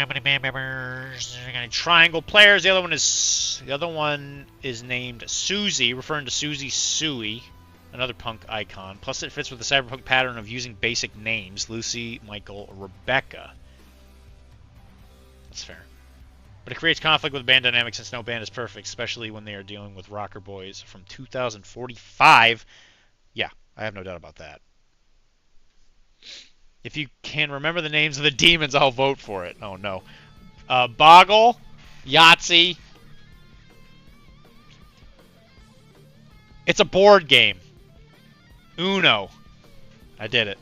A: many band members? Triangle players. The other one is named Susie, referring to Susie Sui, another punk icon. Plus, it fits with the cyberpunk pattern of using basic names: Lucy, Michael, Rebecca. That's fair. But it creates conflict with band dynamics since no band is perfect, especially when they are dealing with rocker boys from 2045. Yeah, I have no doubt about that. If you can remember the names of the demons, I'll vote for it. Oh, no. Boggle, Yahtzee. It's a board game. Uno. I did it.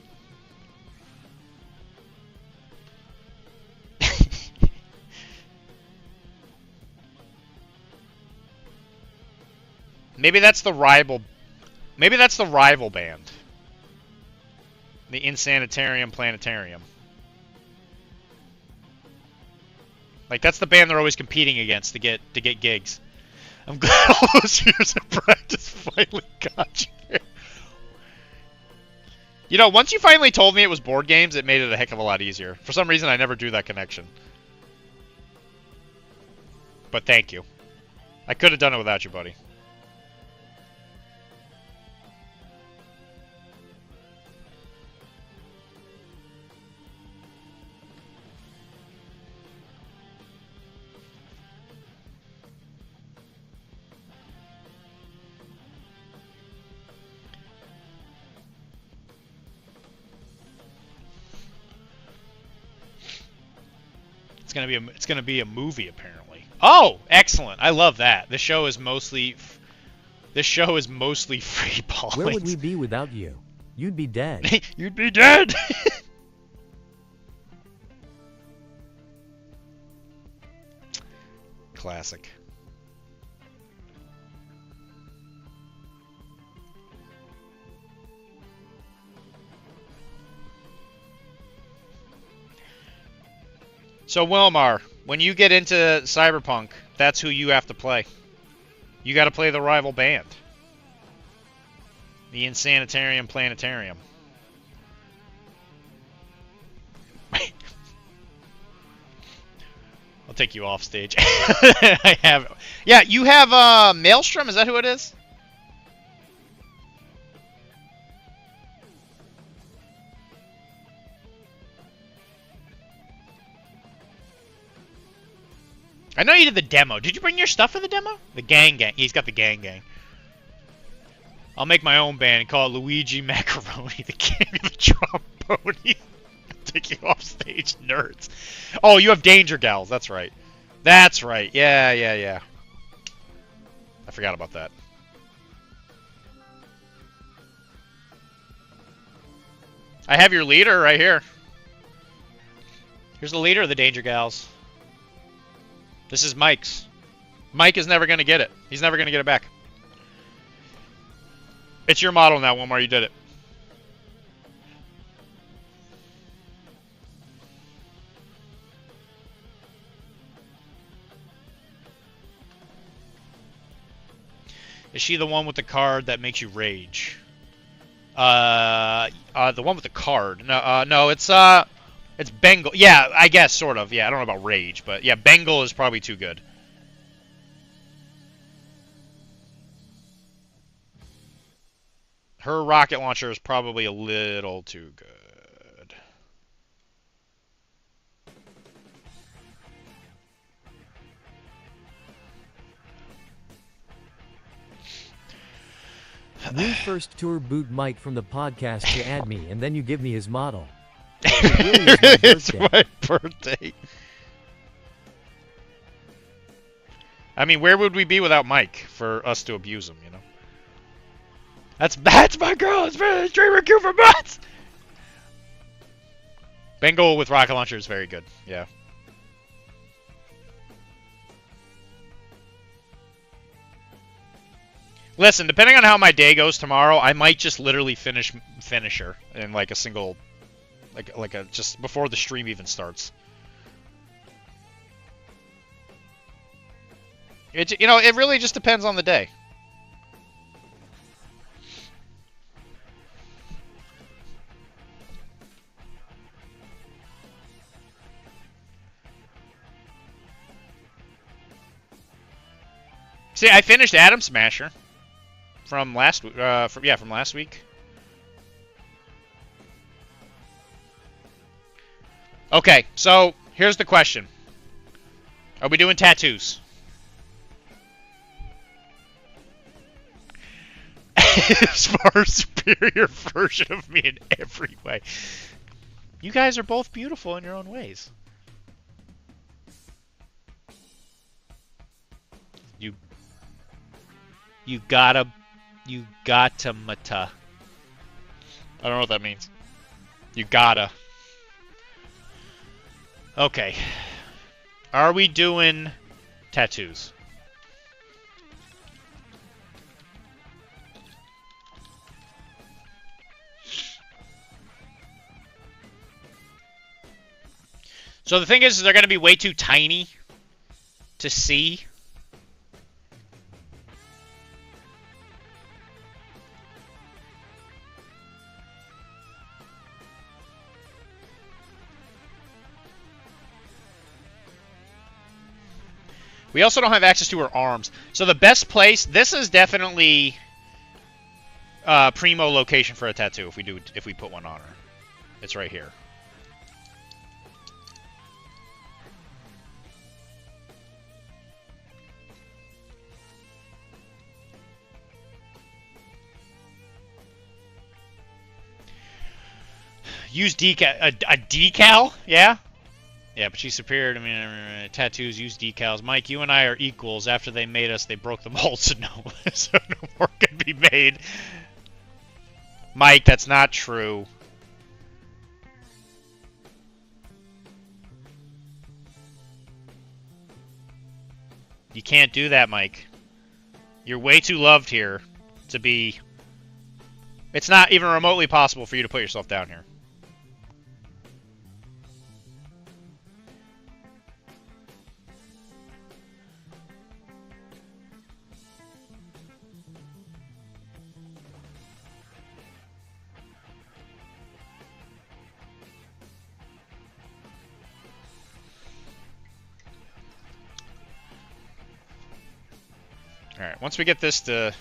A: Maybe that's the rival. Maybe that's the rival band. The Insanitarium Planetarium. Like, that's the band they're always competing against to get gigs. I'm glad all those years of practice finally got you there. You know, once you finally told me it was board games, it made it a heck of a lot easier. For some reason, I never drew that connection. But thank you. I could have done it without you, buddy. It's gonna be a movie apparently. Oh, excellent! I love that. This show is mostly free ballings.
C: Where would we be without you? You'd be dead.
A: You'd be dead. Classic. So Wilmar, when you get into Cyberpunk, that's who you have to play. You got to play the rival band. The Insanitarium Planetarium. I'll take you off stage. I have... Yeah, you have Maelstrom, is that who it is? I know you did the demo. Did you bring your stuff for the demo? The gang. He's got the gang. I'll make my own band and call it Luigi Macaroni, the king of the trombone. Take you off stage, nerds. Oh, you have Danger Gals. That's right. That's right. Yeah. I forgot about that. I have your leader right here. Here's the leader of the Danger Gals. This is Mike's. Mike is never going to get it. He's never going to get it back. It's your model now, Wilmar. You did it. Is she the one with the card that makes you rage? The one with the card. No, it's Bengal. Yeah, I guess, sort of. Yeah, I don't know about rage, but yeah, Bengal is probably too good. Her rocket launcher is probably a little too good.
C: New first tour boot Mike from the podcast to add me, and then you give me his model. It really is my birthday.
A: It's my birthday. I mean, where would we be without Mike for us to abuse him, you know? That's my girl. It's been a streamer queue for months. Bengal with rocket launcher is very good. Yeah. Listen, depending on how my day goes tomorrow, I might just literally finish her in like a single, like a just before the stream even starts. It really just depends on the day. See, I finished Atom Smasher from last week. Okay, so here's the question: are we doing tattoos? It's far superior version of me in every way. You guys are both beautiful in your own ways. You gotta mata. I don't know what that means. You gotta. Okay. Are we doing tattoos? So the thing is, they're going to be way too tiny to see. We also don't have access to her arms. So the best place, this is definitely primo location for a tattoo if we put one on her. It's right here. Use decal, a decal, yeah? Yeah, but she's superior to me. Tattoos, use decals. Mike, you and I are equals. After they made us, they broke the mold, so so no more can be made. Mike, that's not true. You can't do that, Mike. You're way too loved here to be... It's not even remotely possible for you to put yourself down here. Alright, once we get this to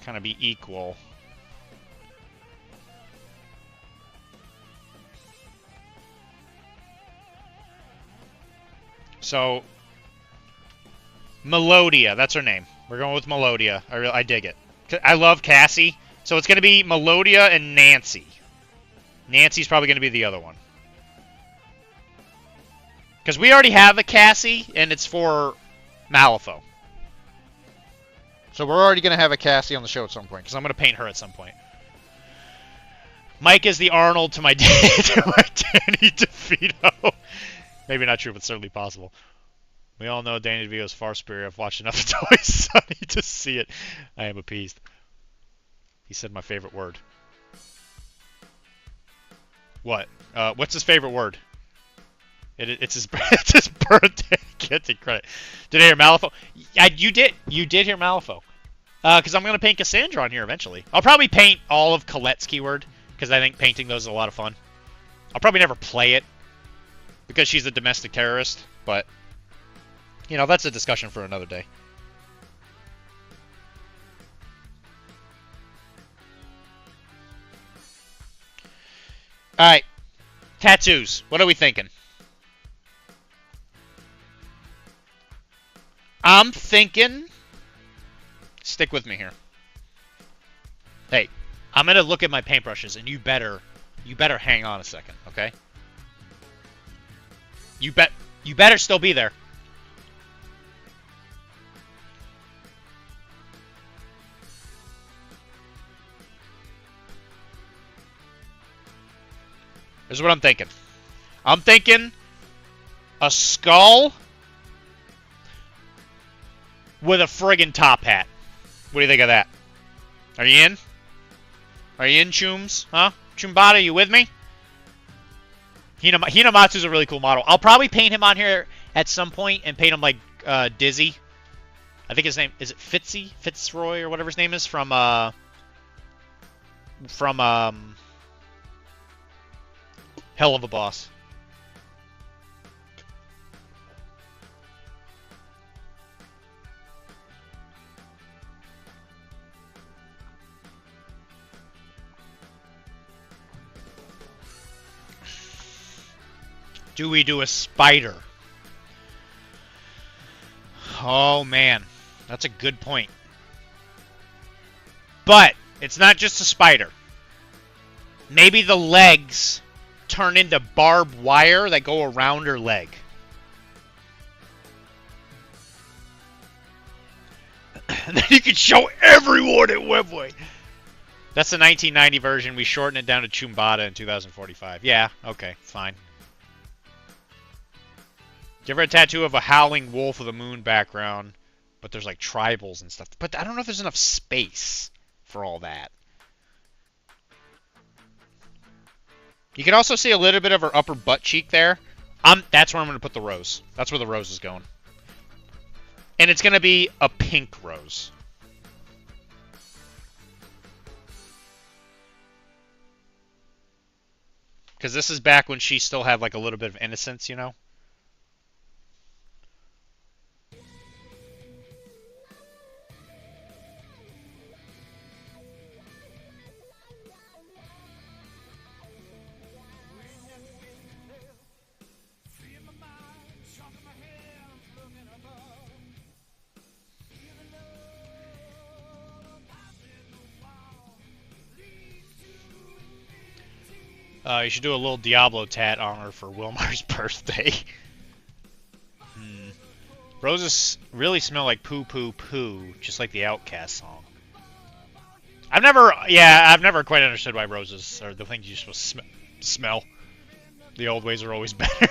A: kind of be equal... So, Melodia, that's her name. We're going with Melodia. I dig it. I love Cassie. So it's going to be Melodia and Nancy. Nancy's probably going to be the other one. Because we already have a Cassie, and it's for Malifaux. So we're already going to have a Cassie on the show at some point, because I'm going to paint her at some point. Mike is the Arnold to my Danny DeVito. Maybe not true, but certainly possible. We all know Danny DeVito is far superior. I've watched enough of Toy Sunny to see it. I am appeased. He said my favorite word. What? What's his favorite word? It's his it's his birthday. Can't take credit. Did I hear Malifaux? You did hear Malifaux. Because I'm gonna paint Cassandra on here eventually. I'll probably paint all of Colette's keyword because I think painting those is a lot of fun. I'll probably never play it because she's a domestic terrorist, but you know that's a discussion for another day. All right, tattoos. What are we thinking? I'm thinking... Stick with me here. Hey, I'm going to look at my paintbrushes, and you better hang on a second, okay? You better still be there. Here's what I'm thinking. I'm thinking a skull with a friggin' top hat. What do you think of that? Are you in? Are you in, Chooms? Huh? Chumbata, you with me? Hinamatsu's a really cool model. I'll probably paint him on here at some point and paint him like Dizzy. I think his name is it Fitzroy or whatever his name is from Hell of a Boss. Do we do a spider? Oh man, that's a good point. But it's not just a spider. Maybe the legs turn into barbed wire that go around her leg. And then you can show everyone at Webway. That's the 1990 version. We shortened it down to Chumbata in 2045. Yeah, okay, fine. Do you ever have a tattoo of a howling wolf with a moon background, but there's like tribals and stuff? But I don't know if there's enough space for all that. You can also see a little bit of her upper butt cheek there. That's where I'm going to put the rose. That's where the rose is going. And it's going to be a pink rose. Because this is back when she still had like a little bit of innocence, you know? You should do a little Diablo tat on her for Wilmar's birthday. Roses really smell like poo poo poo, just like the Outcast song. I've never quite understood why roses are the things you're supposed to smell. The old ways are always better.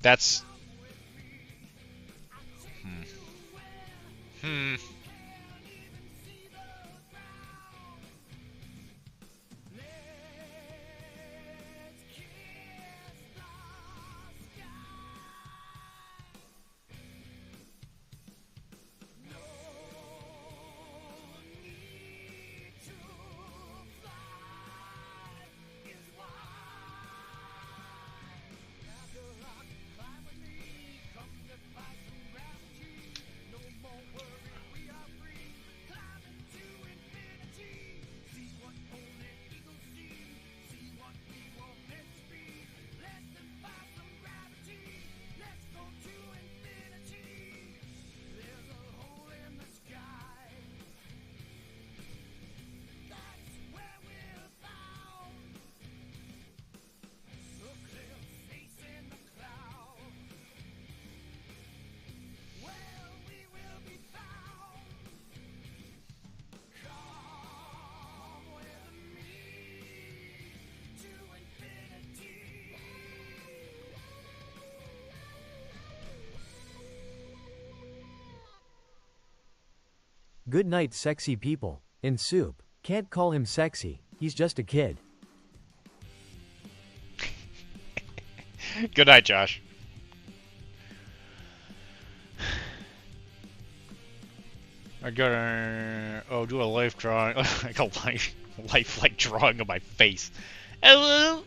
A: That's...
C: Good night, sexy people. In soup. Can't call him sexy. He's just a kid.
A: Good night, Josh. I gotta do a life drawing, like a lifelike drawing of my face. Hello.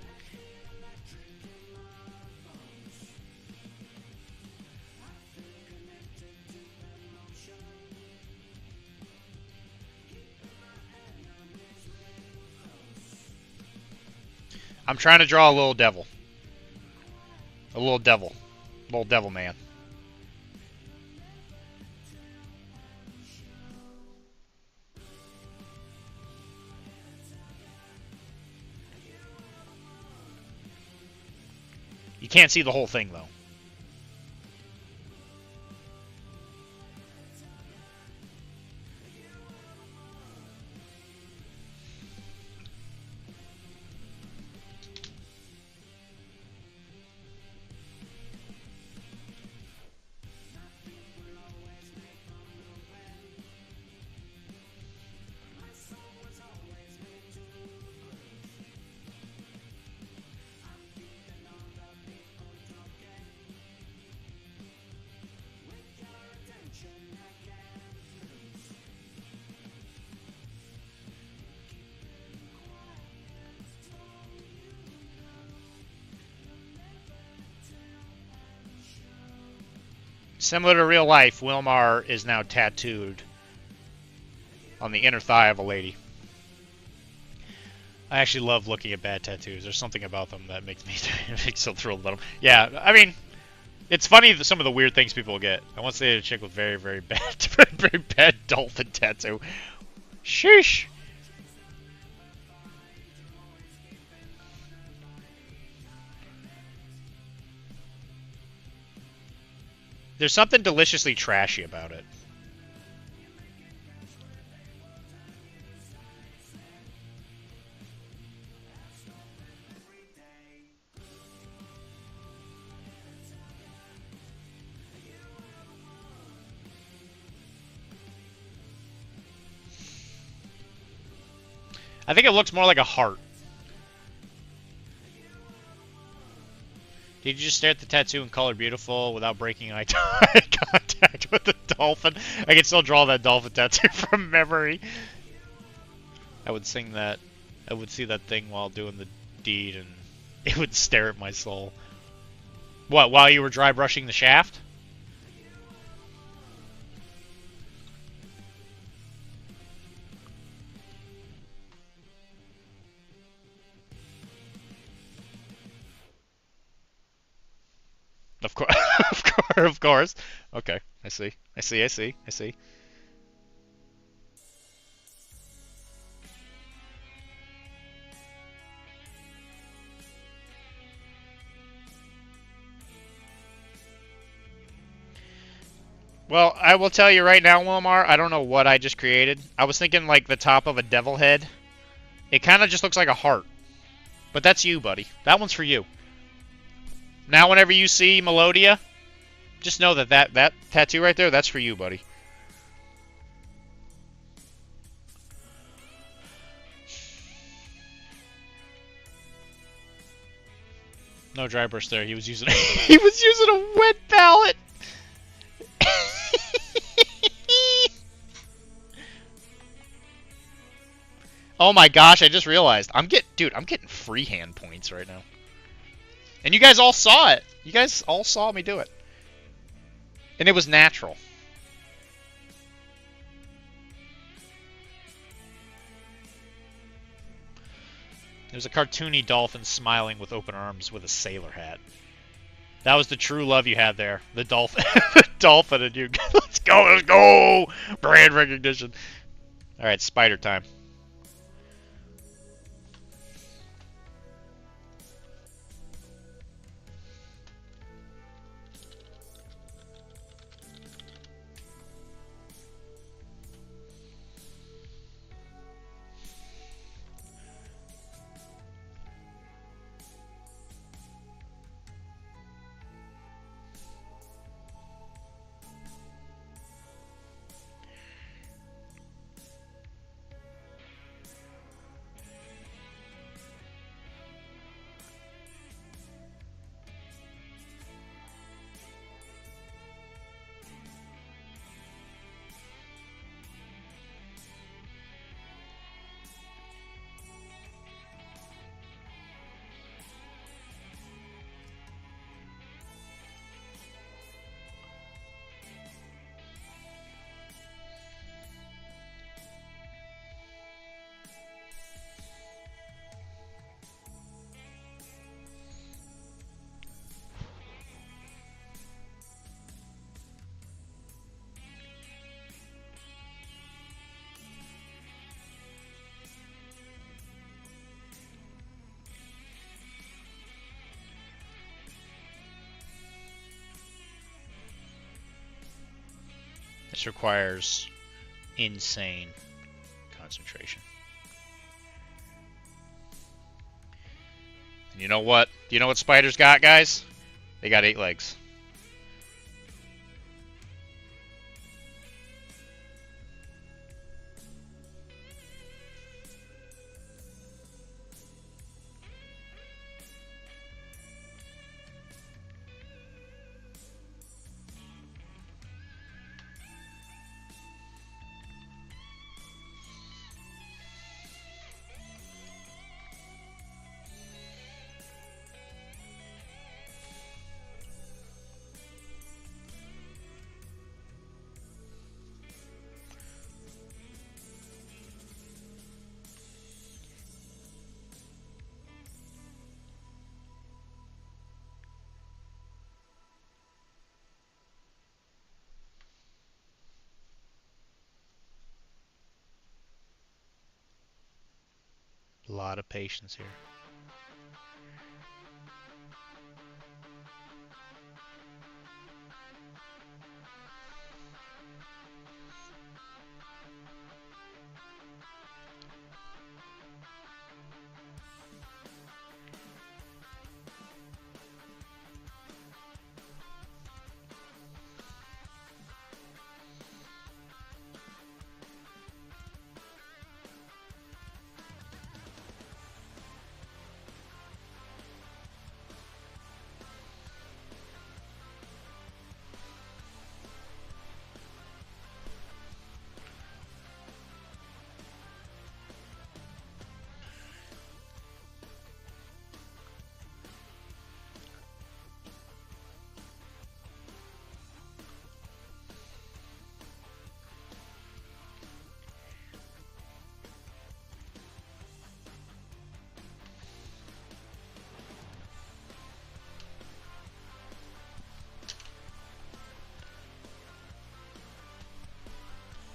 A: I'm trying to draw a little devil. A little devil. Little devil man. You can't see the whole thing, though. Similar to real life, Wilmar is now tattooed on the inner thigh of a lady. I actually love looking at bad tattoos. There's something about them that makes me so thrilled about them. Yeah, I mean, it's funny that some of the weird things people get. I once dated a chick with very, very bad, very bad dolphin tattoo. Sheesh. There's something deliciously trashy about it. I think it looks more like a heart. Did you just stare at the tattoo and color beautiful without breaking eye contact with the dolphin? I can still draw that dolphin tattoo from memory. I would sing that. I would see that thing while doing the deed, and it would stare at my soul. What, while you were dry brushing the shaft? Of course, of course. Okay, I see. Well, I will tell you right now, Wilmar, I don't know what I just created. I was thinking like the top of a devil head. It kind of just looks like a heart. But that's you, buddy. That one's for you. Now whenever you see Melodia, just know that that tattoo right there, that's for you, buddy. No dry brush there. He was using he was using a wet palette. Oh my gosh, I just realized. I'm getting freehand points right now. And you guys all saw it. You guys all saw me do it. And it was natural. There's a cartoony dolphin smiling with open arms with a sailor hat. That was the true love you had there. The dolphin. The dolphin and you. Let's go, let's go! Brand recognition. Alright, spider time. This requires insane concentration. And you know what? Do you know what spiders got, guys? They got 8 legs. A lot of patience here.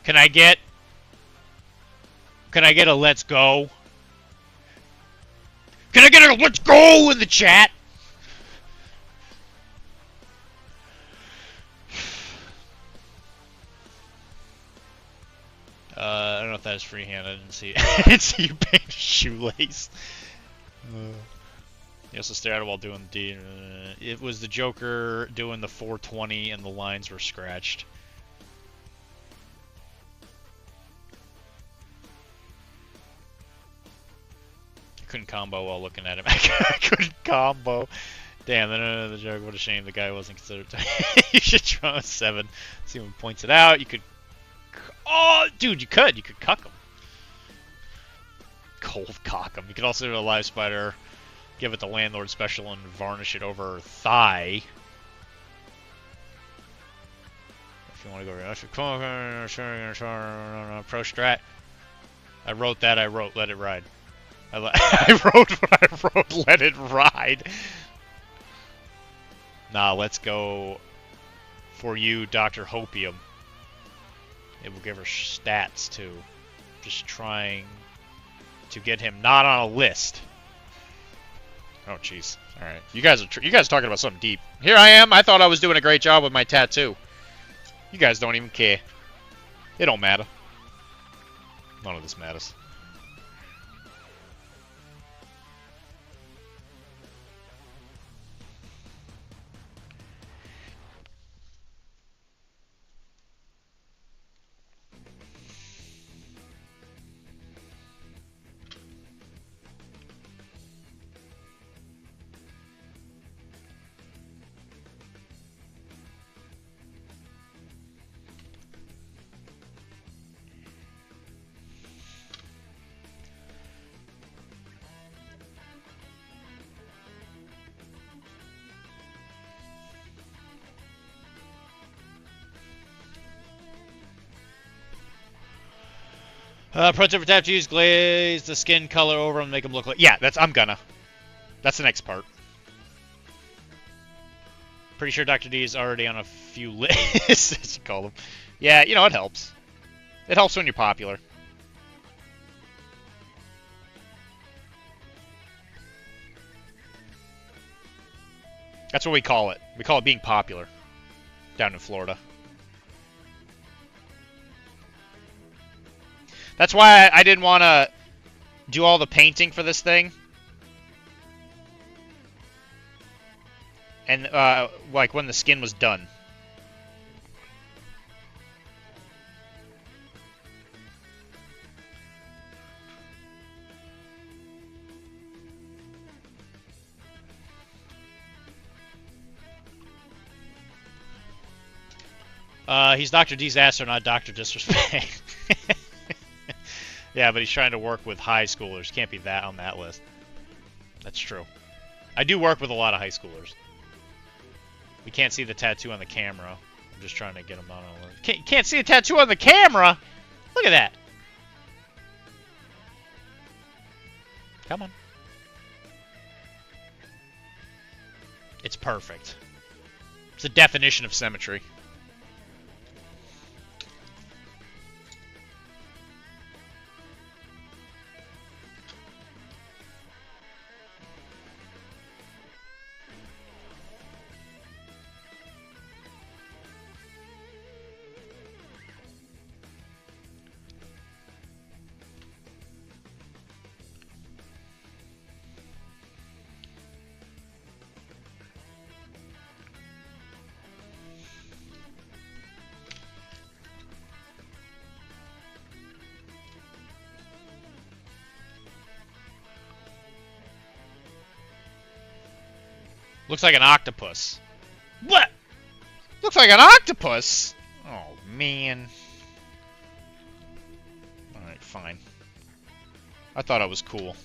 A: Can I get a let's go? Can I get a let's go in the chat? I don't know if that is freehand. I didn't see it. I didn't see you paint a shoelace. He also stared at it while doing the D. It was the Joker doing the 420 and the lines were scratched. I couldn't combo while looking at him. I couldn't combo. Damn, then the joke. What a shame the guy wasn't considered. You should draw a 7. Someone points it out. You could. Oh, dude, you could. You could cuck him. Cold cock him. You could also do a live spider, give it the landlord special, and varnish it over her thigh. If you want to go pro strat. I wrote that. I wrote let it ride. I wrote what I wrote. Let it ride. Nah, let's go for you, Dr. Hopium. It will give her stats too. Just trying to get him not on a list. Oh, jeez. All right, you guys are talking about something deep. Here I am. I thought I was doing a great job with my tattoo. You guys don't even care. It don't matter. None of this matters. Pro tip for tattoos: glaze the skin color over and make them look like. Yeah, I'm gonna. That's the next part. Pretty sure Dr. D is already on a few lists, as you call them. Yeah, you know, it helps. It helps when you're popular. That's what we call it. We call it being popular down in Florida. That's why I didn't want to do all the painting for this thing. And, like, when the skin was done. He's Dr. Deezaster, not Dr. Disrespect. Yeah, but he's trying to work with high schoolers. Can't be that on that list. That's true. I do work with a lot of high schoolers. We can't see the tattoo on the camera. I'm just trying to get him on a list. Can't see a tattoo on the camera? Look at that. Come on. It's perfect. It's the definition of symmetry. Looks like an octopus. What? Looks like an octopus? Oh, man. Alright, fine. I thought it was cool.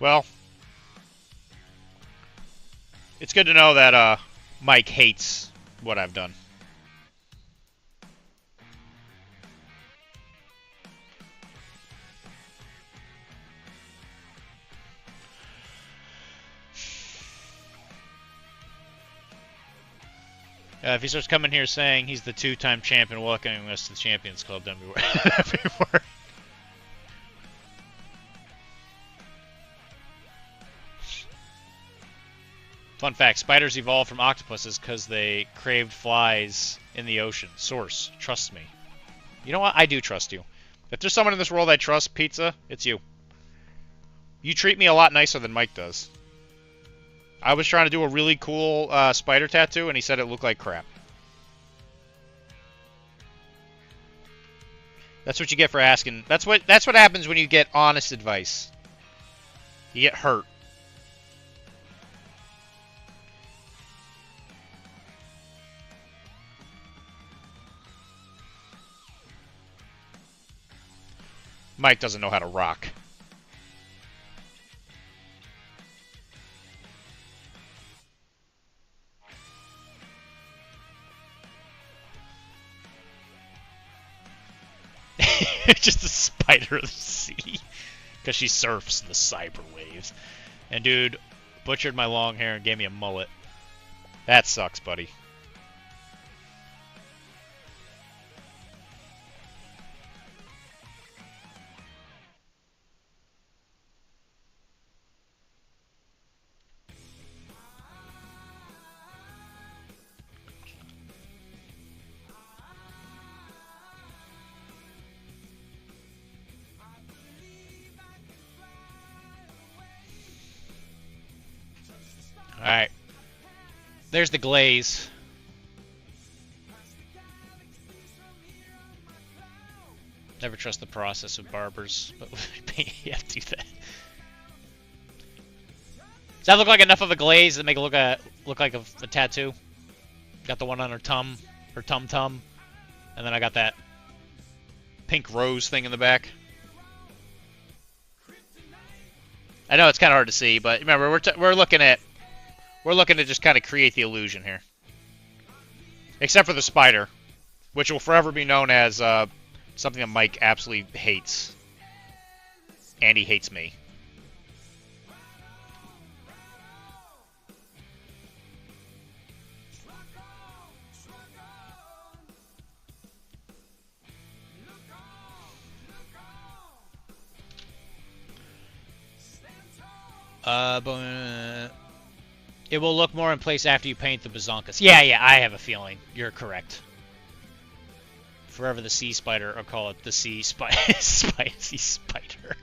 A: Well, it's good to know that Mike hates what I've done. If he starts coming here saying he's the 2-time champion welcoming us to the Champions Club, then that'd be worse. Fun fact, spiders evolved from octopuses because they craved flies in the ocean. Source, trust me. You know what? I do trust you. If there's someone in this world I trust, Pizza, it's you. You treat me a lot nicer than Mike does. I was trying to do a really cool spider tattoo, and he said it looked like crap. That's what you get for asking. That's what happens when you get honest advice. You get hurt. Mike doesn't know how to rock. Just a spider of the sea. Because she surfs the cyber waves. And dude, butchered my long hair and gave me a mullet. That sucks, buddy. Alright. There's the glaze. Never trust the process of barbers, but you have to do that. Does that look like enough of a glaze to make it look like a tattoo? Got the one on her tum, tum, and then I got that pink rose thing in the back. I know it's kind of hard to see, but remember we're looking to just kind of create the illusion here. Except for the spider, which will forever be known as something that Mike absolutely hates. And he hates me. It will look more in place after you paint the bazonkas. Yeah, I have a feeling. You're correct. Forever the sea spider, I'll call it the sea spicy spider.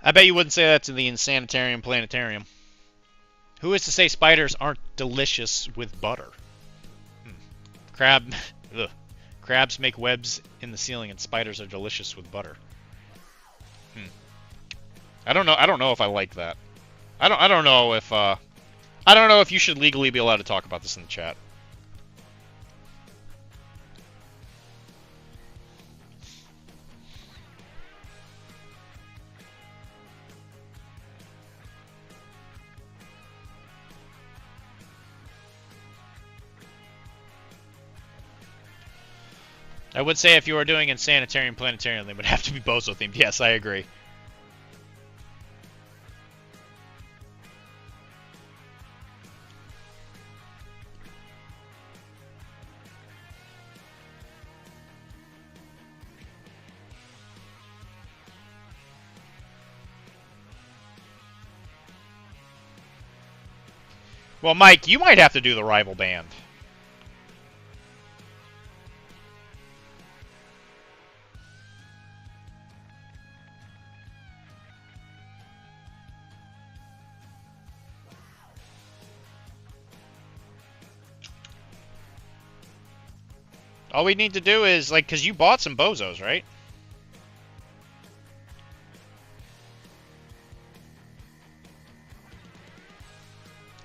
A: I bet you wouldn't say that to the Insanitarium Planetarium. Who is to say spiders aren't delicious with butter? Crabs make webs in the ceiling, and spiders are delicious with butter. I don't know if I like that. I don't know if you should legally be allowed to talk about this in the chat. I would say if you were doing Insanitarium Planetarium, they would have to be Bozo themed. Yes, I agree. Well, Mike, you might have to do the rival band. All we need to do is, like, because you bought some bozos, right?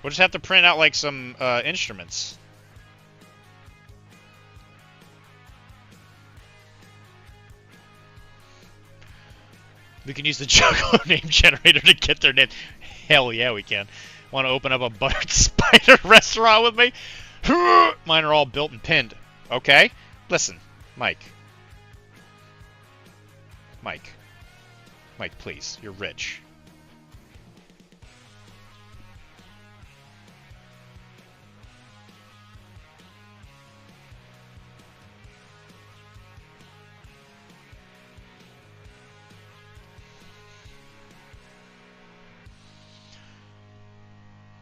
A: We'll just have to print out, like, some instruments. We can use the Juggalo name generator to get their name. Hell yeah, we can. Want to open up a buttered spider restaurant with me? Mine are all built and pinned. Okay? Listen, Mike. Mike. Mike, please. You're rich.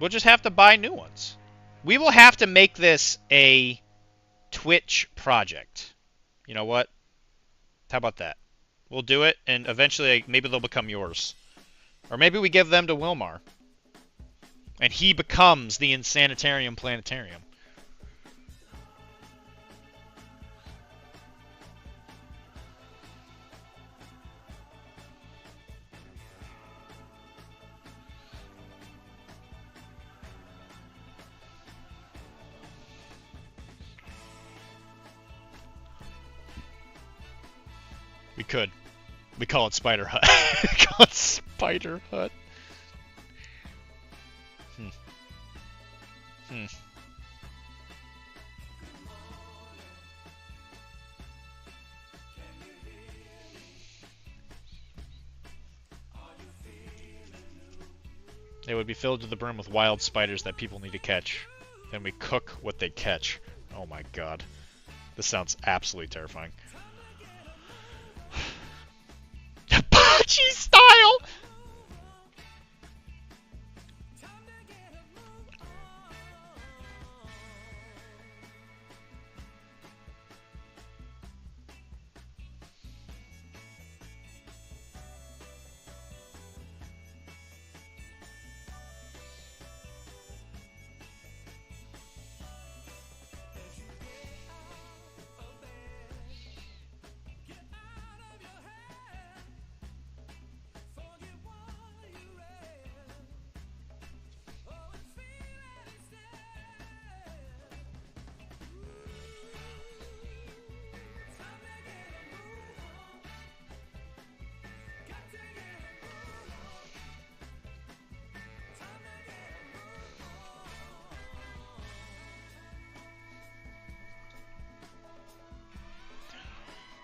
A: We'll just have to buy new ones. We will have to make this a Twitch project. You know what? How about that? We'll do it, and eventually maybe they'll become yours. Or maybe we give them to Wilmar. And he becomes the Insanitarium Planetarium. We could. We call it Spider Hut. We call it Spider Hut. It would be filled to the brim with wild spiders that people need to catch. Then we cook what they catch. Oh my god. This sounds absolutely terrifying. Hibachi style!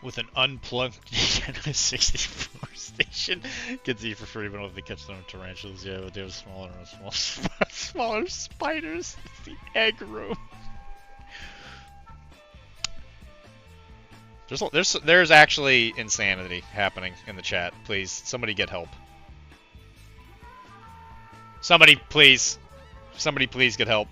A: With an unplugged Nintendo 64 station, gets you for free, even if they catch them tarantulas. Yeah, but they have smaller spiders. It's the egg room. There's actually insanity happening in the chat. Please, somebody get help. Somebody please get help.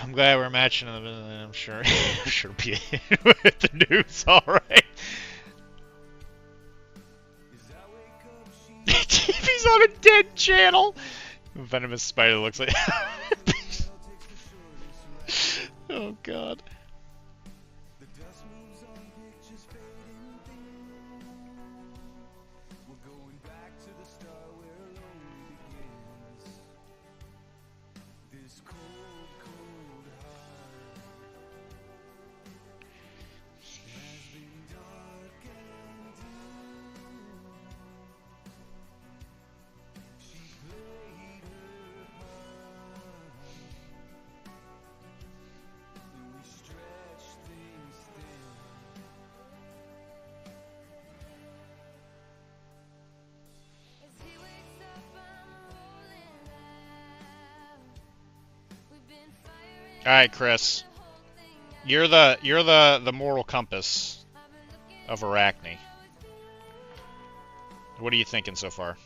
A: I'm glad we're matching them, and I'm sure it'll be with the news, alright. TV's on a dead channel! Venomous spider looks like... Oh god. All right, Chris. You're the moral compass of Arachne. What are you thinking so far?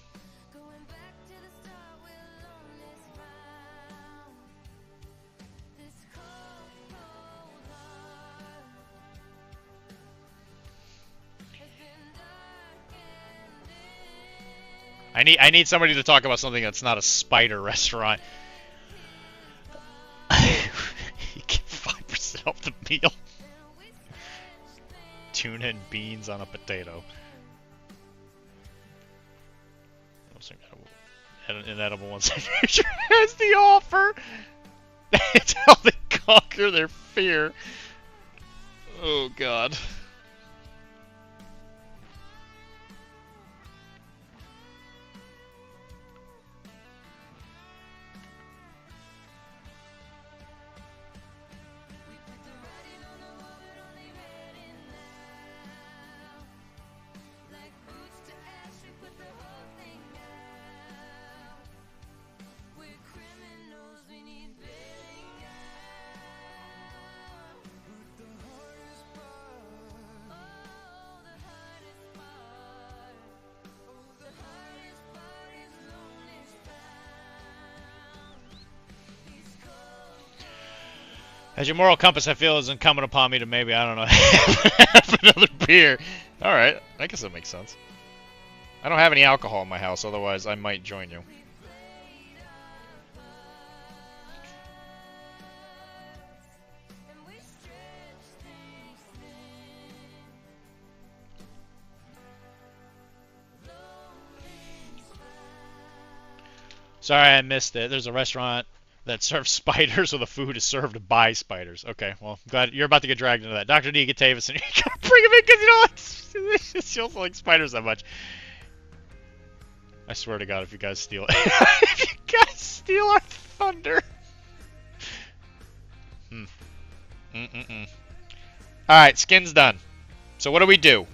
A: I need somebody to talk about something that's not a spider restaurant. You get 5% off the meal. Tuna and beans on a potato. An inedible one future has the offer. That's how they conquer their fear. Oh God. As your moral compass, I feel is incumbent upon me to maybe, I don't know, have another beer. Alright, I guess that makes sense. I don't have any alcohol in my house, otherwise I might join you. Sorry, I missed it. There's a restaurant that serves spiders, so the food is served by spiders. Okay, well, I'm glad you're about to get dragged into that. Dr.D, get Tavis, and you gotta bring him in because you don't like, she don't like spiders that much. I swear to God, if you guys steal it. If you guys steal our thunder. Alright, skin's done. So what do we do?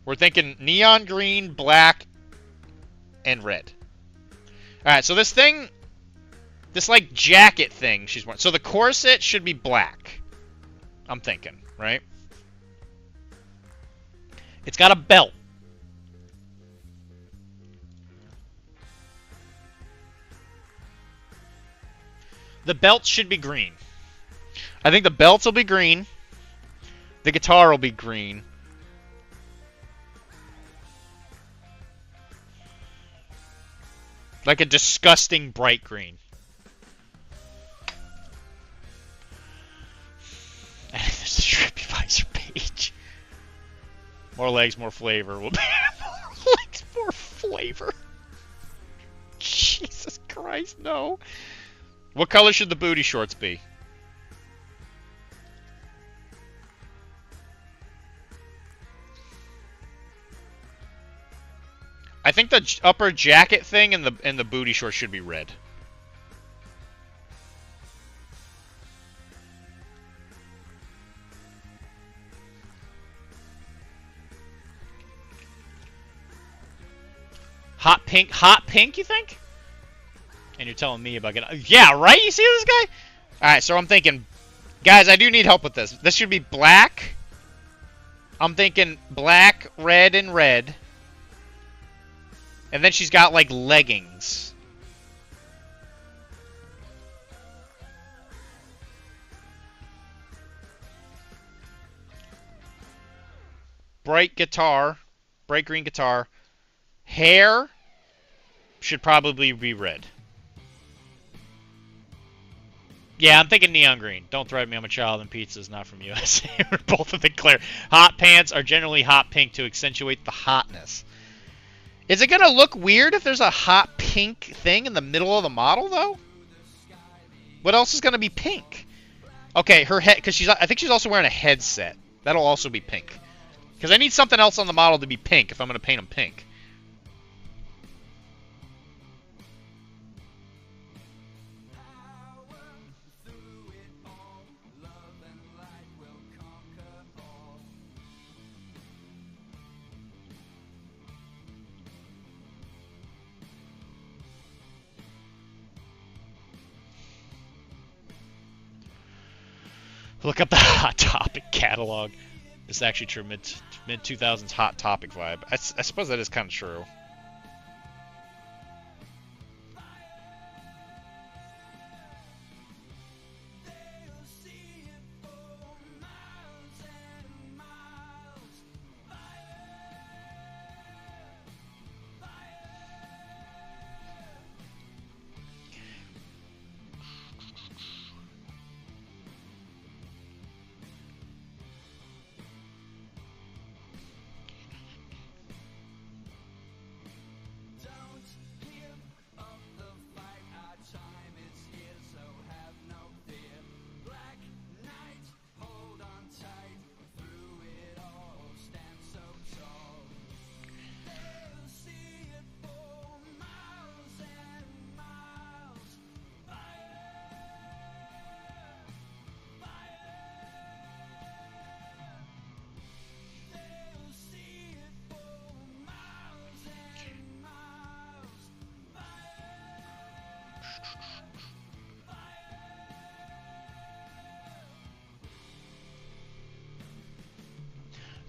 A: We're thinking neon green, black, and red. Alright, so this thing... This, like, jacket thing she's wearing. So the corset should be black. I'm thinking, right? It's got a belt. The belt should be green. I think the belts will be green. The guitar will be green. Like a disgusting bright green. There's a TripAdvisor page. More legs, more flavor. Will be more legs, more flavor. Jesus Christ, no. What color should the booty shorts be? I think the upper jacket thing and the booty shorts should be red. Hot pink, you think? And you're telling me about getting... Yeah, right? You see this guy? Alright, so I'm thinking... Guys, I do need help with this. This should be black. I'm thinking black, red, and red. And then she's got, like, leggings. Bright guitar. Bright green guitar. Hair should probably be red. Yeah, I'm thinking neon green. Don't threaten me, I'm a child, and pizza's not from USA. We're both of it clear. Hot pants are generally hot pink to accentuate the hotness. Is it going to look weird if there's a hot pink thing in the middle of the model, though? What else is gonna be pink? Okay, her head, because I think she's also wearing a headset. That'll also be pink. Because I need something else on the model to be pink if I'm gonna paint them pink. Look up the Hot Topic catalog. It's actually true, mid 2000s Hot Topic vibe. I suppose that is kind of true.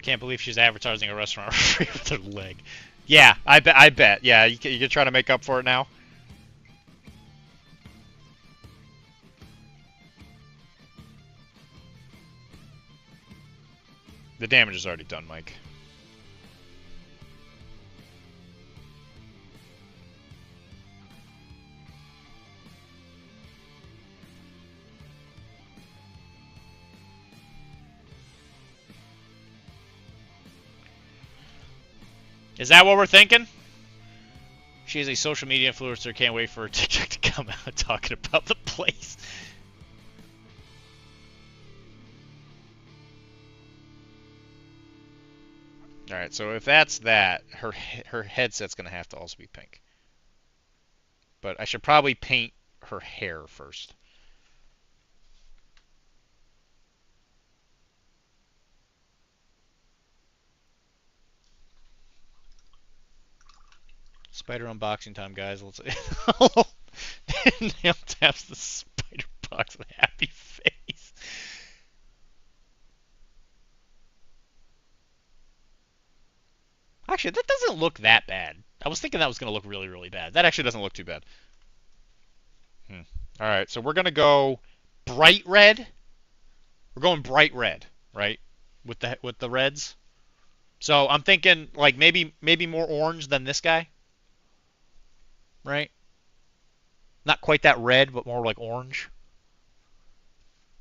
A: Can't believe she's advertising a restaurant for free with her leg. Yeah, I bet. Yeah, you're trying to make up for it now? The damage is already done, Mike. Is that what we're thinking? She is a social media influencer. Can't wait for her TikTok to come out talking about the place. All right, so if that's that, her headset's gonna have to also be pink. But I should probably paint her hair first. Spider unboxing time, guys. Let's Nail taps the spider box with a happy face. Actually, that doesn't look that bad. I was thinking that was going to look really, really bad. That actually doesn't look too bad. All right, so we're going to go bright red. We're going bright red, right? With the reds. So I'm thinking like maybe more orange than this guy. Right? Not quite that red, but more like orange.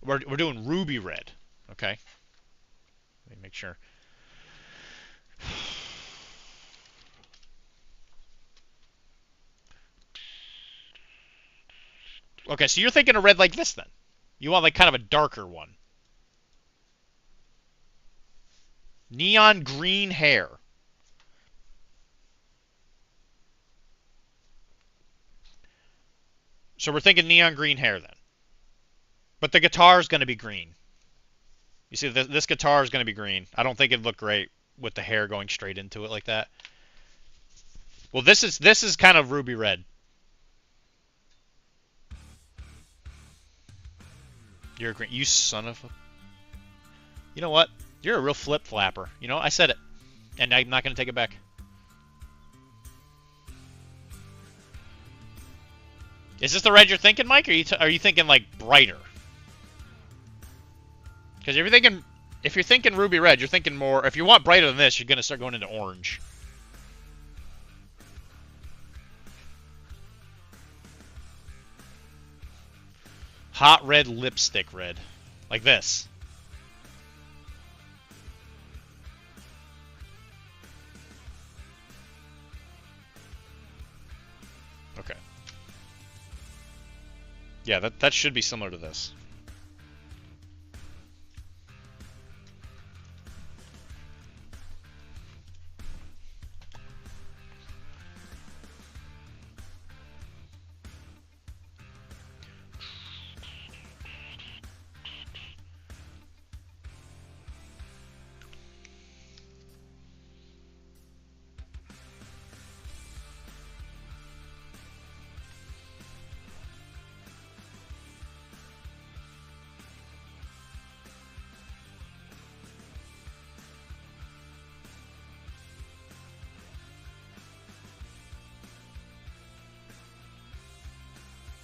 A: We're doing ruby red. Okay. Let me make sure. Okay, so you're thinking a red like this then. You want like kind of a darker one. Neon green hair. So we're thinking neon green hair then. But the guitar is going to be green. You see, this guitar is going to be green. I don't think it'd look great with the hair going straight into it like that. Well, this is kind of ruby red. You're green. You son of a... You know what? You're a real flip-flapper. You know, I said it. And I'm not going to take it back. Is this the red you're thinking, Mike? Or are you thinking, like, brighter? Because if you're thinking ruby red, you're thinking more... If you want brighter than this, you're going to start going into orange. Hot red lipstick red. Like this. Okay. Yeah, that should be similar to this.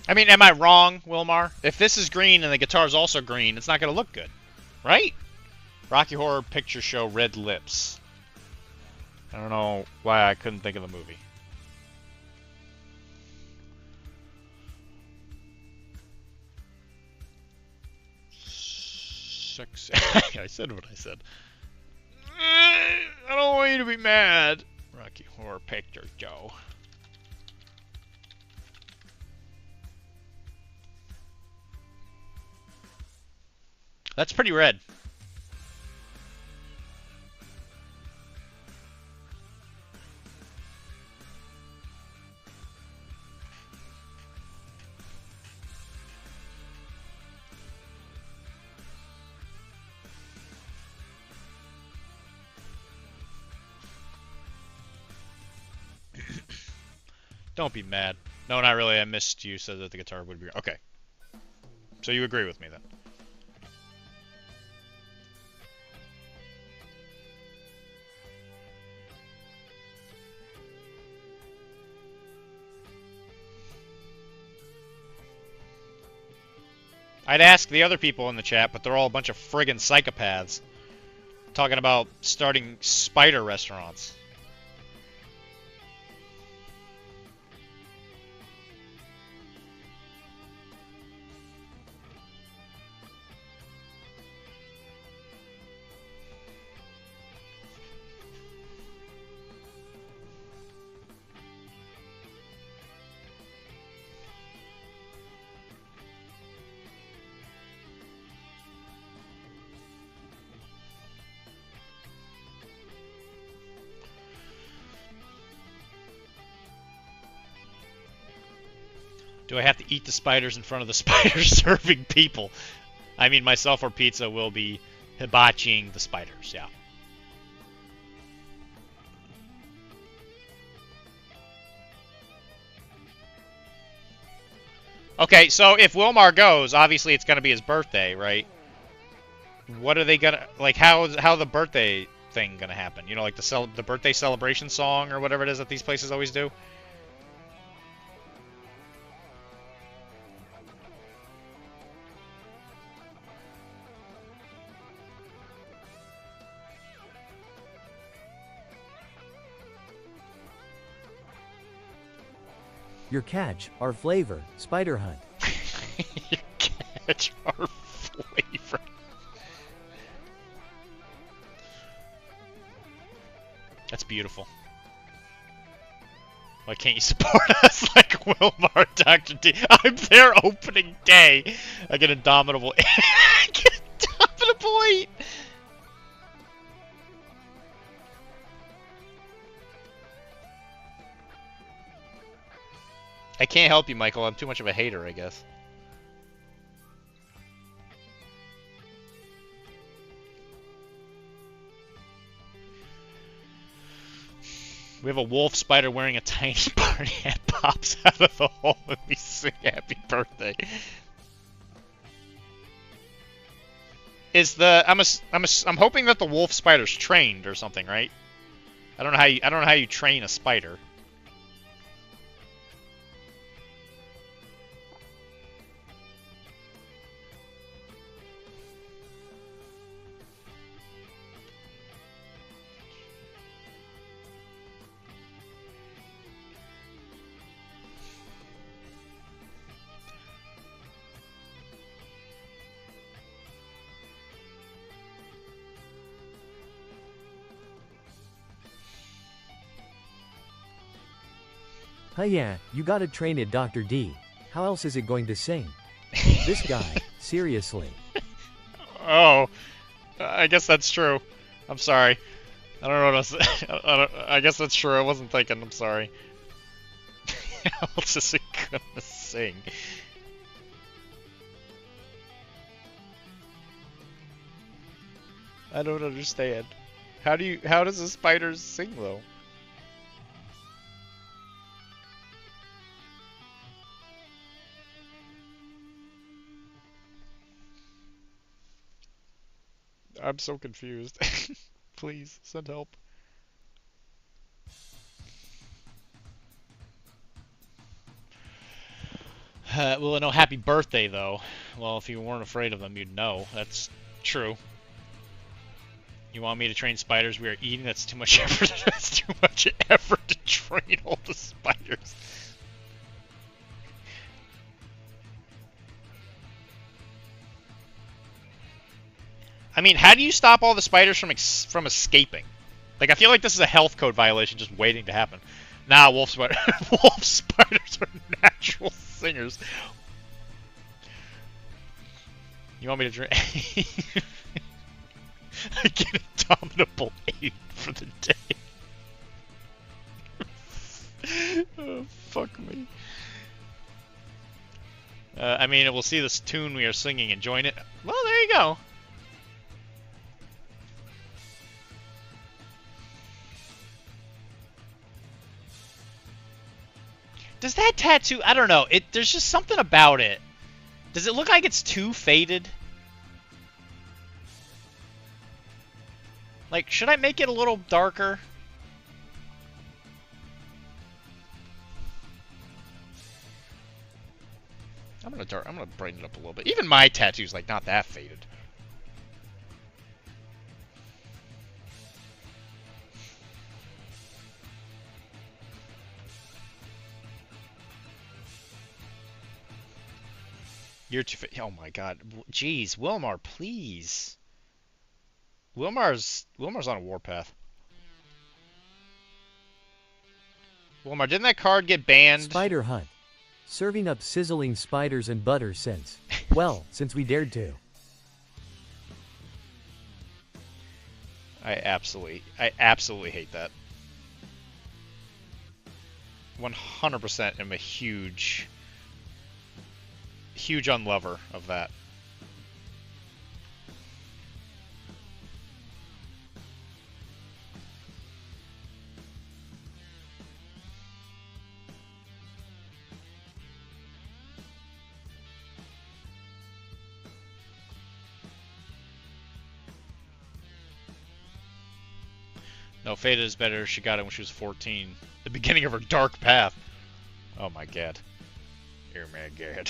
A: I mean, am I wrong, Wilmar? If this is green and the guitar's also green, it's not going to look good, right? Rocky Horror Picture Show Red Lips. I don't know why I couldn't think of the movie. I said what I said. I don't want you to be mad. Rocky Horror Picture Show. That's pretty red. Don't be mad. No, not really. I missed you said that the guitar would be... Okay. So you agree with me then? I'd ask the other people in the chat, but they're all a bunch of friggin' psychopaths. Talking about starting spider restaurants. Do I have to eat the spiders in front of the spider-serving people? I mean, myself or Pizza will be hibachiing the spiders, yeah. Okay, so if Wilmar goes, obviously it's going to be his birthday, right? What are they going to... Like, how the birthday thing going to happen? You know, like the birthday celebration song or whatever it is that these places always do?
C: Your catch, our flavor, Spider Hunt.
A: Your catch, our flavor. That's beautiful. Why can't you support us like Wilmar, Dr.D? I'm there opening day. I get Indomitable 8. I get Indomitable 8. I can't help you, Michael. I'm too much of a hater, I guess. We have a wolf spider wearing a tiny party hat pops out of the hole and we sing happy birthday. Is the I'm hoping that the wolf spider's trained or something, right? I don't know how you train a spider.
C: Huh, yeah, you gotta train it, Dr. D. How else is it going to sing? This guy, seriously.
A: Oh, I guess that's true. I'm sorry. I don't know what else. I guess that's true. I wasn't thinking. I'm sorry. How else is it gonna sing? I don't understand. How does a spider sing though? I'm so confused. Please, send help. Well, no, happy birthday, though. Well, if you weren't afraid of them, you'd know. That's true. You want me to train spiders we are eating? That's too much effort. That's too much effort to train all the spiders. I mean, how do you stop all the spiders from escaping? Like, I feel like this is a health code violation just waiting to happen. Nah, wolf spiders are natural singers. You want me to drink? I get Indomitable 8 for the day. Oh, fuck me. I mean, it will see this tune we are singing and join it. Well, there you go. Does that tattoo... I don't know. There's just something about it. Does it look like it's too faded? Like, should I make it a little darker? I'm gonna brighten it up a little bit. Even my tattoo's like not that faded. You're too oh my god. Jeez, Wilmar, please. Wilmar's on a warpath. Wilmar, didn't that card get banned?
C: Spider hunt. Serving up sizzling spiders and butter since, well, since we dared to.
A: I absolutely hate that. 100% am a huge unlover of that. No, Fada is better. She got it when she was 14. The beginning of her dark path. Oh my god. Oh my god.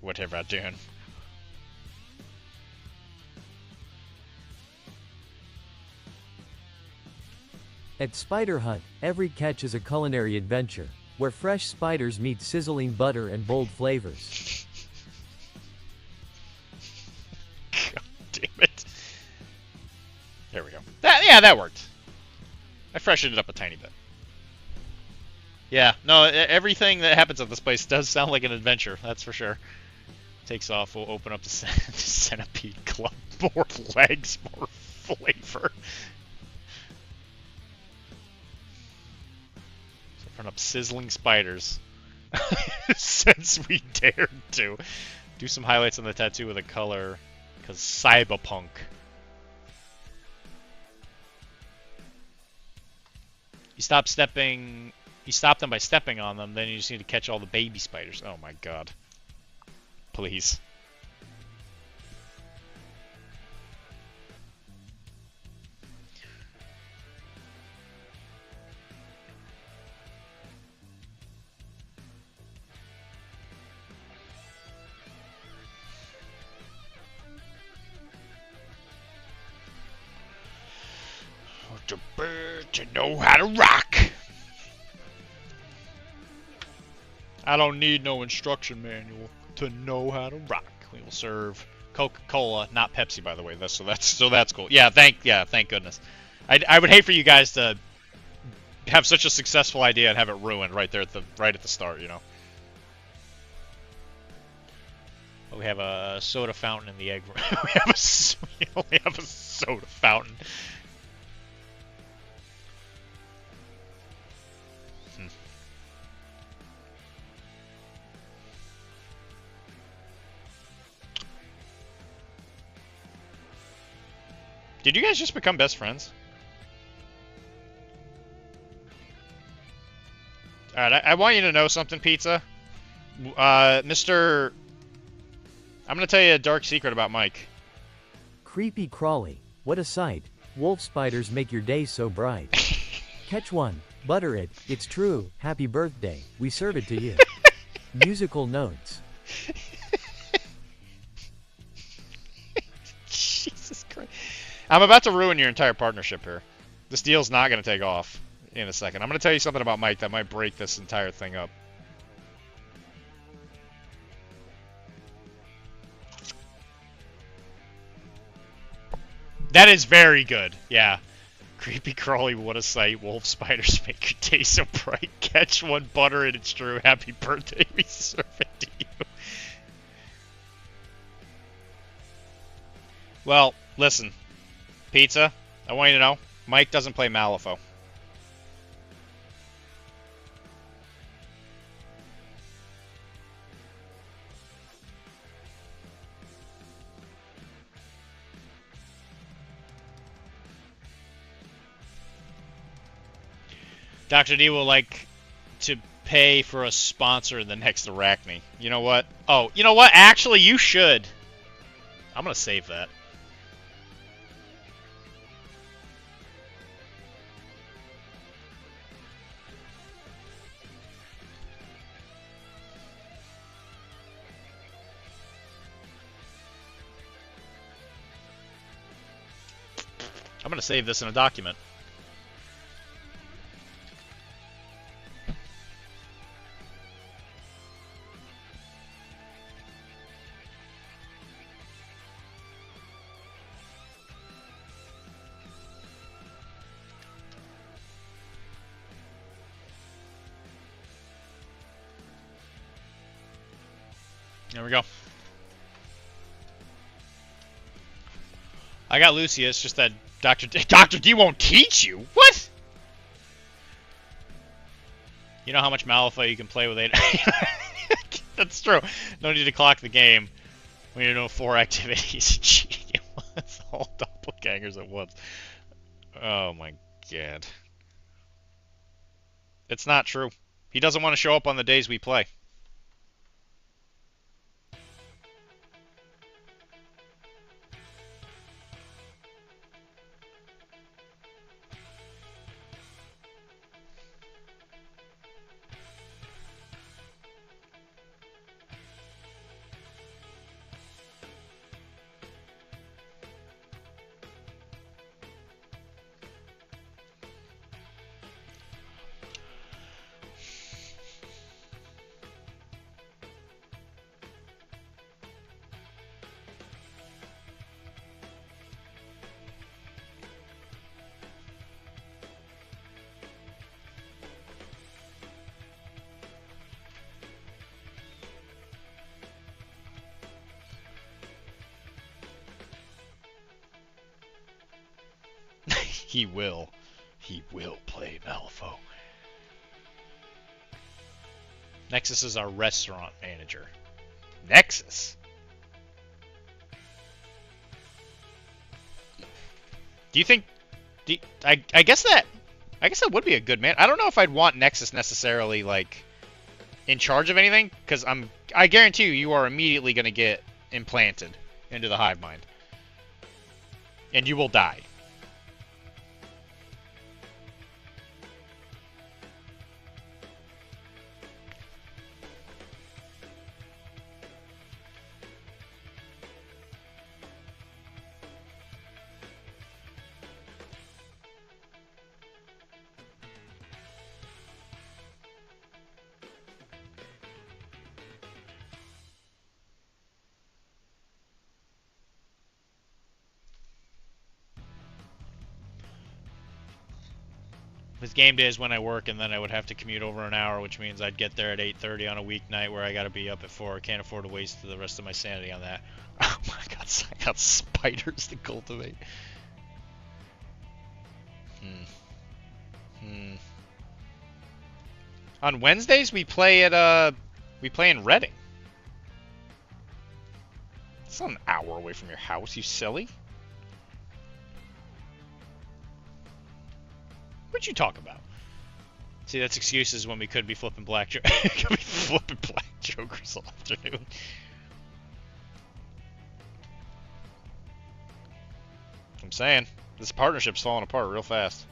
A: What have I done?
C: At Spider Hunt, every catch is a culinary adventure, where fresh spiders meet sizzling butter and bold flavors.
A: God damn it. There we go. Yeah, that worked. I freshened it up a tiny bit. Yeah, no, everything that happens at this place does sound like an adventure, that's for sure. Takes off, we'll open up the Centipede Club. More legs, more flavor. So front up sizzling spiders. Since we dared to. Do some highlights on the tattoo with a color, because cyberpunk. You stop them by stepping on them, then you just need to catch all the baby spiders. Oh my god. Please. To bird to know how to rock. I don't need no instruction manual to know how to rock. We will serve Coca-Cola, not Pepsi, by the way. So that's cool. Yeah, thank goodness. I would hate for you guys to have such a successful idea and have it ruined right at the start, you know. We have a soda fountain in the egg room. We only have a soda fountain. Did you guys just become best friends? Alright, I want you to know something, Pizza. Mr. I'm gonna tell you a dark secret about Mike.
C: Creepy crawly. What a sight. Wolf spiders make your day so bright. Catch one. Butter it. It's true. Happy birthday. We serve it to you. Musical notes.
A: Jesus Christ. I'm about to ruin your entire partnership here. This deal's not going to take off in a second. I'm going to tell you something about Mike that might break this entire thing up. That is very good. Yeah. Creepy crawly, what a sight. Wolf spiders make your day so bright. Catch one, butter it, it's true. Happy birthday, we serve it to you. Well, listen. Pizza, I want you to know, Mike doesn't play Malifaux. Dr.D will like to pay for a sponsor in the next Arachne. You know what? Oh, you know what? Actually, you should. I'm going to save that. I'm going to save this in a document. There we go. I got Lucia, it's just that Dr. D won't teach you? What? You know how much Malifaux you can play with 8? That's true. No need to clock the game. We need to know 4 activities. It's all doppelgangers at once. Oh my god. It's not true. He doesn't want to show up on the days we play. He will. He will play Malifaux. Nexus is our restaurant manager. Nexus? Do you think... I guess that would be a good man. I don't know if I'd want Nexus necessarily, like, in charge of anything, because I guarantee you are immediately going to get implanted into the hive mind. And you will die. His game day is when I work, and then I would have to commute over an hour, which means I'd get there at 8:30 on a weeknight where I gotta be up at 4. I can't afford to waste the rest of my sanity on that. Oh my god, I got spiders to cultivate. On Wednesdays we play in Reading. It's not an hour away from your house, you silly. What'd you talk about? See, that's excuses when we could be flipping black jokers all afternoon. I'm saying, this partnership's falling apart real fast.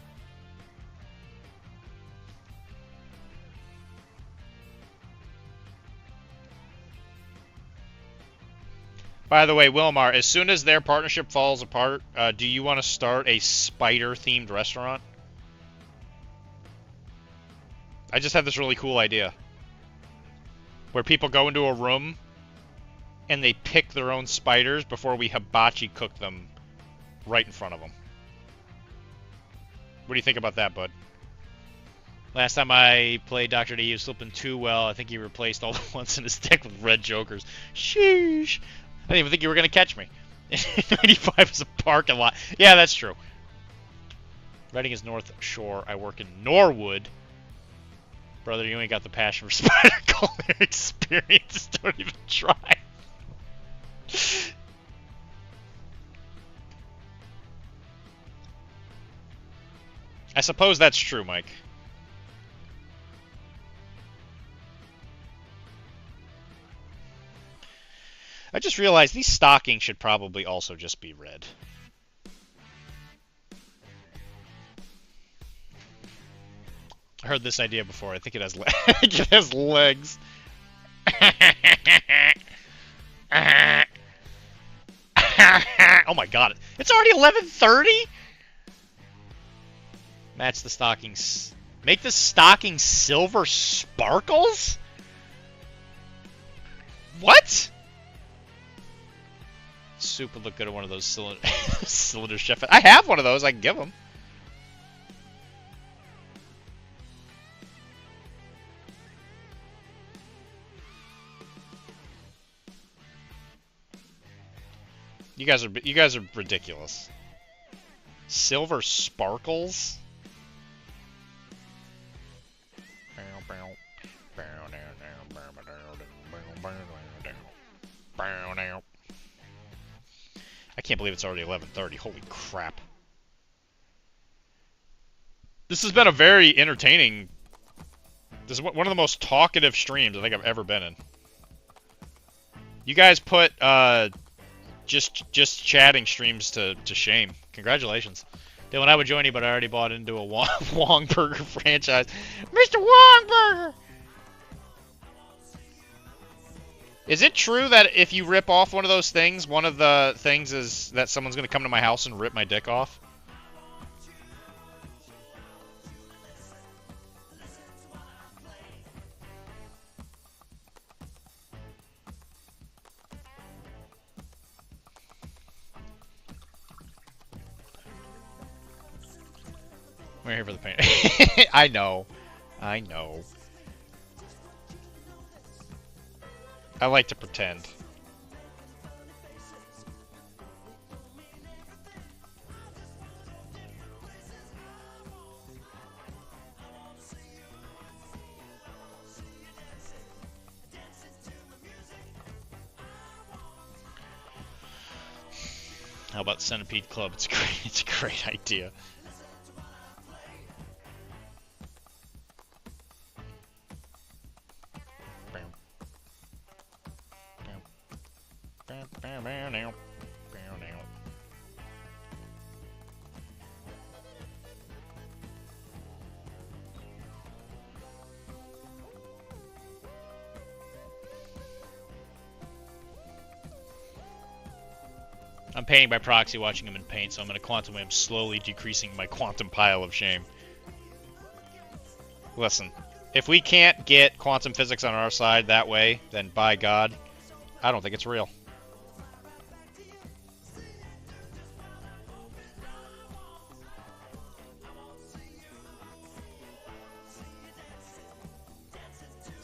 A: By the way, Wilmar, as soon as their partnership falls apart, do you want to start a spider-themed restaurant? I just had this really cool idea. Where people go into a room and they pick their own spiders before we hibachi cook them right in front of them. What do you think about that, bud? Last time I played Dr.D, he was slipping too well. I think he replaced all the ones in his deck with red jokers. Sheesh. I didn't even think you were going to catch me. 95 is a parking lot. Yeah, that's true. Reading is North Shore. I work in Norwood. Brother, you ain't got the passion for spider culinary experience. Don't even try. I suppose that's true, Mike. I just realized these stockings should probably also just be red. I heard this idea before. I think it has it has legs. Oh my god. It's already 11:30? Match the stockings. Make the stockings silver sparkles? What? Soup would look good at one of those cylinder chef. I have one of those. I can give them. You guys are ridiculous. Silver sparkles? I can't believe it's already 11:30. Holy crap. This has been a very entertaining... This is one of the most talkative streams I think I've ever been in. You guys put, just chatting streams to shame. Congratulations. Dylan, I would join you, but I already bought into a Wong Burger franchise. Mr. Wong Burger! Is it true that if you rip off one of those things, one of the things is that someone's going to come to my house and rip my dick off? We're here for the paint. I know. I know. I like to pretend. How about Centipede Club? It's great. It's a great idea. I'm painting by proxy, watching him in paint, so I'm in a quantum way. I'm slowly decreasing my quantum pile of shame. Listen, if we can't get quantum physics on our side that way, then by God, I don't think it's real.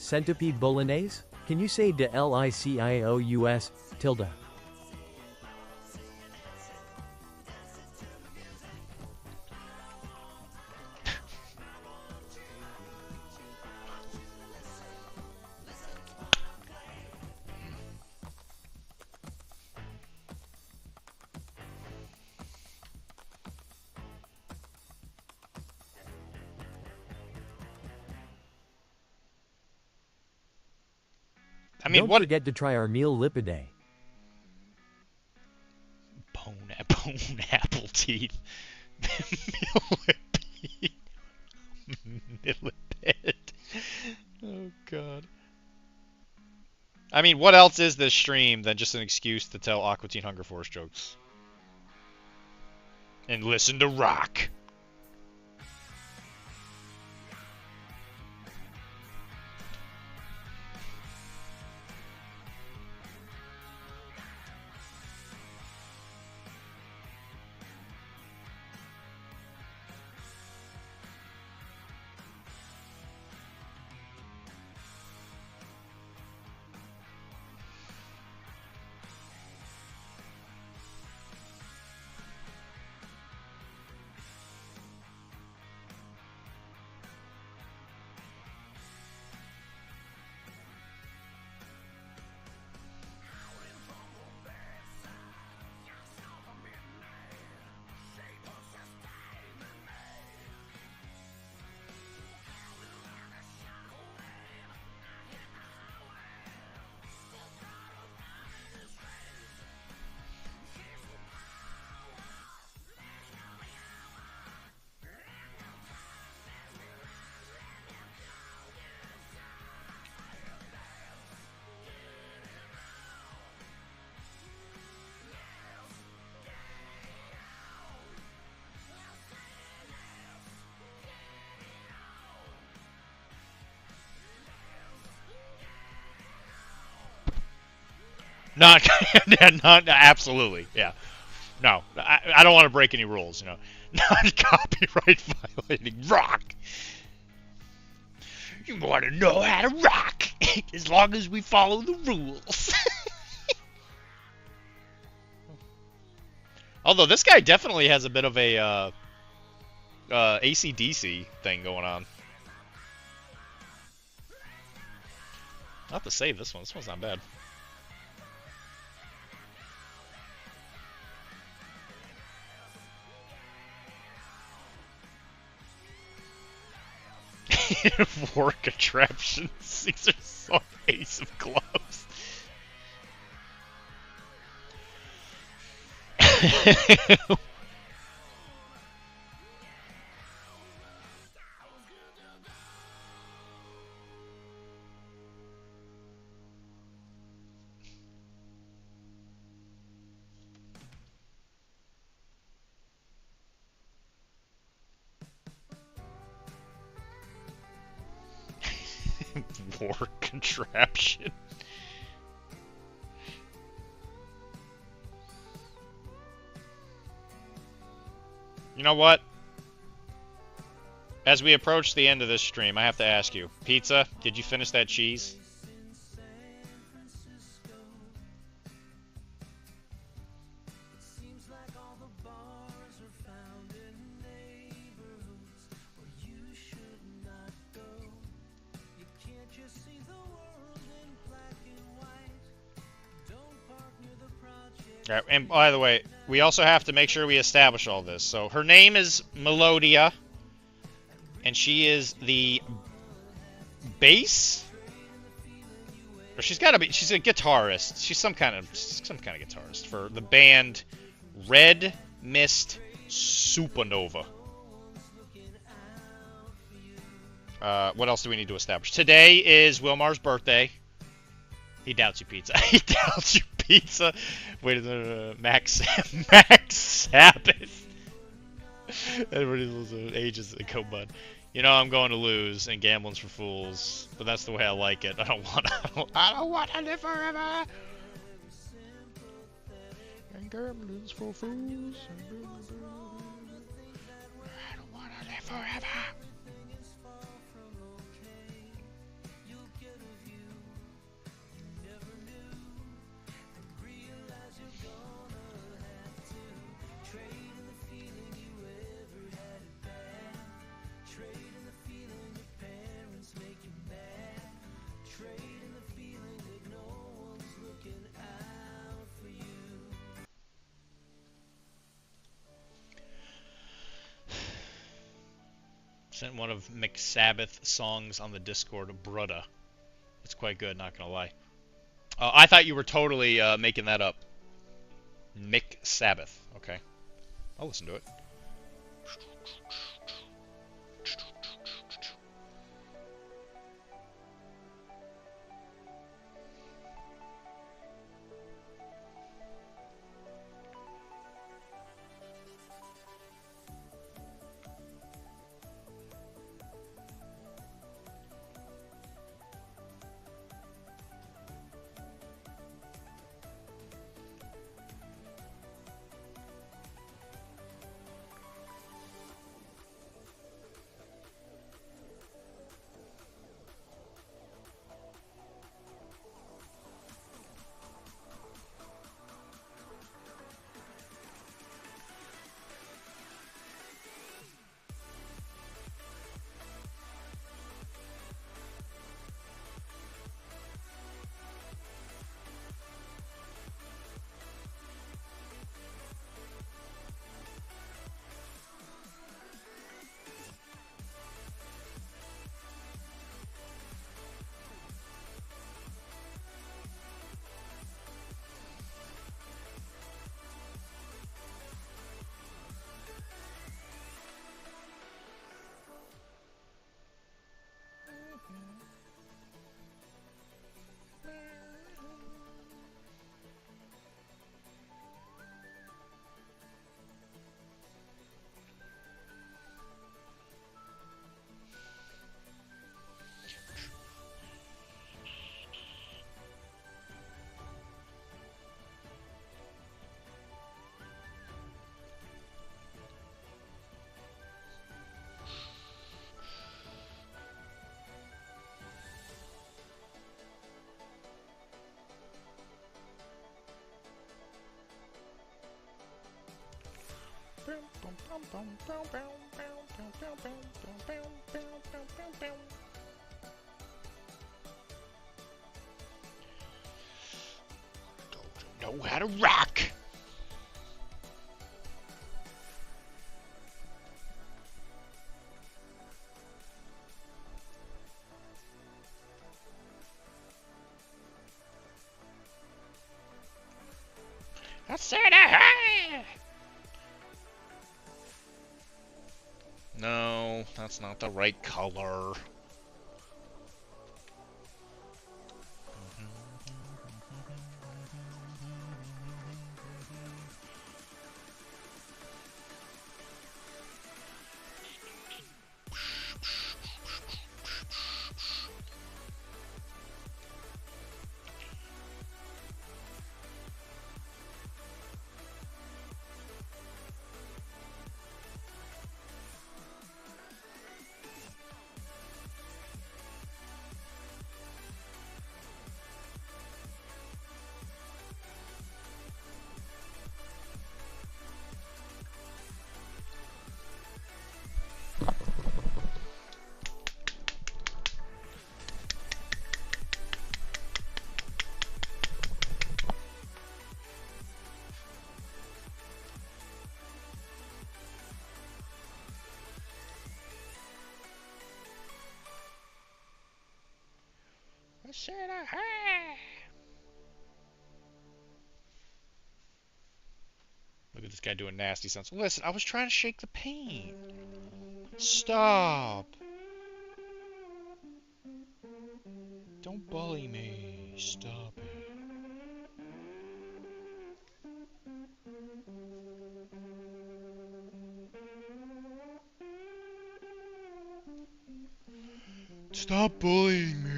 C: Centipede bolognese? Can you say delicious tilde?
A: I mean,
C: Don't
A: what?
C: forget to try our meal lipidae.
A: Bone apple teeth. Millipede. Millipede. Oh god. I mean, what else is this stream than just an excuse to tell Aqua Teen Hunger Force jokes? And listen to rock. Not, not absolutely, yeah. No, I don't want to break any rules, you know. Not copyright violating rock. You want to know how to rock, as long as we follow the rules. Although this guy definitely has a bit of a AC/DC thing going on. I'll have to save this one. This one's not bad. War contraptions. These are so ace of gloves. War contraption. You know what? As we approach the end of this stream, I have to ask you, Pizza, did you finish that cheese? All right, and by the way, we also have to make sure we establish all this. So her name is Melodia, and she is the bass. Or she's got to be. She's a guitarist. She's some kind of guitarist for the band Red Mist Supernova. What else do we need to establish? Today is Wilmar's birthday. He doubts you, Pizza. He doubts you, Pizza. Wait, Max Sabbath. Everybody loses ages ago, bud. You know I'm going to lose, and gambling's for fools. But that's the way I like it. I don't want to live forever. And gambling's for fools. I don't want to live forever. Sent one of McSabbath's songs on the Discord, Brudda. It's quite good, not gonna lie. I thought you were totally making that up. Mick Sabbath. Okay. I'll listen to it. Don't know how to rock. I said hey! No, that's not the right color. I said hey! Look at this guy doing nasty sounds. Listen, I was trying to shake the paint. Stop. Don't bully me. Stop it. Stop bullying me.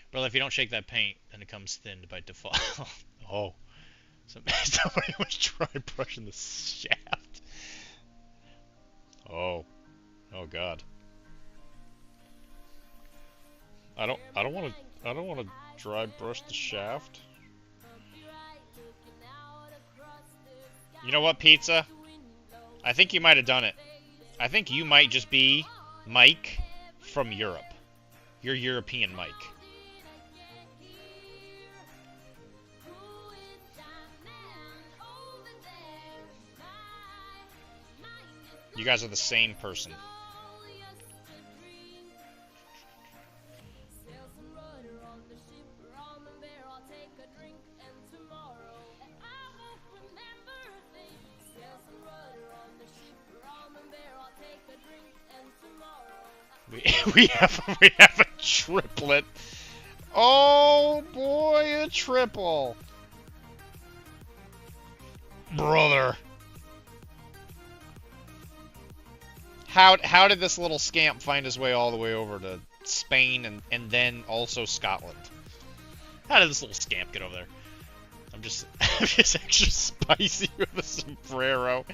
A: Brother, if you don't shake that paint, then it comes thinned by default. Oh. Somebody was trying brushing the shaft. Oh. Oh god. I don't want to I don't want to dry brush the shaft. You know what, Pizza? I think you might have done it. I think you might just be Mike from Europe. You're European Mike. You guys are the same person. We have a triplet. Oh boy, a triple. Brother. How did this little scamp find his way all the way over to Spain and then also Scotland? How did this little scamp get over there? I'm just extra spicy with a sombrero.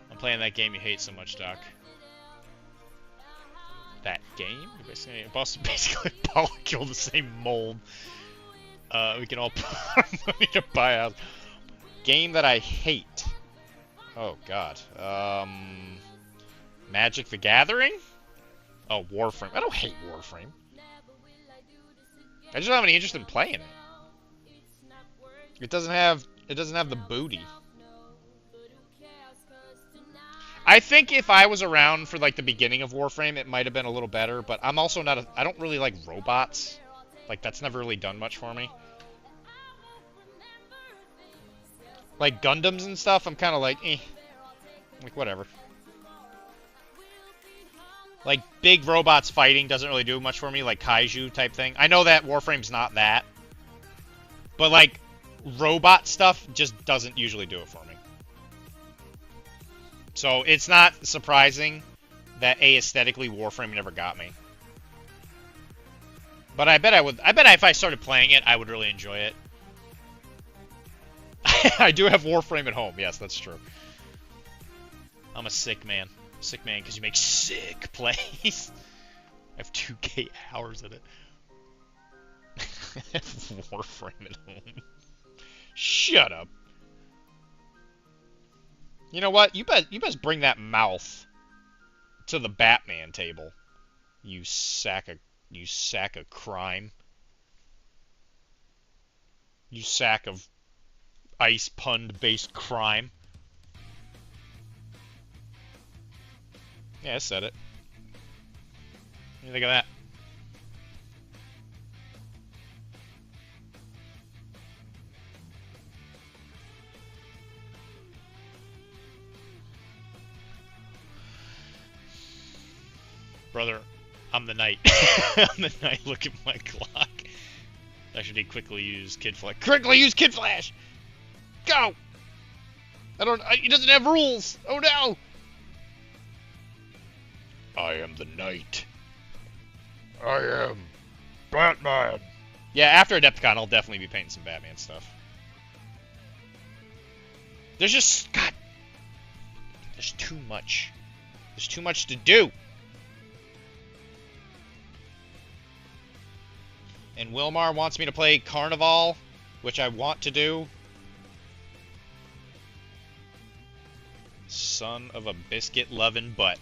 A: I'm playing that game you hate so much, Doc. That game? Basically, molecule the same mold. We can all put our money to buy a game that I hate. Oh God. Magic the Gathering? Oh, Warframe. I don't hate Warframe. I just don't have any interest in playing it. It doesn't have the booty. I think if I was around for like the beginning of Warframe, it might have been a little better, but I'm also not I don't really like robots. Like, that's never really done much for me. Like Gundams and stuff, I'm kind of like, eh. Like, whatever. Like, big robots fighting doesn't really do much for me, like kaiju type thing. I know that Warframe's not that. But, like, robot stuff just doesn't usually do it for me. So, it's not surprising that, aesthetically, Warframe never got me. But I bet if I started playing it, I would really enjoy it. I do have Warframe at home. Yes, that's true. I'm a sick man. Sick man because you make sick plays. I have 2K hours in it. I have Warframe at home. Shut up. You know what? You best bring that mouth to the Batman table. You sack of crime. You sack of ice pund-based crime. Yeah, I said it. What do you think of that? Brother, I'm the knight. I'm the knight. Look at my clock. I should quickly use Kid Flash. Quickly use Kid Flash! Go! He doesn't have rules! Oh no! I am the knight. I am Batman. Yeah, after Adepticon, I'll definitely be painting some Batman stuff. There's just... God. There's too much. There's too much to do. And Wilmar wants me to play Carnival, which I want to do. Son of a biscuit-loving butt.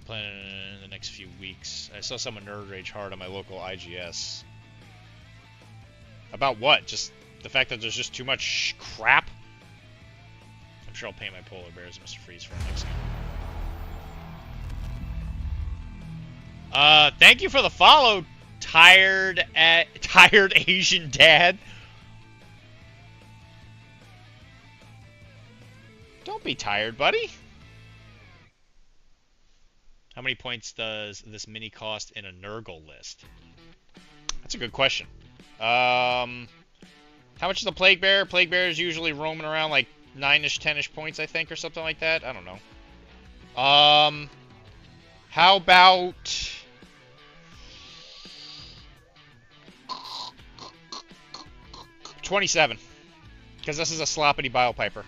A: Planning in the next few weeks. I saw someone nerd rage hard on my local IGS. About what? Just The fact that there's just too much crap. I'm sure I'll pay my polar bears, Mr. Freeze, for next game. Thank you for the follow, tired Asian dad. Don't be tired, buddy. How many points does this mini cost in a Nurgle list? That's a good question. How much is the Plague Bear? Plague Bear is usually roaming around like 9-ish, 10-ish points, I think, or something like that. I don't know. How about... $27. Because this is a sloppity biopiper.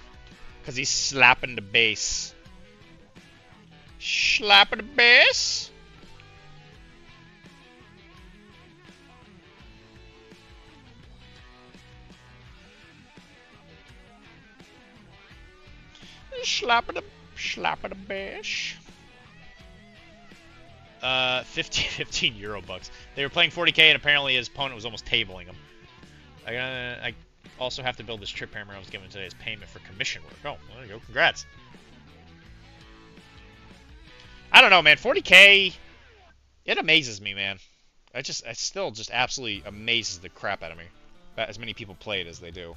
A: Because he's slapping the bass. Slapping the bass? Slapping the bass. 15 euro bucks. They were playing 40k and apparently his opponent was almost tabling him. I also have to build this trip hammer I was given today as payment for commission work. Oh, well, there you go. Congrats. I don't know, man. 40k, it amazes me, man. It still just absolutely amazes the crap out of me that as many people play it as they do.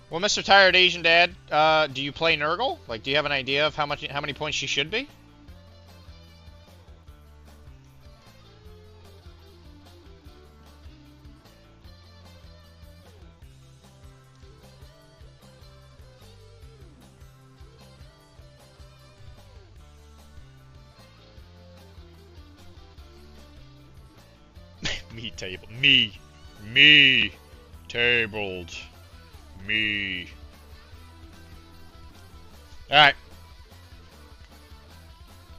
A: Well, Mr. Tired Asian Dad, do you play Nurgle? Like, do you have an idea of how many points she should be? Me tabled. Me. Alright.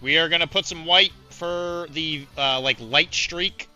A: We are gonna put some white for the, like, light streak.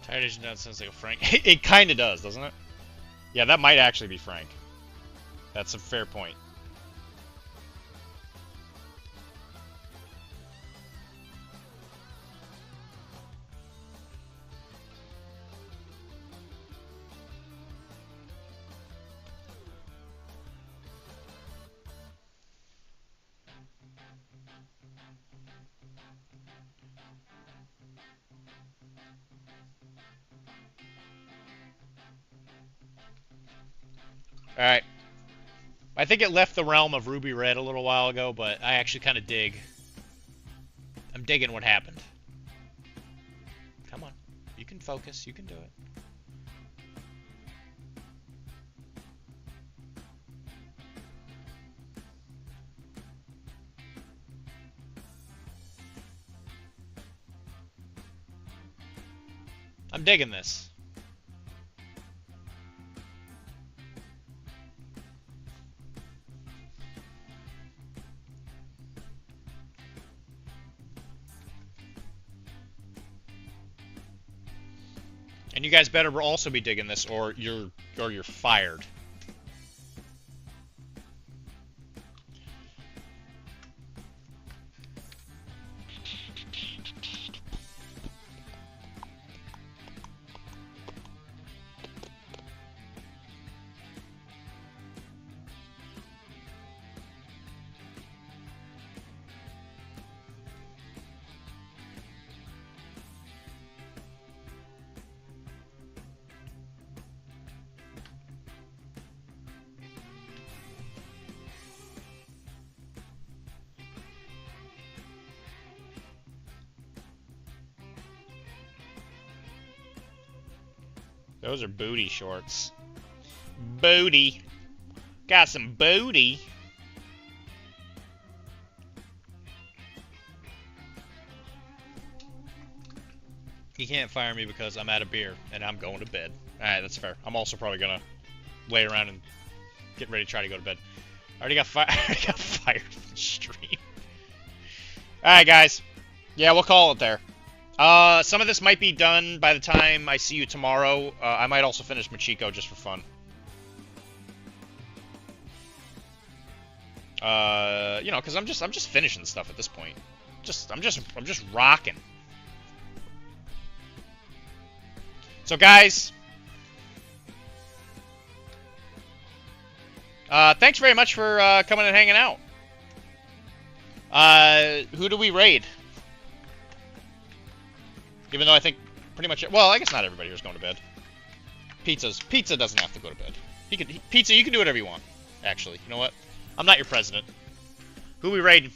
A: Tired Asian Dad sounds like a Frank. It kind of does, doesn't it? Yeah, that might actually be Frank. That's a fair point. Alright. I think it left the realm of Ruby Red a little while ago, but I actually kind of dig. I'm digging what happened. Come on. You can focus. You can do it. I'm digging this. And you guys better also be digging this, or you're fired. Those are booty shorts. Booty. Got some booty. He can't fire me because I'm out of beer and I'm going to bed. Alright, that's fair. I'm also probably gonna lay around and get ready to try to go to bed. I already got fired from the stream. Alright, guys. Yeah, we'll call it there. Some of this might be done by the time I see you tomorrow. I might also finish Machiko just for fun. You know, because I'm just finishing stuff at this point. I'm just rocking. So, guys, thanks very much for coming and hanging out. Who do we raid? Even though I think pretty much, well, I guess not everybody here's going to bed. Pizza doesn't have to go to bed. Pizza, you can do whatever you want. Actually, you know what? I'm not your president. Who we raiding?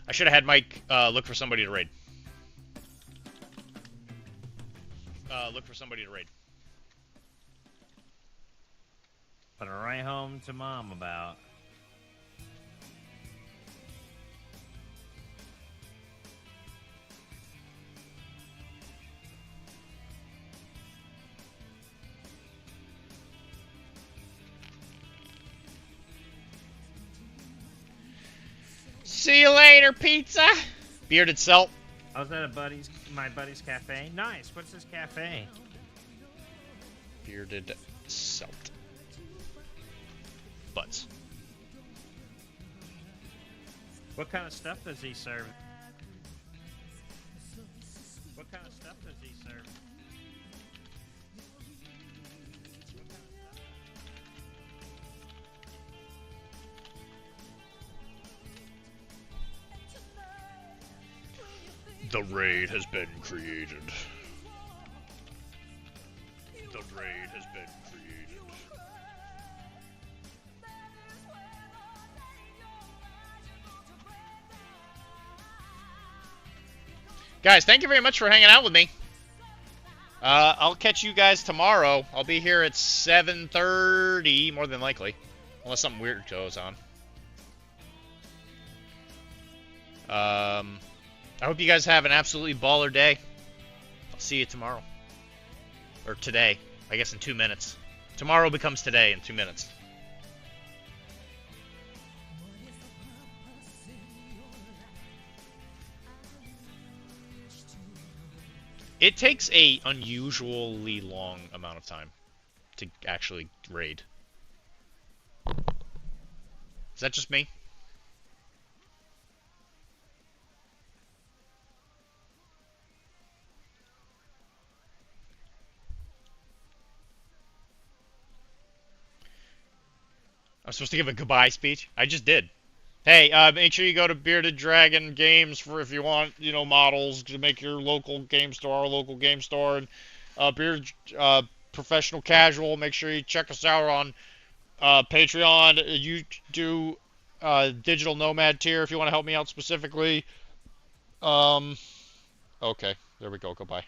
A: I should have had Mike look for somebody to raid. Look for somebody to raid.
D: Put it right home to mom about.
A: See you later, pizza. Bearded Celt.
D: I was at my buddy's cafe. Nice. What's this cafe?
A: Bearded Celt. Butts.
D: What kind of stuff does he serve? What kind of stuff does he serve?
A: The raid has been created. The raid has been created. Guys, thank you very much for hanging out with me. I'll catch you guys tomorrow. I'll be here at 7:30, more than likely. Unless something weird goes on. I hope you guys have an absolutely baller day. I'll see you tomorrow. Or today. I guess in 2 minutes. Tomorrow becomes today in 2 minutes. It takes a unusually long amount of time to actually raid. Is that just me? I'm supposed to give a goodbye speech? I just did. Hey, make sure you go to Bearded Dragon Games for if you want, you know, models to make your local game store, our local game store, and Bearded Professional Casual. Make sure you check us out on Patreon. You do Digital Nomad tier if you want to help me out specifically. Okay, there we go. Goodbye.